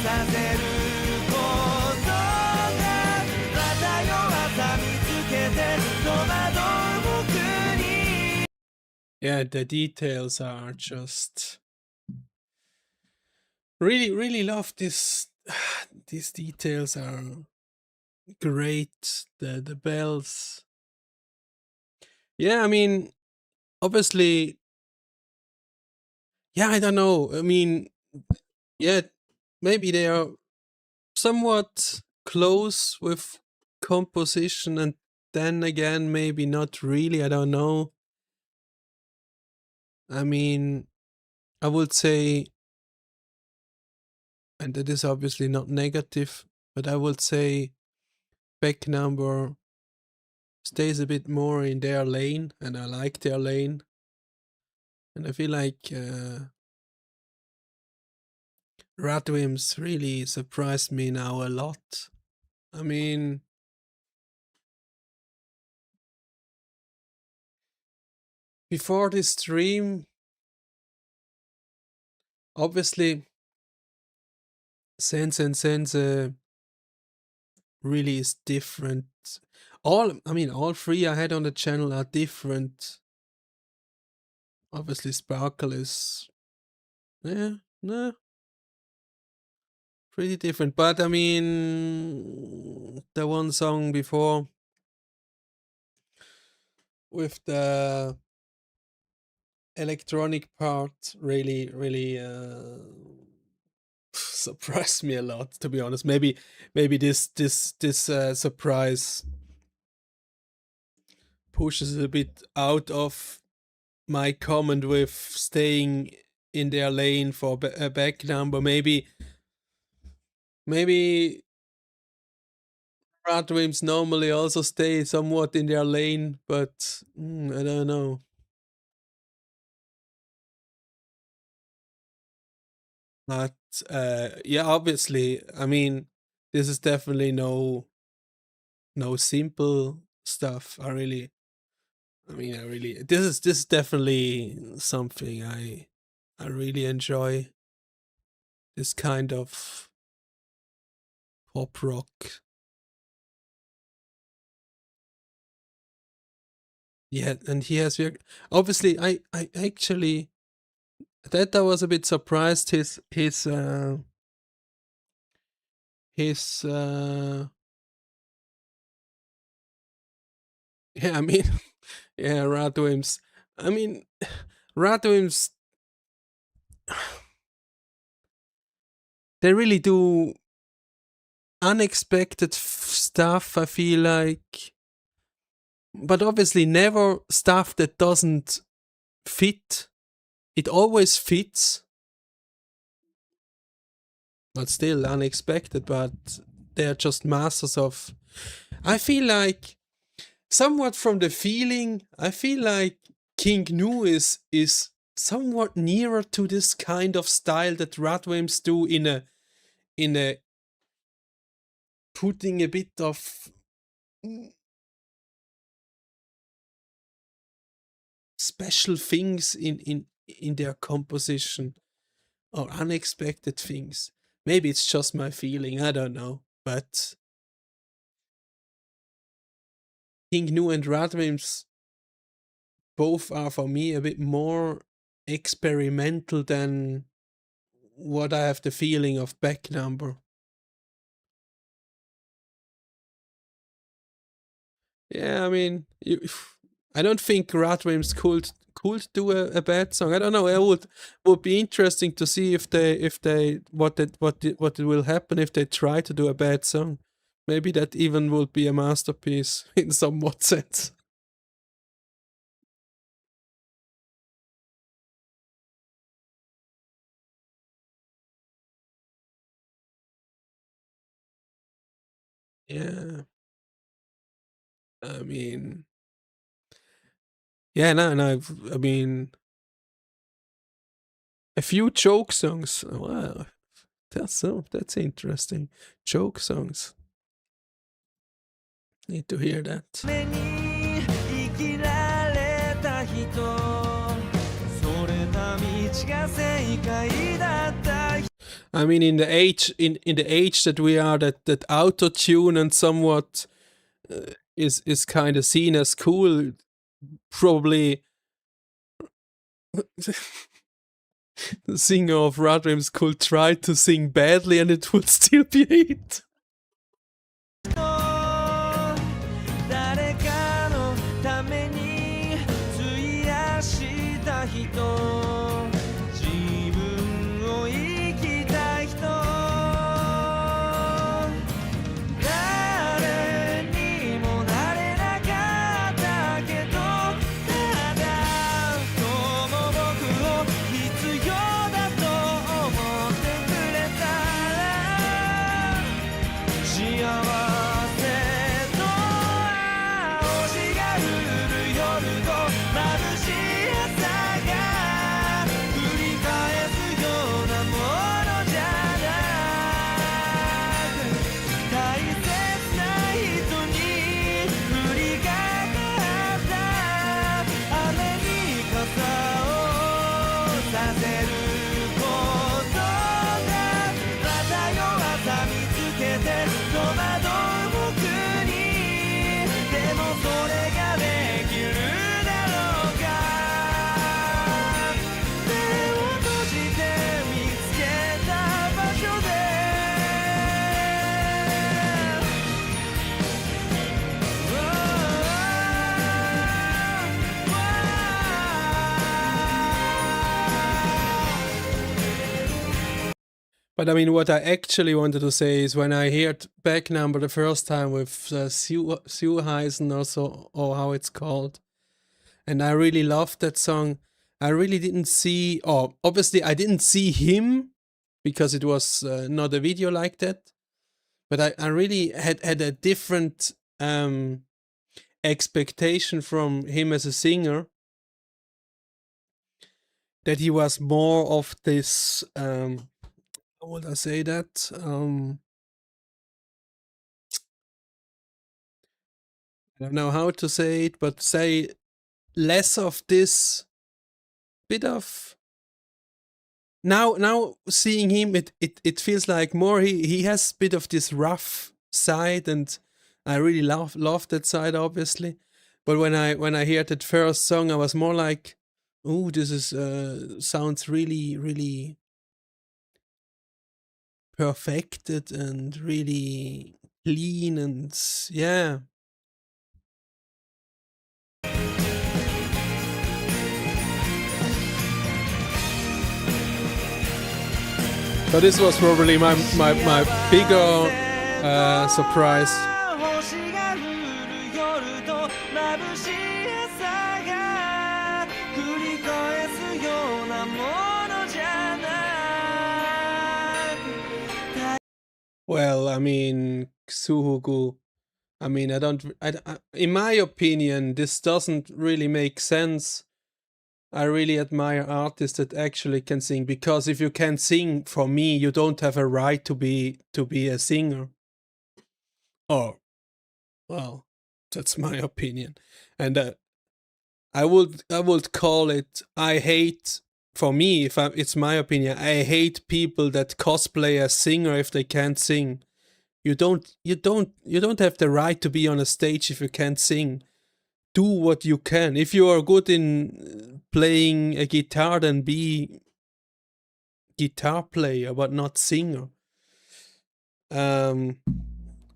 させることがまた弱さ見つけて戸惑う僕に Yeah, the details are just really love this. These details are great. The bells. Yeah, I mean, obviously, yeah, I don't know. I mean, yeah, maybe they are somewhat close with composition, and then again, maybe not really. I don't know. I mean, I would say, and that is obviously not negative, but I would say backnumber stays a bit more in their lane, and I like their lane. And I feel like RADWIMPS really surprised me now a lot. I mean, before this stream, obviously, Sense and Sense really is different. All three I had on the channel are different. Obviously, Sparkle is, no, pretty different. But I mean, the one song before with the electronic part really surprised me a lot, to be honest. Maybe this surprise pushes a bit out of my comment with staying in their lane for a backnumber. Maybe RADWIMPS normally also stay somewhat in their lane, but I don't know. But yeah, obviously, I mean, this is definitely no simple stuff. This is definitely something I really enjoy. This kind of pop rock. Yeah, and he has obviously I actually that I was a bit surprised his yeah, I mean yeah, RADWIMPS. I mean RADWIMPS, they really do unexpected stuff, I feel like, but obviously never stuff that doesn't fit. It always fits, but still unexpected. But they're just masters of, I feel like, somewhat from the feeling, I feel like King Gnu is somewhat nearer to this kind of style that RADWIMPS do in a putting a bit of special things in their composition, or unexpected things. Maybe it's just my feeling, I don't know. But King Gnu and RADWIMPS both are for me a bit more experimental than what I have the feeling of backnumber. Yeah, I mean, I don't think RADWIMPS could do a bad song. I don't know. It would be interesting to see if they what will happen if they try to do a bad song. Maybe that even would be a masterpiece in somewhat sense. Yeah. I mean, yeah, no. I mean, a few joke songs. Wow, that's interesting. Joke songs. Need to hear that. I mean, in the age that we are, that auto tune and somewhat is kind of seen as cool. Probably the singer of RADWIMPS could try to sing badly and it would still be a hit. But I mean, what I actually wanted to say is when I heard backnumber the first time with Suheisen or so, or how it's called, and I really loved that song. I really didn't see, or obviously I didn't see him because it was not a video like that. But I really had a different expectation from him as a singer. That he was more of this, how would I say that? I don't know how to say it, but say less of this bit of. Now seeing him, it feels like more he has a bit of this rough side, and I really love that side, obviously. But when I heard that first song, I was more like, "Ooh, this is sounds really perfected and really clean, and yeah." But this was probably my bigger surprise. Well, I mean, Suhoku, I mean, in my opinion, this doesn't really make sense. I really admire artists that actually can sing, because if you can sing, for me, you don't have a right to be a singer. Oh, well, that's my opinion, and I would call it. I hate. For me, it's my opinion, I hate people that cosplay as singer if they can't sing. You don't have the right to be on a stage if you can't sing. Do what you can. If you are good in playing a guitar, then be guitar player, but not singer. And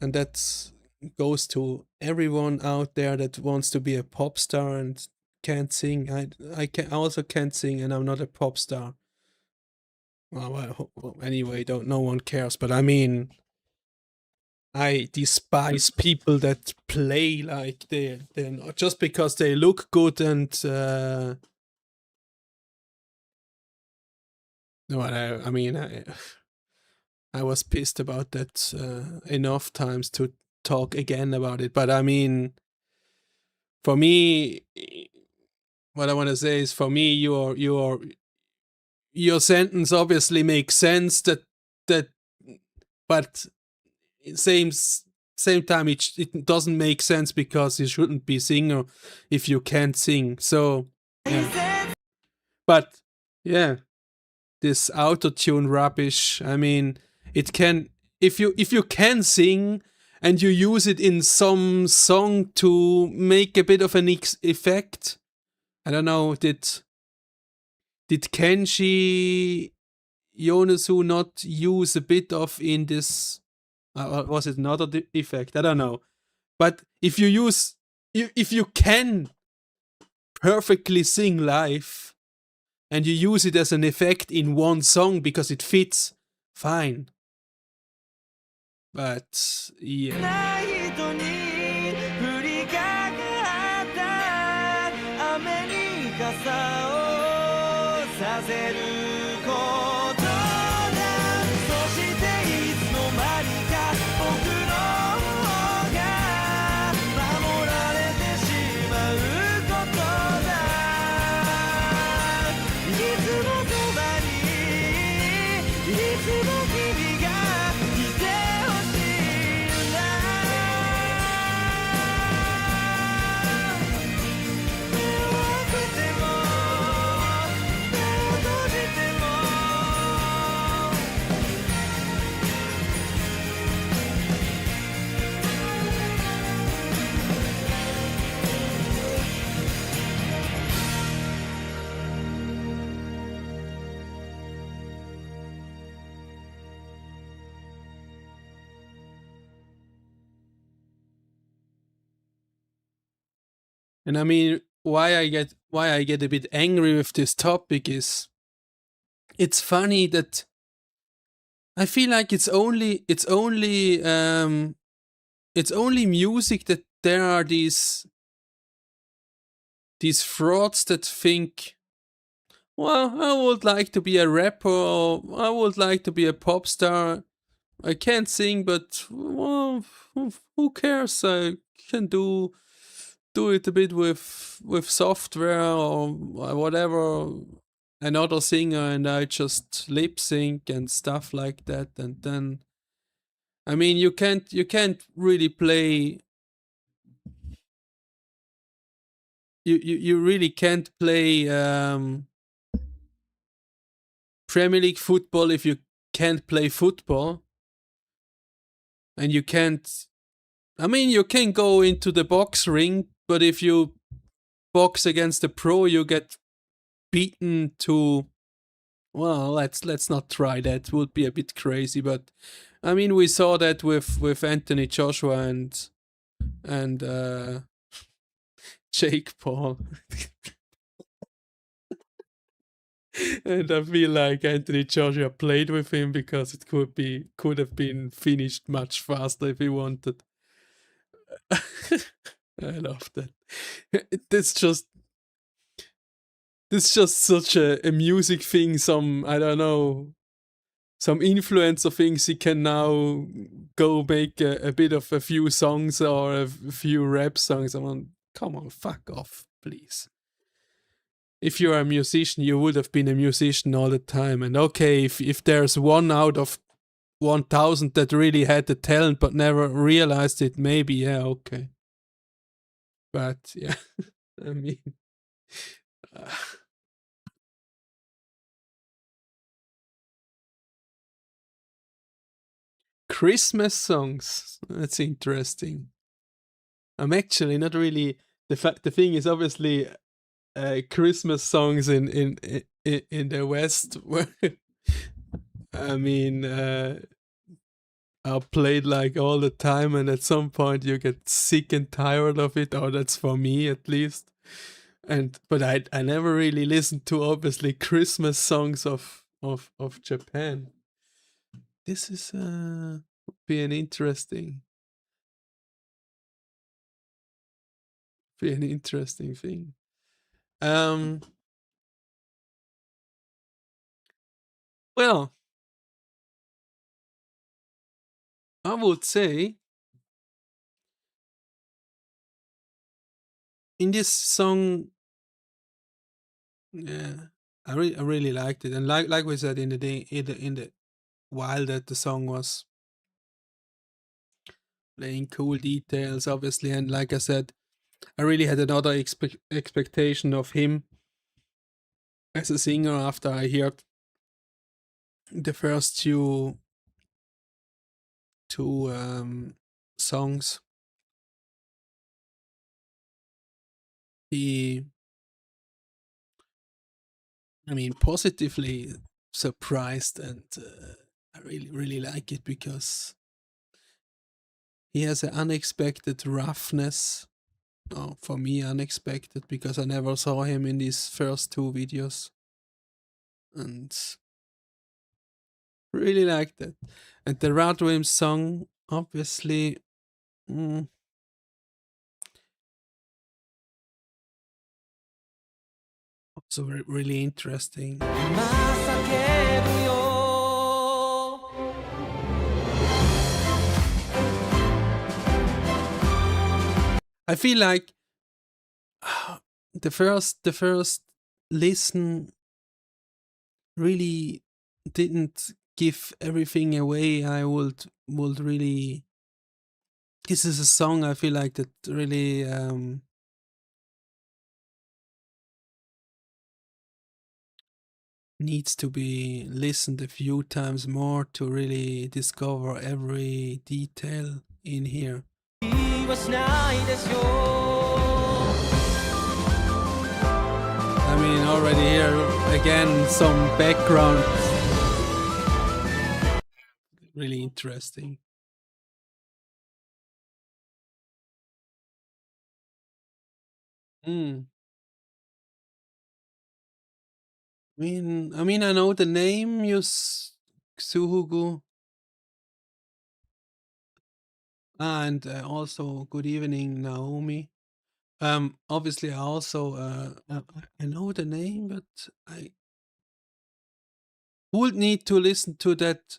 that goes to everyone out there that wants to be a pop star and can't sing. I also can't sing, and I'm not a pop star. Well, anyway, no one cares. But I mean, I despise people that play like they're not, just because they look good and no, I mean, I was pissed about that enough times to talk again about it. But I mean, for me, what I want to say is, for me, your sentence obviously makes sense, that but it seems same time, it doesn't make sense because you shouldn't be singer if you can't sing. So, yeah. But yeah, this auto-tune rubbish. I mean, it can, if you can sing and you use it in some song to make a bit of an effect. I don't know, did Kenshi Yonezu not use a bit of in this? Was it not an effect? I don't know. But if you can perfectly sing live and you use it as an effect in one song because it fits, fine. But yeah. And I mean, why I get a bit angry with this topic is, it's funny that I feel like it's only music that there are these frauds that think, well, I would like to be a rapper, or I would like to be a pop star. I can't sing, but well, who cares? I can do it a bit with software or whatever, another singer, and I just lip sync and stuff like that. And then, I mean, you can't really play. You really can't play Premier League football if you can't play football, and you can't. I mean, you can go into the box ring, but if you box against a pro, you get beaten to. Well, let's not try that. It would be a bit crazy, but I mean, we saw that with Anthony Joshua and Jake Paul. And I feel like Anthony Joshua played with him because it could have been finished much faster if he wanted. I love that. It's just such a music thing. Some, I don't know, some influencer thinks he can now go make a bit of a few songs or a few rap songs. I mean, come on, fuck off, please. If you're a musician, you would have been a musician all the time. And okay, if there's one out of 1,000 that really had the talent but never realized it, maybe, yeah, okay. But yeah, I mean, Christmas songs. That's interesting. I'm actually not really. The thing is, obviously, Christmas songs in the West were, I mean, are played like all the time, and at some point you get sick and tired of it, or that's for me at least. But I never really listened to, obviously, Christmas songs of Japan. This is be an interesting thing. Well, I would say in this song, yeah, I really liked it, and like we said in the while that the song was playing cool details, obviously, and like I said, I really had another expectation of him as a singer after I heard the first two songs. He, I mean, positively surprised, and I really like it because he has an unexpected roughness. Oh, for me, unexpected, because I never saw him in these first two videos, and really liked it. And the RADWIMPS song, obviously, also really interesting. I feel like the first listen really didn't give everything away. I would really. This is a song I feel like that really needs to be listened a few times more to really discover every detail in here. I mean, already here again some background, really interesting. I mean, I know the name, Suhugu. And also, good evening, Naomi. Obviously, I also I know the name, but I would need to listen to that.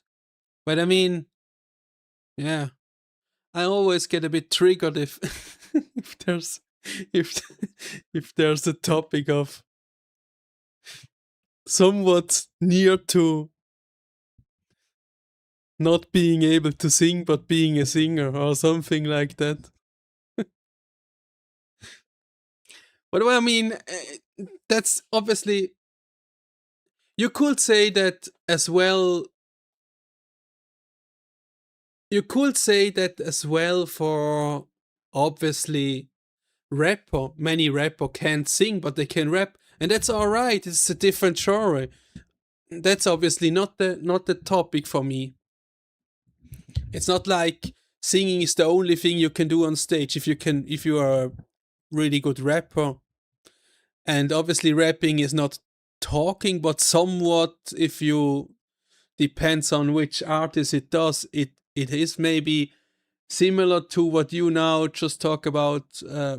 But I mean, yeah, I always get a bit triggered if if there's a topic of somewhat near to not being able to sing but being a singer or something like that. But I mean, that's obviously, you could say that as well. You could say that as well for, obviously, rapper. Many rapper can't sing, but they can rap, and that's all right. It's a different genre. That's obviously not the topic for me. It's not like singing is the only thing you can do on stage. If you are a really good rapper, and obviously rapping is not talking, but somewhat, if you depends on which artist it does, it is maybe similar to what you now just talk about,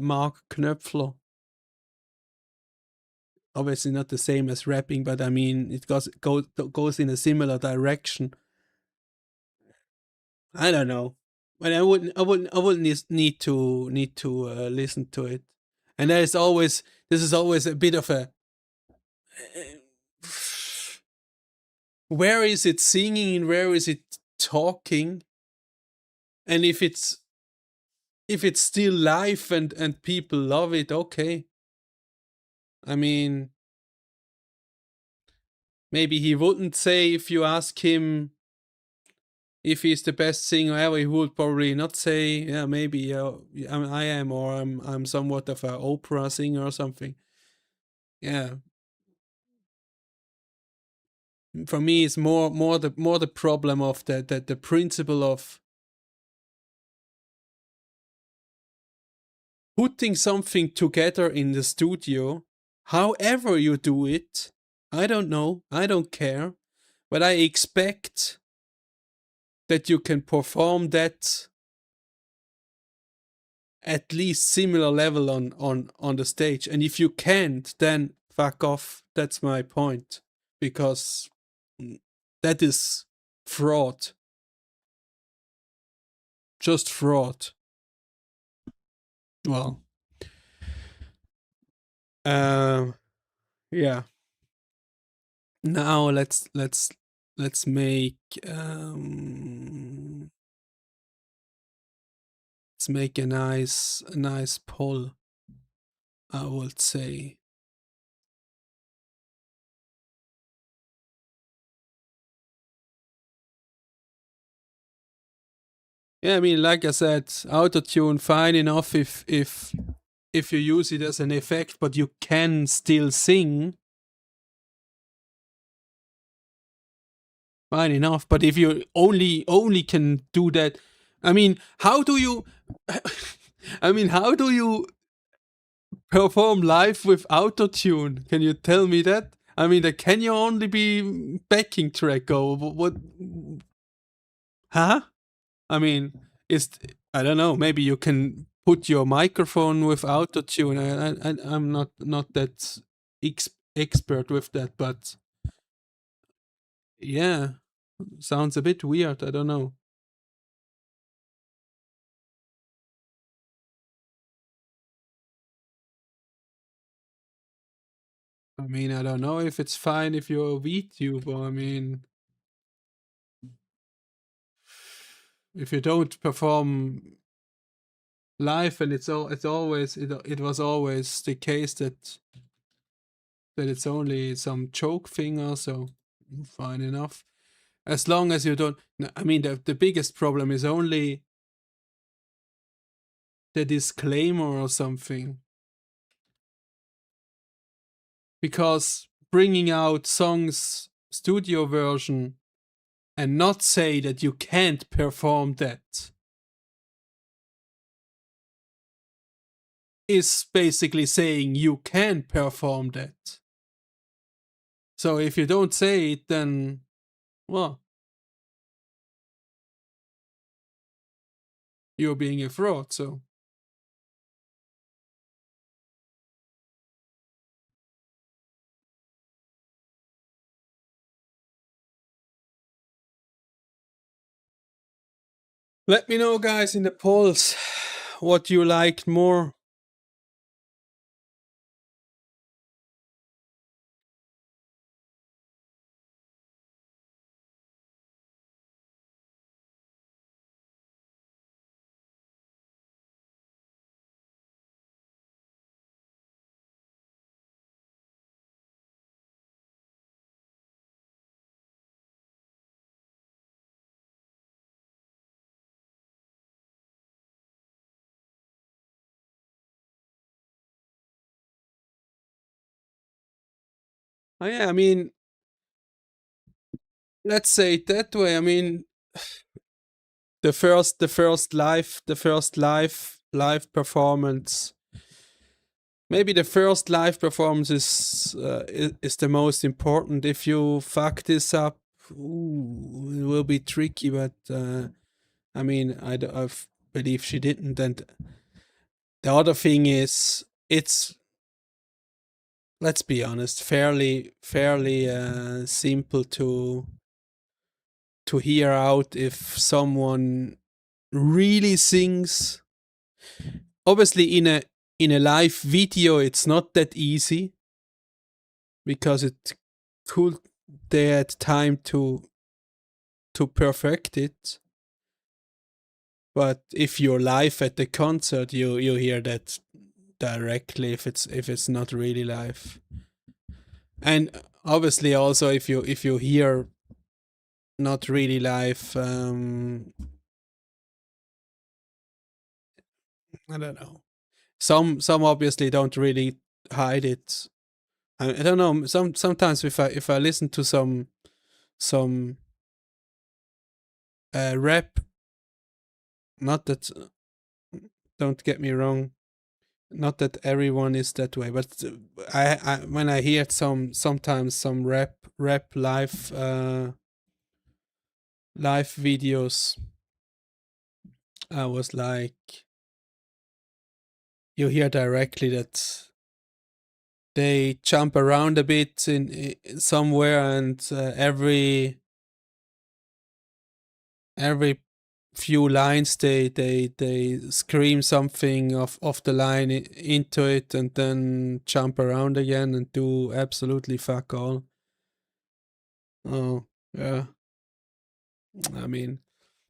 Mark Knöpfler. Obviously not the same as rapping, but I mean, it goes in a similar direction. I don't know, but I wouldn't need to listen to it. And this is always a bit of a, where is it singing, where is it talking, and if it's still live and people love it, okay. I mean, maybe he wouldn't say, if you ask him if he's the best singer ever, he would probably not say, yeah, maybe I am, or I'm somewhat of an opera singer or something. Yeah. For me, it's more the problem of the principle of putting something together in the studio. However you do it, I don't know, I don't care, but I expect that you can perform that at least similar level on the stage. And if you can't, then fuck off. That's my point. Because that is fraud. Just fraud. Well, yeah. Now let's make let's make a nice poll, I would say. Yeah, I mean, like I said, autotune fine enough if you use it as an effect, but you can still sing. Fine enough, but if you only can do that, I mean, how do you perform live with autotune? Can you tell me that? I mean, can you only be backing track or what? Huh? I mean, I don't know. Maybe you can put your microphone with autotune. I'm not that expert with that, but yeah, sounds a bit weird. I don't know. I mean, I don't know if it's fine if you're a VTuber. I mean, if you don't perform live, and it was always the case that it's only some joke thing, also fine enough. As long as you don't. I mean, the biggest problem is only the disclaimer or something. Because bringing out songs studio version and not say that you can't perform that is basically saying you can perform that. So if you don't say it, then, well, you're being a fraud, so. Let me know, guys, in the polls what you liked more. Oh, yeah, I mean, let's say it that way. I mean, the first live performance. Maybe the first live performance is the most important. If you fuck this up, it will be tricky. But I mean, I believe she didn't. And the other thing is, it's, let's be honest, fairly simple to hear out if someone really sings. Obviously, in a live video, it's not that easy because it could they had time to perfect it. But if you're live at the concert, you hear that directly if it's not really live. And obviously also if you hear not really live, I don't know. Some obviously don't really hide it. I don't know. Sometimes if I listen to some rap, not that, don't get me wrong, not that everyone is that way, but I when I hear sometimes some rap live videos, I was like, you hear directly that they jump around a bit in somewhere, and every few lines they scream something of the line into it and then jump around again and do absolutely fuck all. Oh yeah, I mean,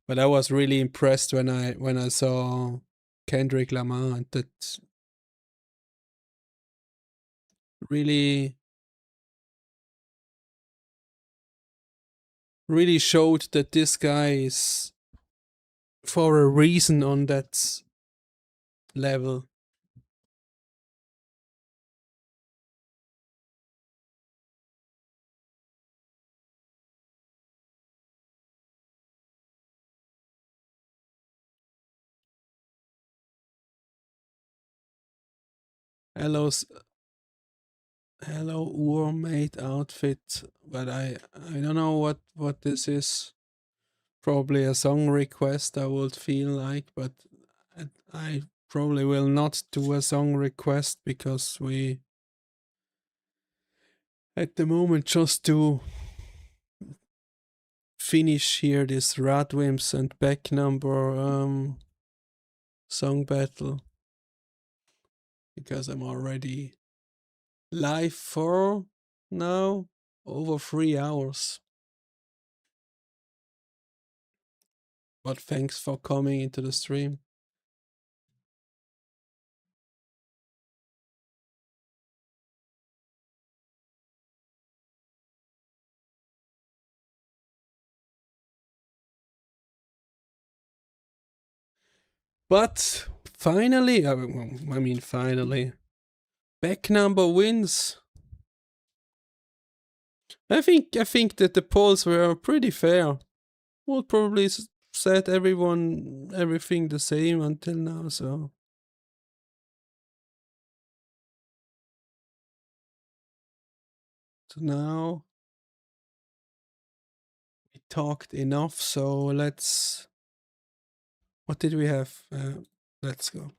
but I was really impressed when I saw Kendrick Lamar, and that really showed that this guy is for a reason on that level. Hello, Urmate outfit, but I don't know what this is. Probably a song request, I would feel like, but I probably will not do a song request because we at the moment just do finish here this RADWIMPS and backnumber song battle, because I'm already live for now over 3 hours. But thanks for coming into the stream. But finally, I mean finally, backnumber wins. I think that the polls were pretty fair. Would probably said everything the same until now, so now we talked enough, so let's, what did we have? Let's go.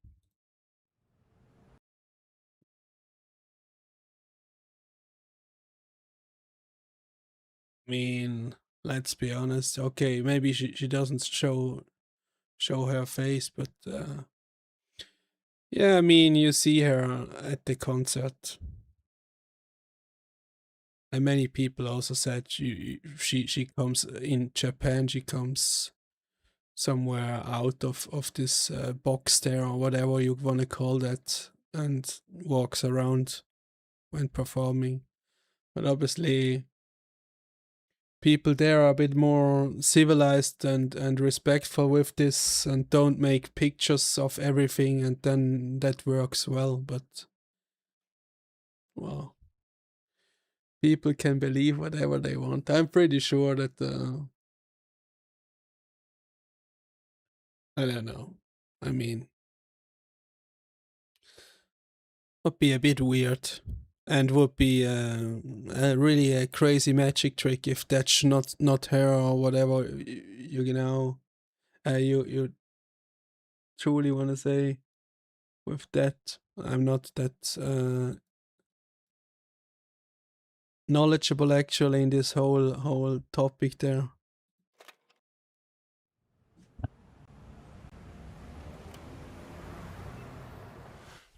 I mean, let's be honest. Okay, maybe she doesn't show her face, but yeah, I mean, you see her at the concert. And many people also said she comes in Japan, she comes somewhere out of this box there, or whatever you want to call that, and walks around when performing. But obviously people there are a bit more civilized and respectful with this, and don't make pictures of everything, and then that works well. But well, people can believe whatever they want. I'm pretty sure that I don't know. I mean, would be a bit weird, and would be really a crazy magic trick if that's not her or whatever you know you truly want to say with that. I'm not that knowledgeable actually in this whole topic there.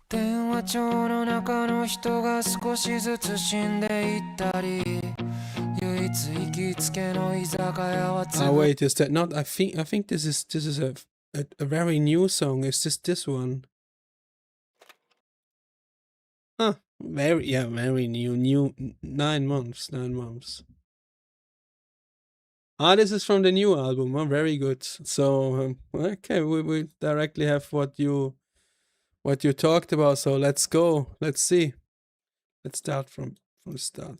電話帳の中の人が少しずつ死んでいったり、唯一行きつけの居酒屋は潰れ。Wait, is that not? I think this is a very new song. Is this one? Huh, very new. 9 months. Ah, this is from the new album. Oh, very good. So okay, we directly have what you talked about. So let's go. Let's see. Let's start from the start.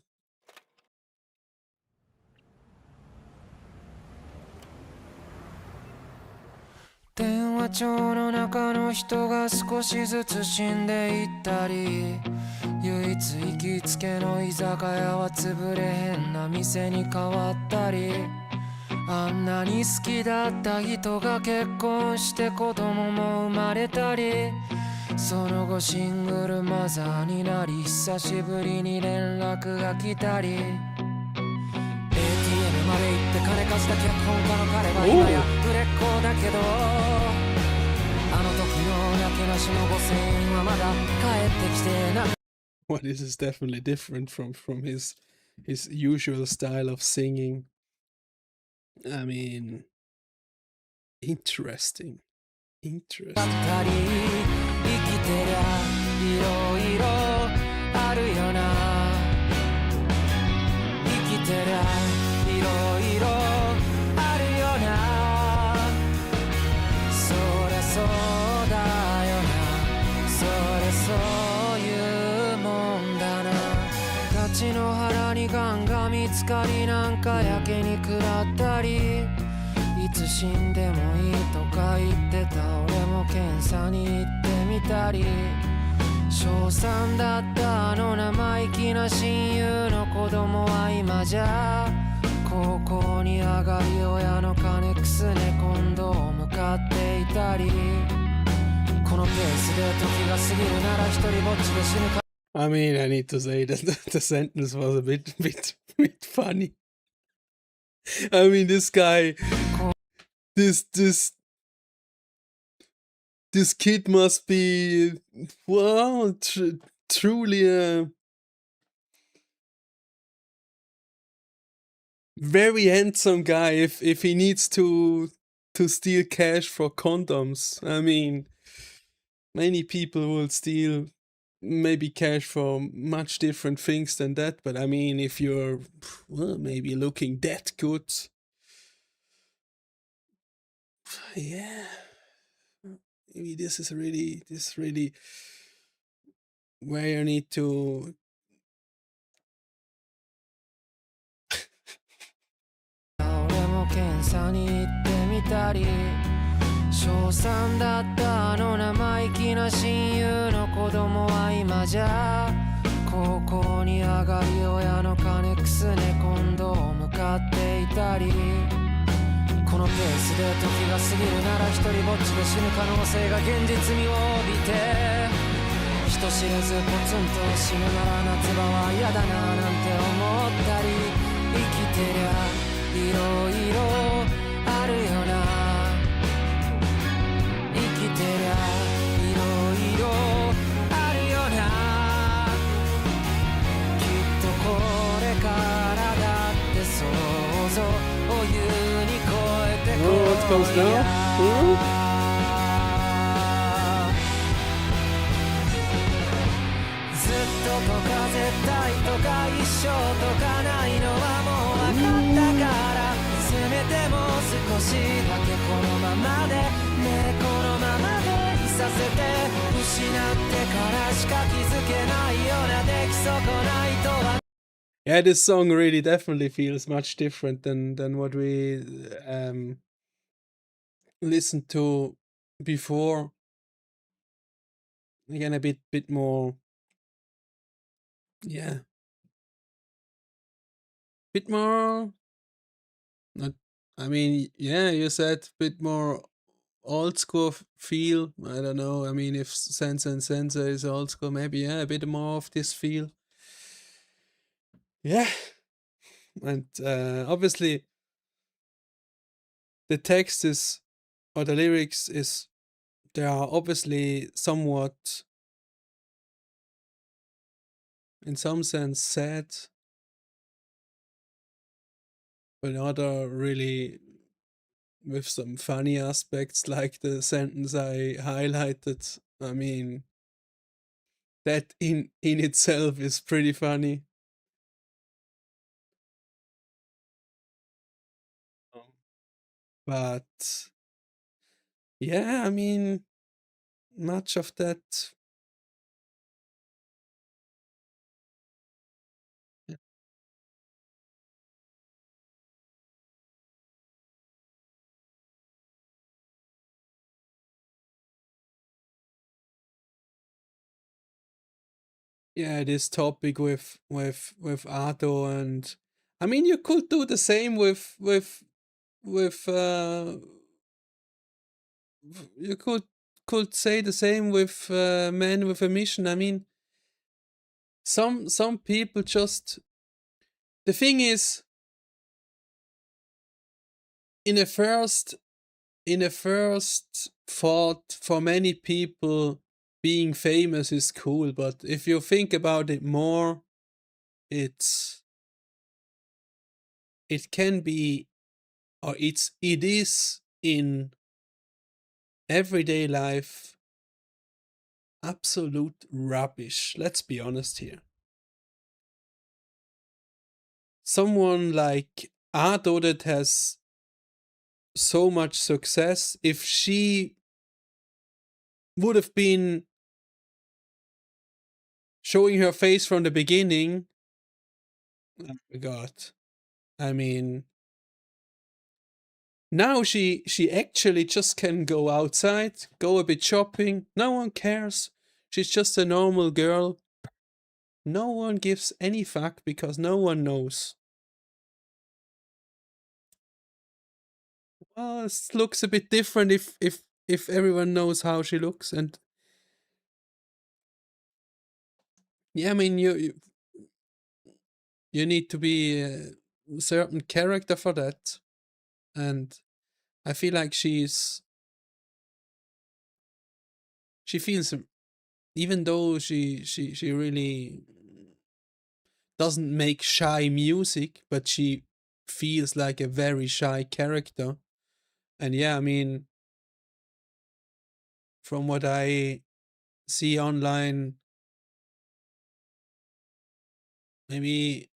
電話帳の中の人が少しずつ死んでいったり、唯一行きつけの居酒屋は潰れ変な店に変わったり、あんなに好きだった人が結婚して子供も生まれたり、その後シングルマザーになり、久しぶりに連絡が来たり、 ATM まで行って金貸した脚本家の彼は今や売れっ子だけど、あの時のなけなしの5000円はまだ帰ってきてない。 Well, this is definitely different from his usual style of singing. I mean, interesting. Interesting. ばったり生きてりゃいろいろあるよな生きてりゃいろいろあるよなそりゃそうだよなそりゃそういうもんだな立ちの原にガンが見つかりなんかやけに食らったりいつ死んでもいいとか言ってた俺も検査に行ってみたり小3だったあの生意気な親友の子供は今じゃ高校に上がり親の金くすね今度向かっていたりこのペースで時が過ぎるなら一人ぼっちで死ぬか I mean, I need to say that the sentence was a bit funny. I mean, this guy, this kid must be, wow, truly a very handsome guy if he needs to steal cash for condoms. I mean, many people will steal maybe cash for much different things than that, but I mean, if you're, well, maybe looking that good, yeah, maybe this is really where you need to 俺も検査に行ってみたり小3だったあの生意気な親友の子供は今じゃ高校に上がり親の金くすね今度向かっていたりこのペースで時が過ぎるなら一人ぼっちで死ぬ可能性が現実味を帯びて人知れずポツンと死ぬなら夏場は嫌だななんて思ったり生きてりゃいろいろあるよな生きてりゃいろいろあるよなきっとこれからだって想像を優に超えてこ what comes now? ずっととか絶対とか一生とかないのはもう分かったからせめてもう少しだけこのままでねこのままでいさせて失ってからしか気づけないような出来損ないとは Yeah, this song really definitely feels much different than what we listened to before. Again, a bit more, yeah, bit more. Not, I mean, yeah, you said bit more old school feel. I don't know. I mean, if Sense and Sensor is old school, maybe yeah, a bit more of this feel. Yeah, and obviously the text is, or the lyrics is, they are obviously somewhat, in some sense, sad, but other really with some funny aspects, like the sentence I highlighted. I mean, that in itself is pretty funny. But yeah, I mean, much of that. Yeah, this topic with Arto, and I mean, you could do the same with you could say the same with Man with a Mission. I mean, some people just, the thing is, in a first thought, for many people, being famous is cool, but if you think about it more, it can be, or it is in everyday life, absolute rubbish. Let's be honest here. Someone like Ado that has so much success, if she would have been showing her face from the beginning, oh my god. I mean, now she actually just can go outside, go a bit shopping. No one cares. She's just a normal girl. No one gives any fuck because no one knows. Well, it looks a bit different if everyone knows how she looks. And yeah, I mean, you need to be a certain character for that. And I feel like she feels, even though she really doesn't make shy music, but she feels like a very shy character. And yeah, I mean, from what I see online, maybe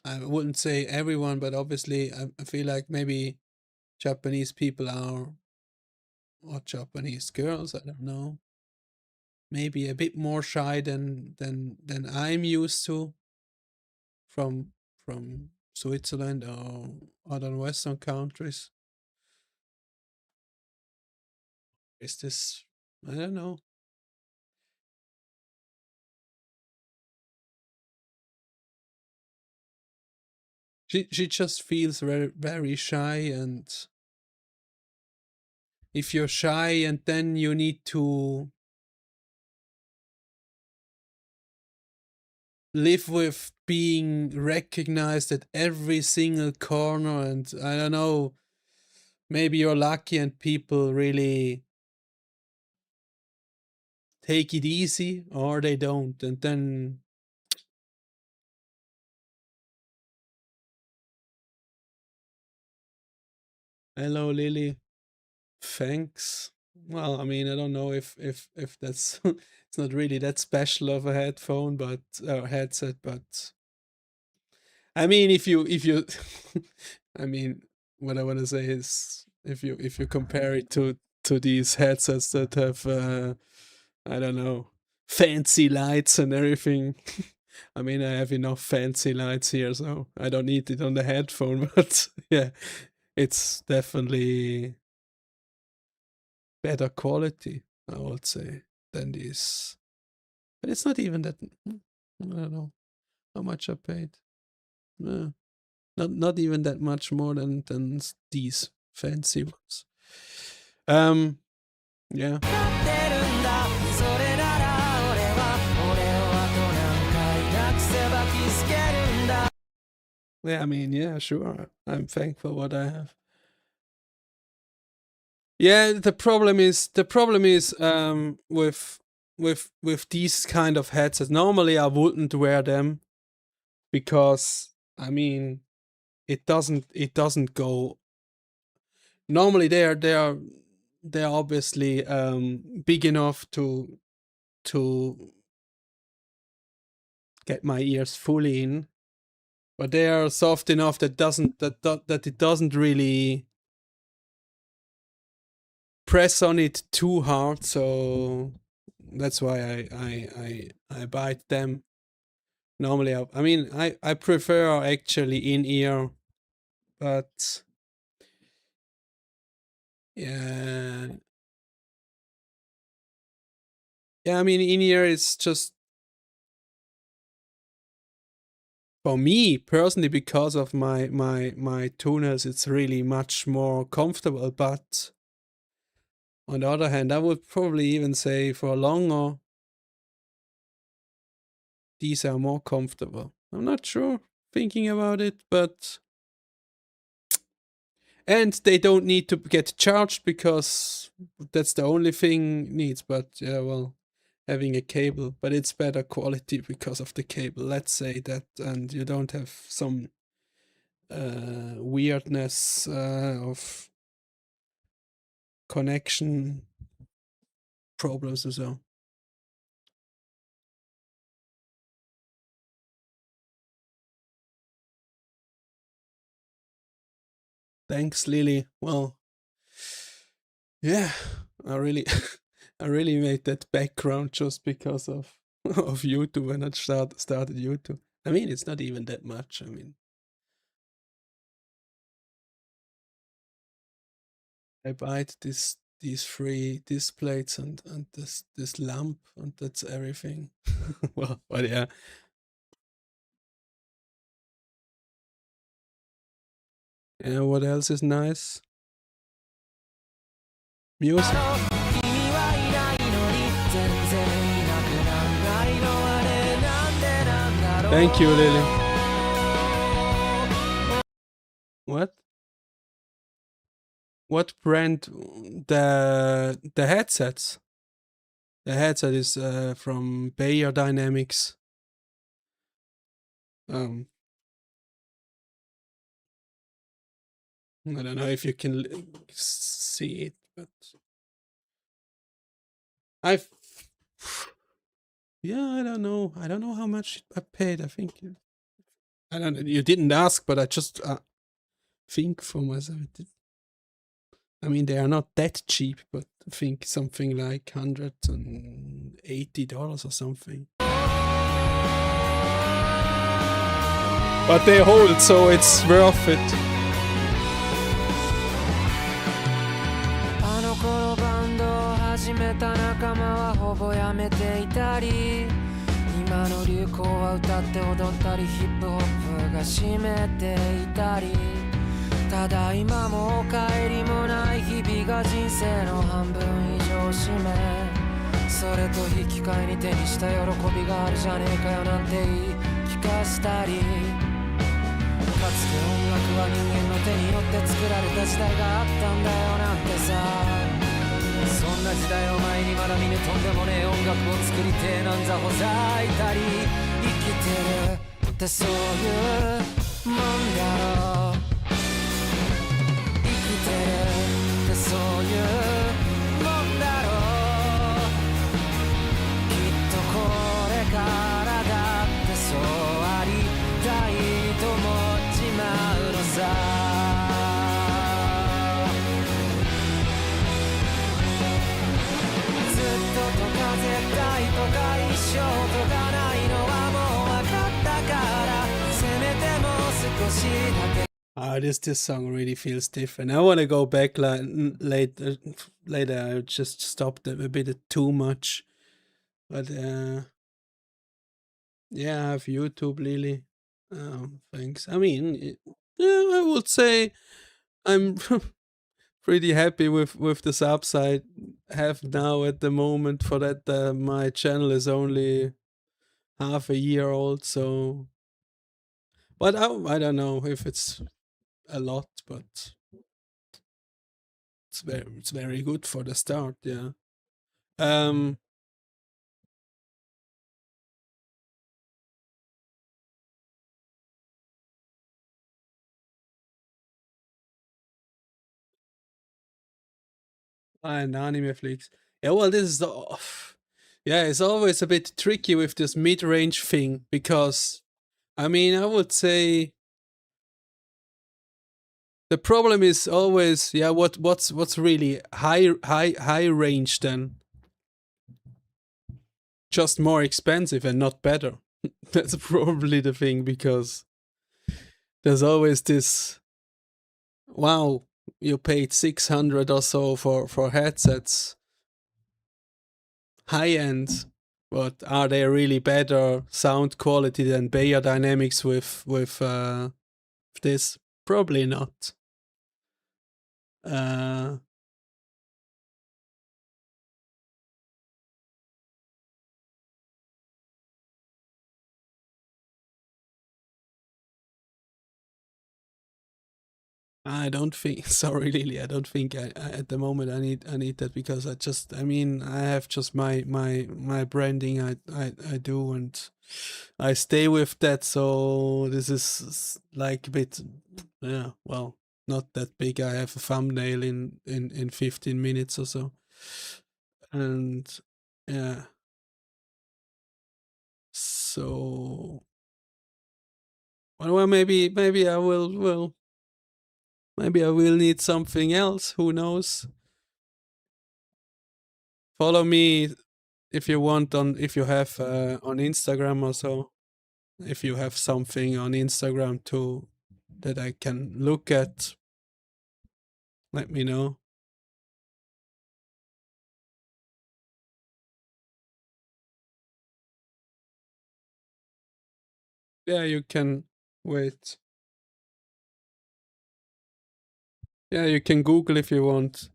I wouldn't say everyone, but obviously I feel like maybe Japanese people are, or Japanese girls, I don't know, maybe a bit more shy than I'm used to from Switzerland or other Western countries. Is this, I don't know. She just feels very, very shy, and if you're shy and then you need to live with being recognized at every single corner, and I don't know, maybe you're lucky and people really take it easy, or they don't, and then hello Lily, thanks. Well, I mean, I don't know if that's it's not really that special of a headphone, but headset, but I mean, if you I mean, what I want to say is, if you compare it to these headsets that have I don't know, fancy lights and everything. I mean, I have enough fancy lights here, so I don't need it on the headphone. But yeah, it's definitely better quality, I would say, than these. But it's not even that. I don't know how much I paid. Not even that much more than these fancy ones. Yeah. Yeah, I mean, yeah, sure. I'm thankful what I have. Yeah, the problem is with these kind of headsets. Normally I wouldn't wear them because I mean it doesn't go. Normally they're obviously big enough to get my ears fully in, but they are soft enough that it doesn't really press on it too hard, so that's why I buy them. Normally I mean I prefer actually in ear, but yeah, I mean in ear is just, for me personally, because of my tuners, it's really much more comfortable. But on the other hand, I would probably even say for longer, these are more comfortable. I'm not sure, thinking about it, but and they don't need to get charged because that's the only thing needs. But yeah, well, having a cable, but it's better quality because of the cable, let's say that, and you don't have some weirdness of connection problems or so. Thanks, Lily. Well, yeah, I really I really made that background just because of YouTube when I started YouTube. I mean, it's not even that much. I mean, I bought these 3 displays and this lamp, and that's everything. Well, but yeah. Yeah, what else is nice? Music. Thank you, Lily. What? What brand? The headsets. The headset is from Bayer Dynamics. I don't know if you can see it, but yeah, I don't know how much I paid. I think I don't know. You didn't ask, but I just think for myself. I mean, they are not that cheap, but I think something like $180 or something. But they hold, so it's worth it. あの頃バンドを始めた仲間はほぼやめていたり、今の流行は歌って踊ったり、ヒップホップが占めていたり、ただ今もお帰りもない日々が人生の半分以上占め、それと引き換えに手にした喜びがあるじゃねえかよなんて言い聞かしたり、かつて音楽は人間の手によって作られた時代があったんだよなんてさ、そんな時代を前にまだ見ぬとんでもねえ音楽を作りてえなんざほざいたり、生きてるってそういうもんだろう、生きてるってそういうもんだろう、きっとこれからだってそうありたいと思っちまうのさ、ずっととか絶対とか一生とかないのはもう分かったから、せめてもう少しだけThis song really feels different. I want to go back later. I just stopped a bit too much. But yeah, I have YouTube, Lily. Thanks. I mean, yeah, I would say I'm pretty happy with the subs I have now at the moment. For that, my channel is only half a year old, so. But I don't know if it's a lot, but it's very good for the start. Yeah. And anime flicks. Yeah, well, this is yeah, it's always a bit tricky with this mid-range thing, because I mean, I would say the problem is always, yeah, what's really high range then? Just more expensive and not better. That's probably the thing, because there's always this, wow, you paid 600 or so for headsets, high end, but are they really better sound quality than Bayer Dynamics with this? Probably not. I don't think. Sorry, Lily. I don't think I at the moment I need that, because I mean, I have just my branding I do, and I stay with that. So this is like a bit, yeah. Well, not that big. I have a thumbnail in 15 minutes or so. And yeah. So well maybe I will need something else. Who knows? Follow me if you want if you have on Instagram or so. If you have something on Instagram too that I can look at, let me know. Yeah, you can wait. Yeah, you can Google if you want.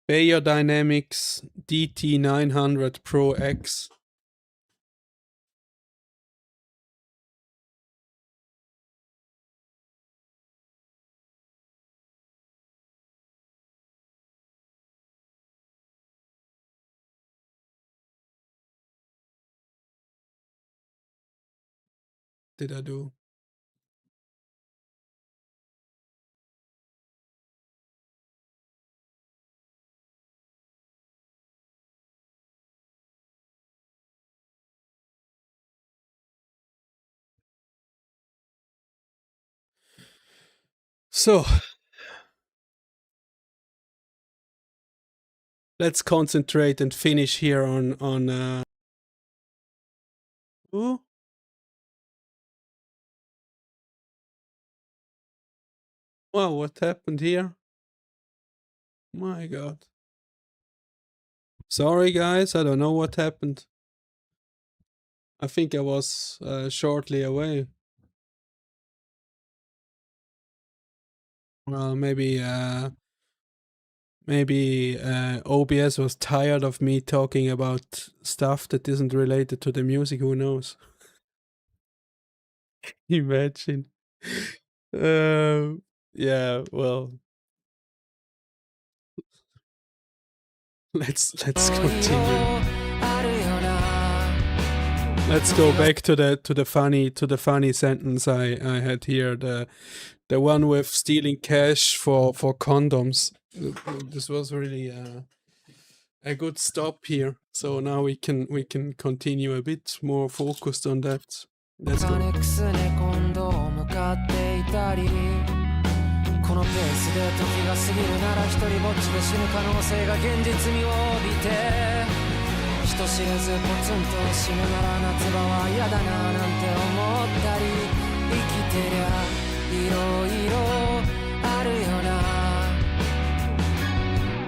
Beyerdynamics DT900 Pro X. Did I do? So let's concentrate and finish here on oh. Wow, what happened here? My God. Sorry guys, I don't know what happened. I think I was shortly away. Well, maybe OBS was tired of me talking about stuff that isn't related to the music. Who knows? Imagine. Yeah, well, let's continue. Let's go back to the funny sentence I had here, the one with stealing cash for condoms. This was really a good stop here. So now we can continue a bit more focused on that. Let's go. このペースで時が過ぎるなら一人ぼっちで死ぬ可能性が現実味を帯びて人知れずポツンと死ぬなら夏場は嫌だななんて思ったり生きてりゃいろいろあるよな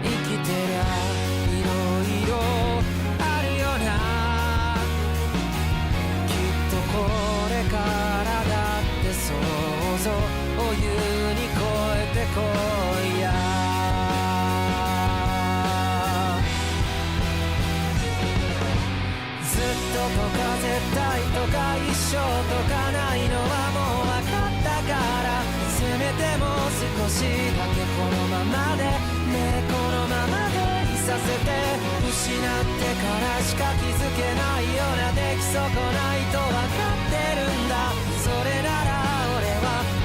生きてりゃいろいろあるよなきっとこれからだって想像を言うに超えてこいやずっととか絶対とか一生とかないのはもう分かったからせめてもう少しだけこのままでねこのままでいさせて失ってからしか気づけないような出来損ないと分かってるんだそれなら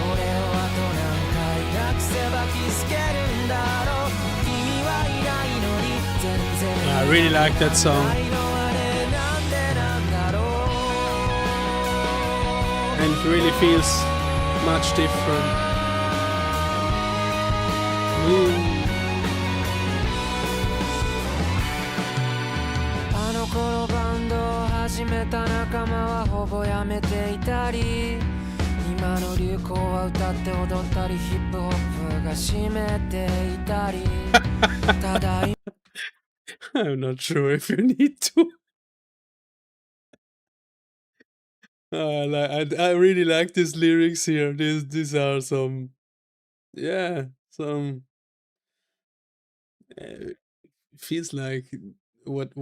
俺をあと何回なくせば気づけるんだろう君はいないのに全然 I really like that song and it really feels much different. Ooh. あの頃バンドを始めた仲間はほぼやめていたり今の流行は歌って踊ったりヒップホップが占めていたりただI'm not sure if you need to. I really like these lyrics here. These are some, yeah, some. Feels like what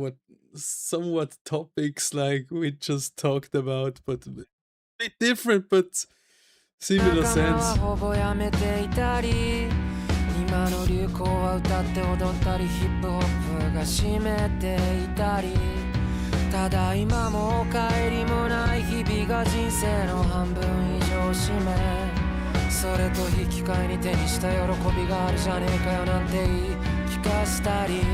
somewhat topics like we just talked about, but a bit different, but similar sense. 今の流行は歌って踊ったりヒップホップが占めていたりただ今もお帰りもない日々が人生の半分以上占めそれと引き換えに手にした喜びがあるじゃねえかよなんて言い聞かしたり、か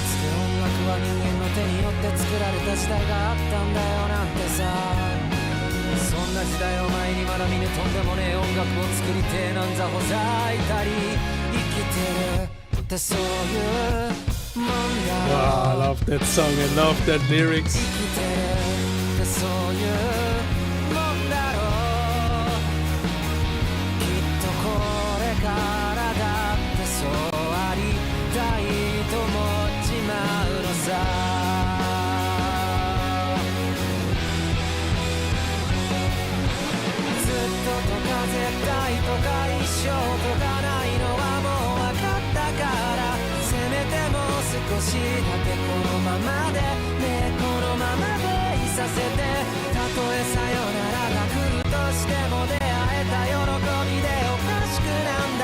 つて音楽は人間の手によって作られた時代があったんだよなんてさ、そんな時代を前にまだ見ぬとんでもねえ音楽を作りてえなんざほざいたり、生きてるってそういうもんだろう。 Wow, I love that song, I love that lyrics. 生きてるってそういうもんだろう。きっとこれからだってそうありたいと思っちまうのさ。ずっととか絶対とか一生とかないのはもう分かったから、せめてもう少しだけこのままでね、このままでいさせて、たとえさよならが来るとしても出会えた喜びでおかしくなんだ。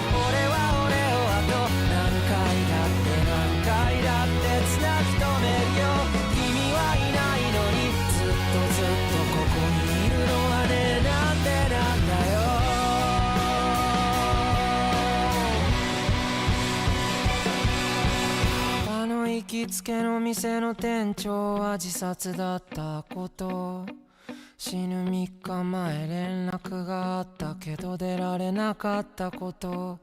俺は俺をあと何回だって何回だってつなぎ止めるよ。君はいないのにずっとずっとここにいるのはね、なんでなんだよ。あの行きつけの店の店長は自殺だったこと、死ぬ3日前連絡があったけど出られなかったこと、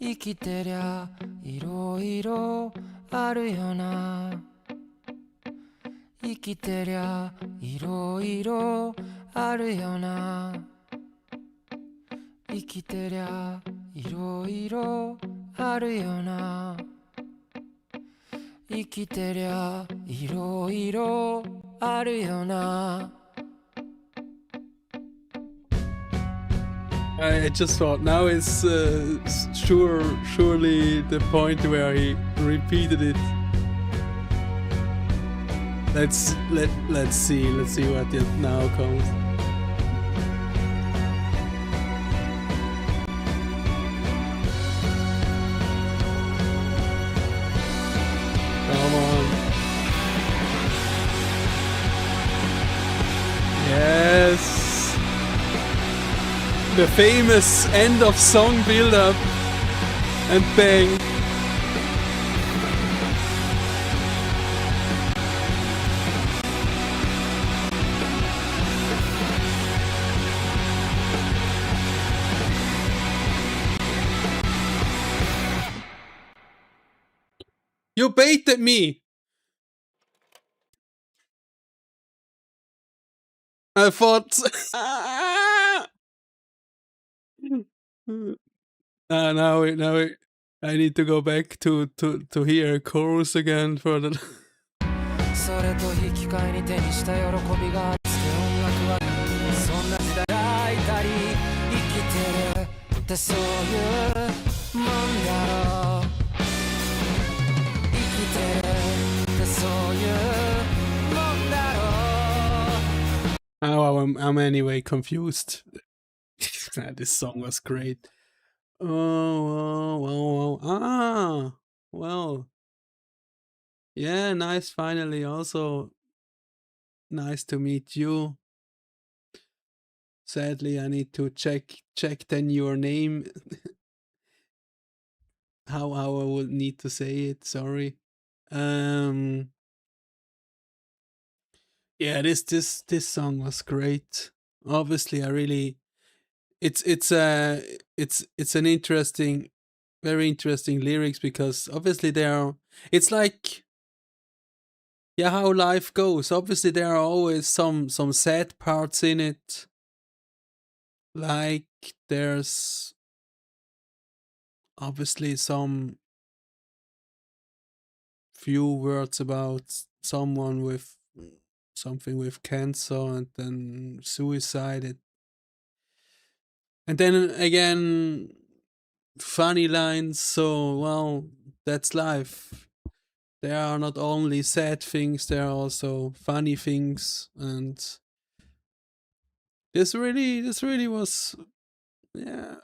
生きてりゃいろいろあるよな。生きてりゃいろいろあるよな。生きてりゃいろいろあるよな。生きてりゃいろいろあるよな。I just thought now is surely the point where he repeated it. Let's see what it now comes. Come on. Yes. The famous end of song build up and bang. You baited me. I thought. Now I need to go back to hear a chorus again for the. それと引き換えに手にした喜びがあって音楽はそんな時代がいたり、生きてるってそういうもんだろう。生きてるってそういうもんだろう。 Oh, I'm anyway confused. This song was great. Well. Yeah, nice finally. Also, nice to meet you. Sadly, I need to check then your name. how I would need to say it. Sorry. Yeah, this song was great. Obviously, I really it's an interesting, very interesting lyrics because obviously it's like, yeah, how life goes. Obviously there are always some sad parts in it. Like there's obviously some few words about someone with something with cancer and then suicide. And then again, funny lines. So, well, that's life. There are not only sad things, there are also funny things. And this really was, yeah,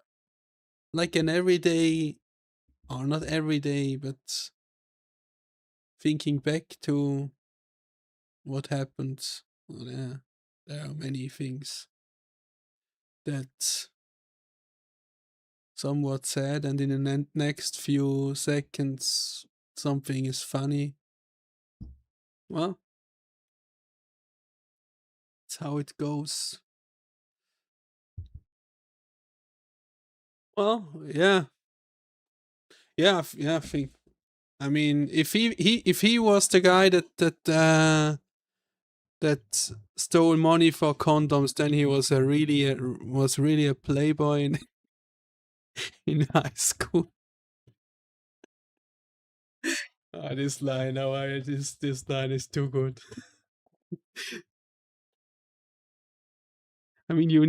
like an everyday, or not everyday, but thinking back to what happened. Well, yeah, there are many things that somewhat sad, and in the next few seconds something is funny. Well, that's how it goes. Well, yeah, I think. I mean, if he was the guy that stole money for condoms, then he was really a playboy in high school. This line, this line is too good. I mean, you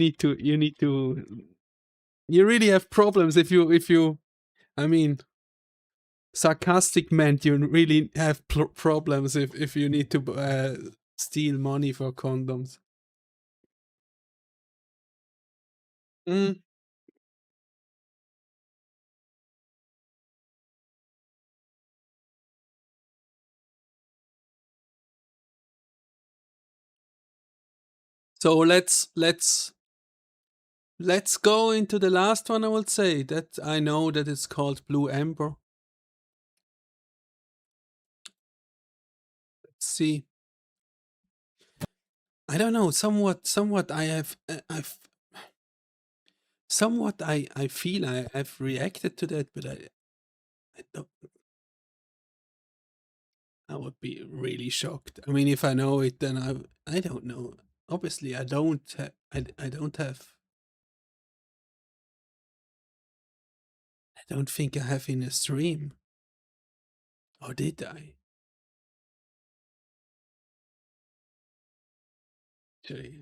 really have problems if you. I mean, sarcastic meant you really have problems if you need to steal money for condoms. So let's go into the last one. I will say that I know that it's called Blue Amber. Let's see. I don't know. Somewhat. I feel I've reacted to that, but I don't. I would be really shocked. I mean, if I know it, then I don't know. Obviously, I don't have. I don't think I have in a stream. Or did I?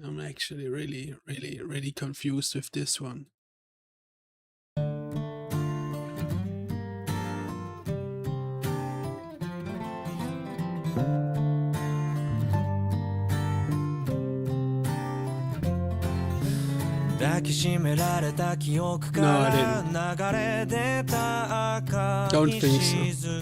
I'm actually really confused with this one.抱きしめられた記憶から流れ出た赤い雫、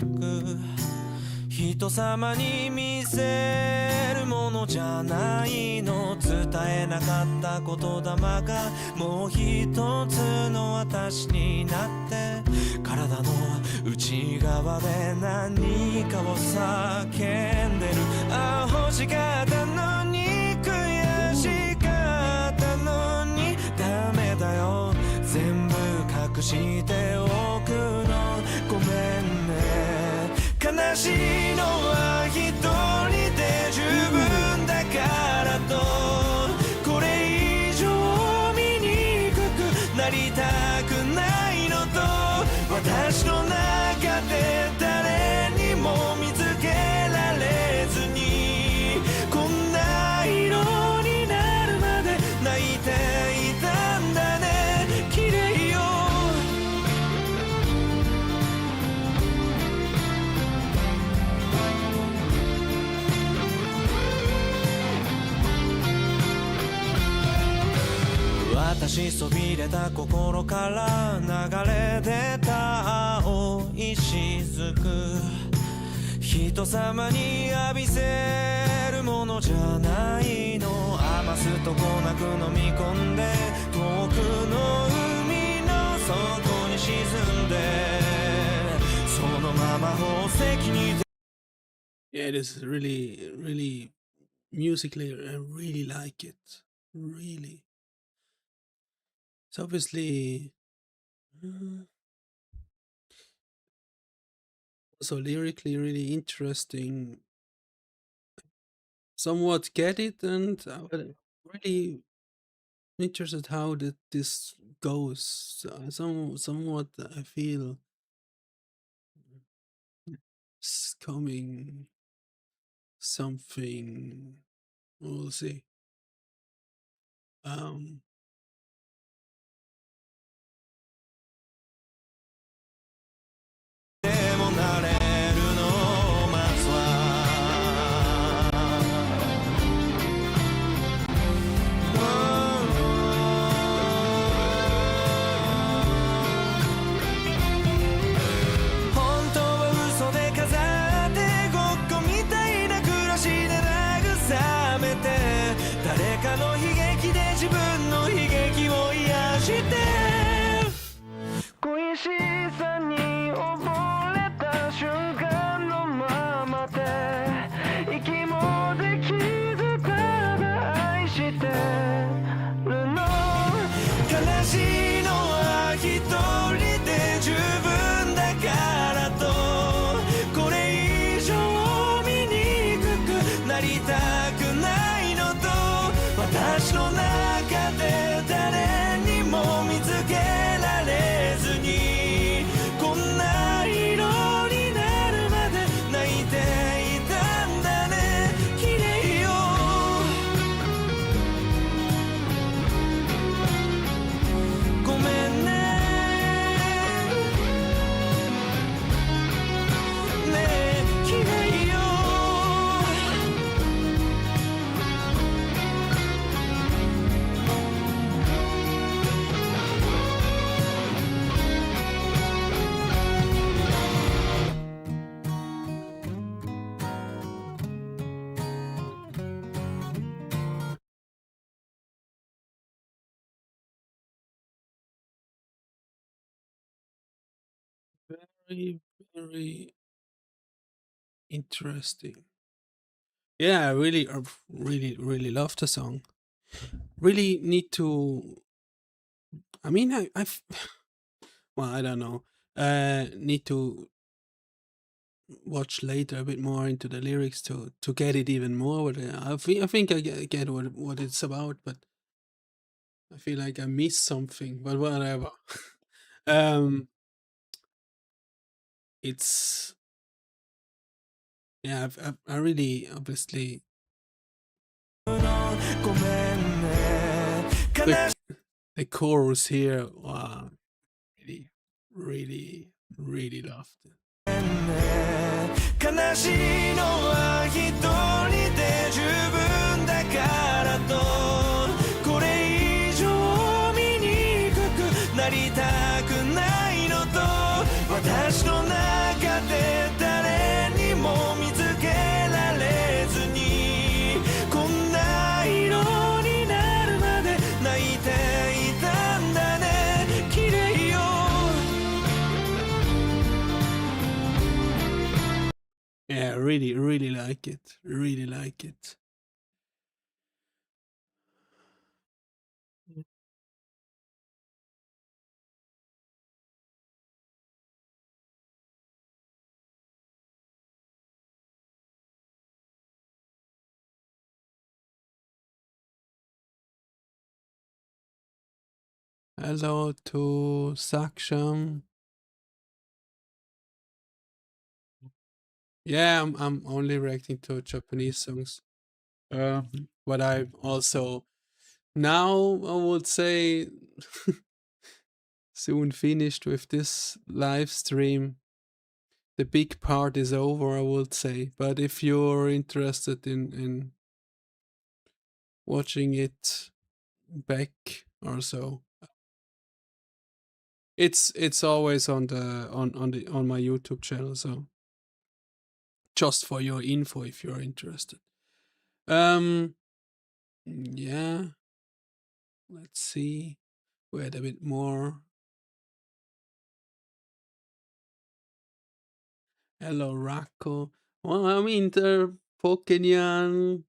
人様に見せるものじゃないの、伝えなかった言霊がもう一つの私になって、体の内側で何かを叫んでる。ああ欲しかったのに悔しかったのにダメだよ、全部隠しておくの、ごめんね。悲しいのは一人で十分だからと、これ以上醜くなりたくないのと、私の中で誰にも見つけられずに、こんな色になるまで泣いていたんだね、綺麗よ。私そびれた心から流れ出た青い雫、人様に浴びせるものじゃないの、余すとこなく飲み込んで遠くの海の底に沈んで、そのまま宝石に。 Yeah, it is really musically, I really like it. Really. It's obviously also lyrically really interesting. Somewhat get it, and I'm really interested how this goes. Somewhat I feel it's coming something. We'll see. でもなれるのを待つわ。本当は嘘で飾ってごっこみたいな暮らしで慰めて、誰かの悲劇で自分の Very, very interesting. Yeah, I really, really love the song. Really need to. I mean, I've. Well, I don't know. Need to watch later a bit more into the lyrics to get it even more. But I think I get what it's about, but I feel like I missed something. But whatever. It's yeah. I really obviously. The chorus here, wow, really loved it. 悲しいのは一人で十分だからとこれ以上醜くなりたくないのと私の中で誰にも見つけられずにこんな色になるまで泣いていたんだね綺麗よ Yeah, really like it. Really like it. Hello to Saksham. Yeah, I'm only reacting to Japanese songs. But I also now I would say soon finished with this live stream. The big part is over, I would say. But if you're interested in watching it back or so, it's always on my YouTube channel. So just for your info, if you're interested. Yeah. Let's see. Wait a bit more. Hello, Rocco. Well, I mean, the Pokemon.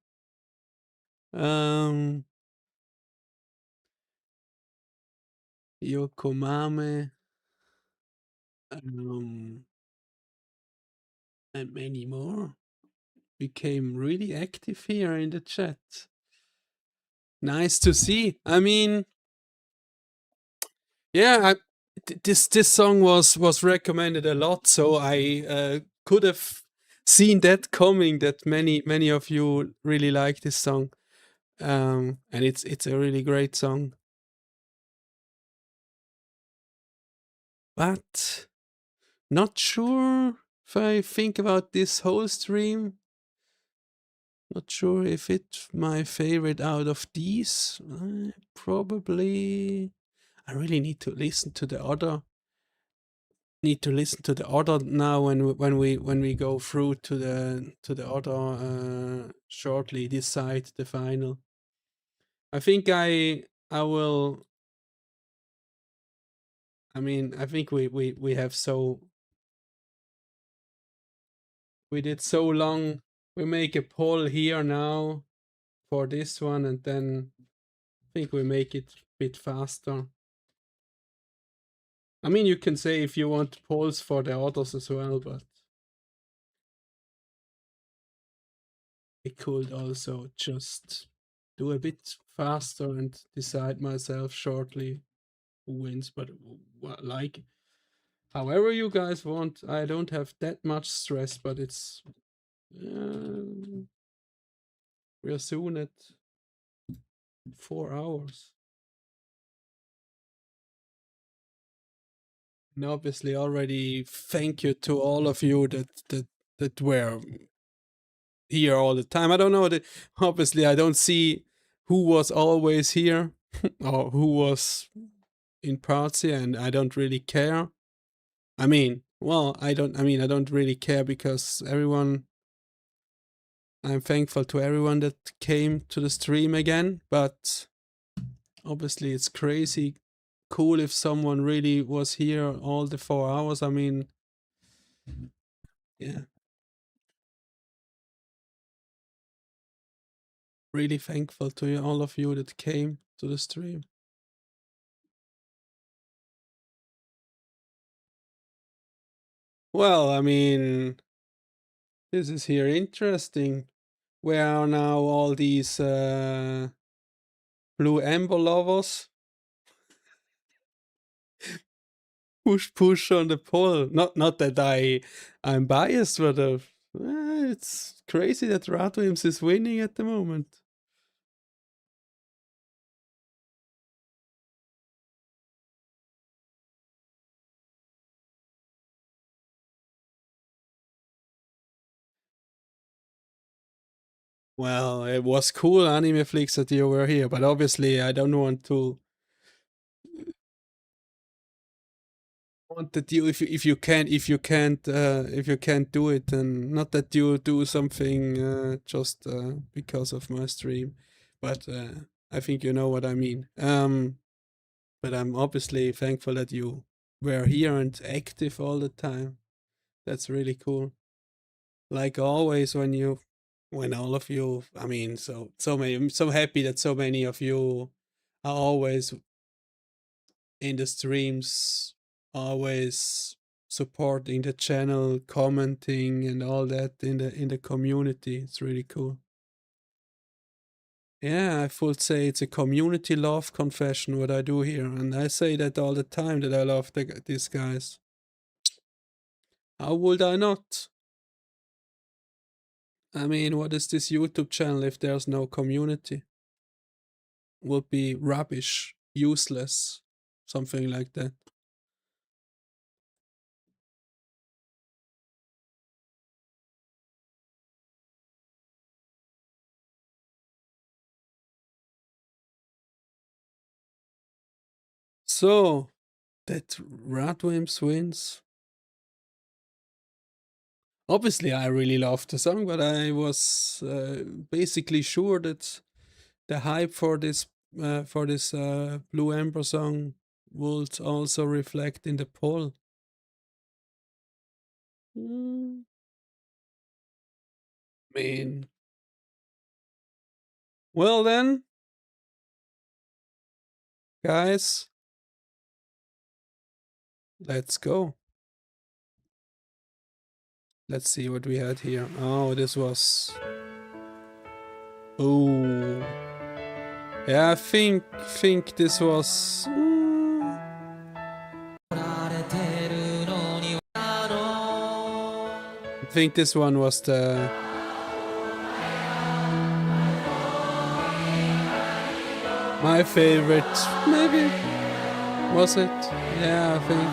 Yokomame. And many more became really active here in the chat. Nice to see. I mean, yeah, this song was recommended a lot, so I could have seen that coming. That many of you really like this song, and it's a really great song. But not sure if I think about this whole stream. Not sure if it's my favorite out of these. Probably. I really need to listen to the other. Need to listen to the other now when we go through to the other shortly. Decide the final. I think I will. I mean, I think we have so. We did so long. We make a poll here now for this one, and then I think we make it a bit faster. I mean, you can say if you want polls for the others as well, but I could also just do a bit faster and decide myself shortly who wins, but like however you guys want. I don't have that much stress, but it's we're soon at 4 hours. And obviously already thank you to all of you that were here all the time. I don't know, obviously I don't see who was always here or who was in parts here, and I don't really care. I mean, well, I don't really care because I'm thankful to everyone that came to the stream again, but obviously it's crazy cool if someone really was here all the 4 hours. I mean, yeah. Really thankful to you, all of you that came to the stream. Well, I mean, this is here interesting. Where are now all these blue amber lovers? Push on the poll. Not that I'm biased, but it's crazy that RADWIMPS is winning at the moment. Well, it was cool, animexnils, that you were here, but obviously I don't want that you, if you can't do it, then not that you do something just because of my stream, but I think you know what I mean. But I'm obviously thankful that you were here and active all the time. That's really cool. Like always, when all of you, I mean, so many, I'm so happy that so many of you are always in the streams, always supporting the channel, commenting and all that in the community. It's really cool. Yeah, I would say it's a community love confession what I do here, and I say that all the time that I love these guys. How would I not? I mean, what is this YouTube channel if there's no community? Would be rubbish, useless, something like that. So, that RADWIMPS wins. Obviously, I really loved the song, but I was basically sure that the hype for this Blue Amber song would also reflect in the poll. I mean, well then, guys, let's go. Let's see what we had here. Oh, this was... Oh. Yeah, I think this was... I think this one was the... my favorite, maybe? Was it? Yeah, I think.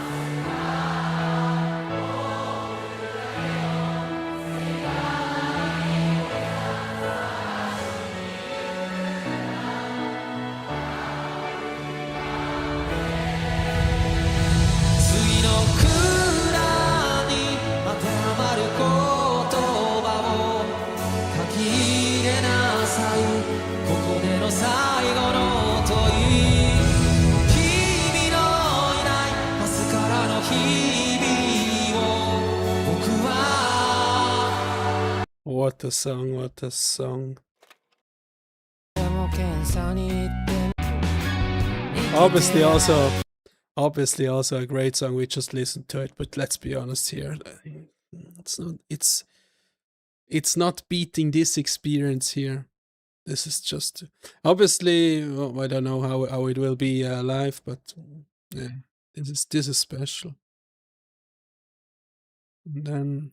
What a song, what a song. Obviously also a great song, we just listened to it, but let's be honest here. It's not beating this experience here. This is just obviously, well, I don't know how it will be live, but yeah, this is special. And then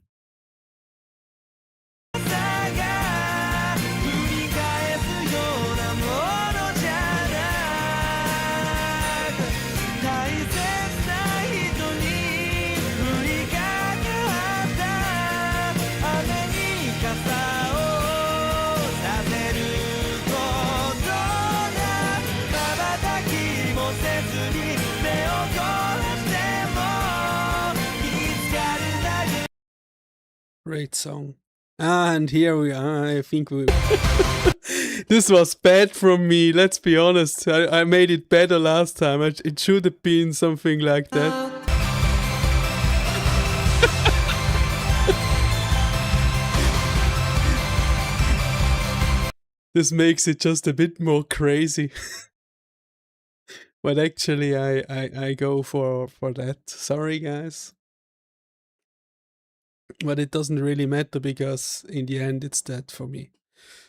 great song. And here we are. I think we This was bad from me, let's be honest. I made it better last time. It should have been something like that. This makes it just a bit more crazy. But actually I go for that. Sorry guys. But it doesn't really matter because in the end it's that for me.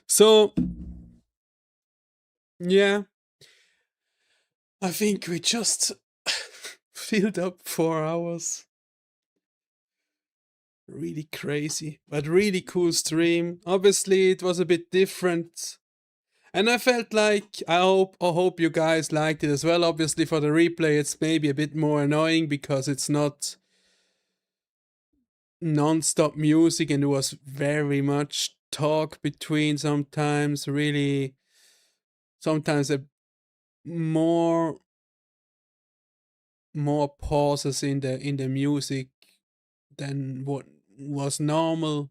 So yeah, I think we just filled up 4 hours. Really crazy, but really cool stream. Obviously it was a bit different. And I felt like, I hope you guys liked it as well. Obviously for the replay it's maybe a bit more annoying because it's not non-stop music and it was very much talk between sometimes, really sometimes a more pauses in the music than what was normal.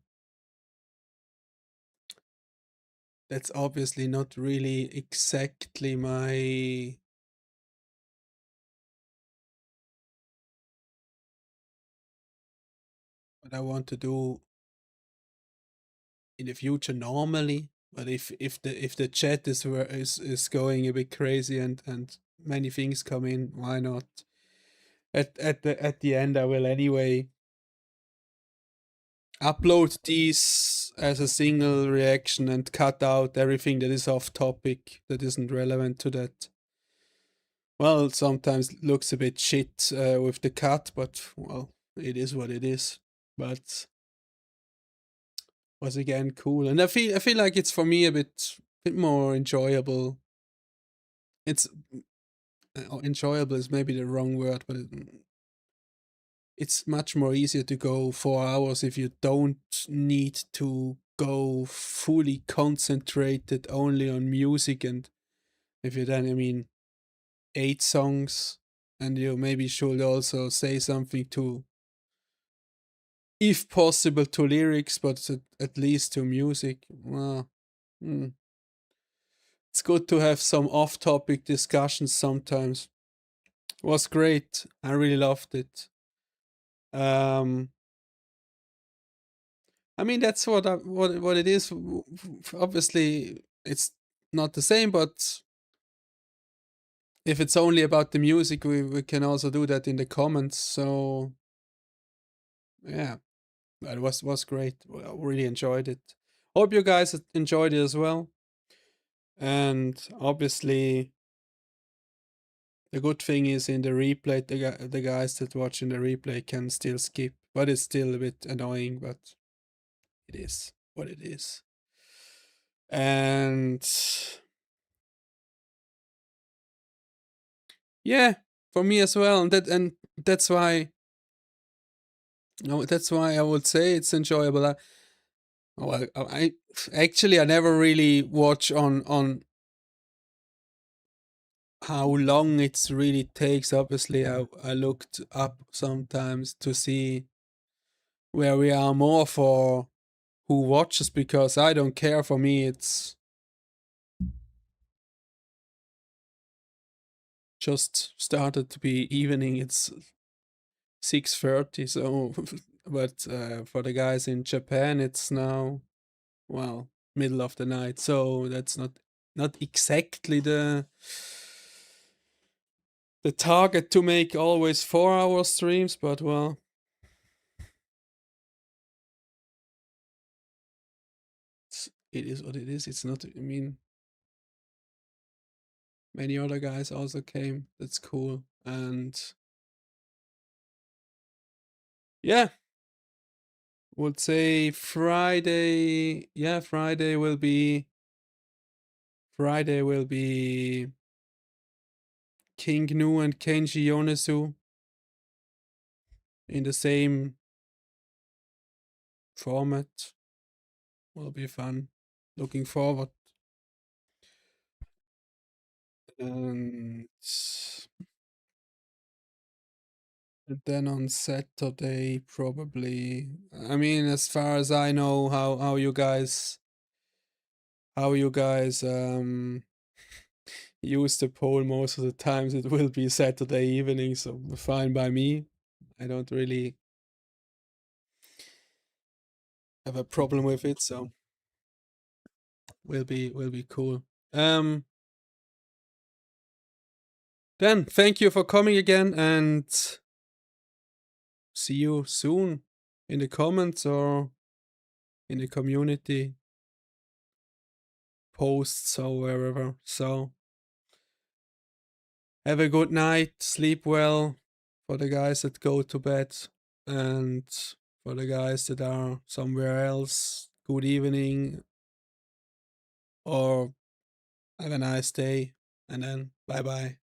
That's obviously not really exactly what I want to do in the future normally. But if the chat is going a bit crazy and many things come in, why not? At the end I will anyway upload these as a single reaction and cut out everything that is off topic, that isn't relevant to that. Well, sometimes looks a bit shit with the cut, but well, it is what it is. But was again cool, and I feel like it's for me a bit more enjoyable. It's enjoyable is maybe the wrong word, but it's much more easier to go 4 hours if you don't need to go fully concentrated only on music, and if you then, I mean, 8 songs, and you maybe should also say something to, if possible, to lyrics, but at least to music. Well, it's good to have some off-topic discussions sometimes. It was great. I really loved it. I mean, that's what it is. Obviously, it's not the same, but if it's only about the music, we can also do that in the comments. So yeah, it was great. I really enjoyed it. Hope you guys enjoyed it as well. And obviously, the good thing is in the replay, the guys that watch in the replay can still skip, but it's still a bit annoying, but it is what it is. And yeah, for me as well, and that's why. No, that's why I would say it's enjoyable. I actually I never really watch on how long it's really takes. Obviously, I looked up sometimes to see where we are more for who watches, because I don't care. For me, it's just started to be evening. It's 6:30, so but for the guys in Japan, it's now, well, middle of the night. So that's not exactly the target to make always 4-hour streams, but well, it is what it is. It's not, I mean, many other guys also came. That's cool. And yeah, would say Friday. Yeah, Friday will be King Gnu and Kenji Yonezu in the same format. Will be fun. Looking forward. And then on Saturday, probably. I mean, as far as I know, how you guys how you guys use the poll. Most of the times it will be Saturday evening, so fine by me. I don't really have a problem with it, so will be cool. Then thank you for coming again, and see you soon in the comments or in the community posts or wherever. So have a good night, sleep well for the guys that go to bed, and for the guys that are somewhere else, good evening or have a nice day, and then bye bye.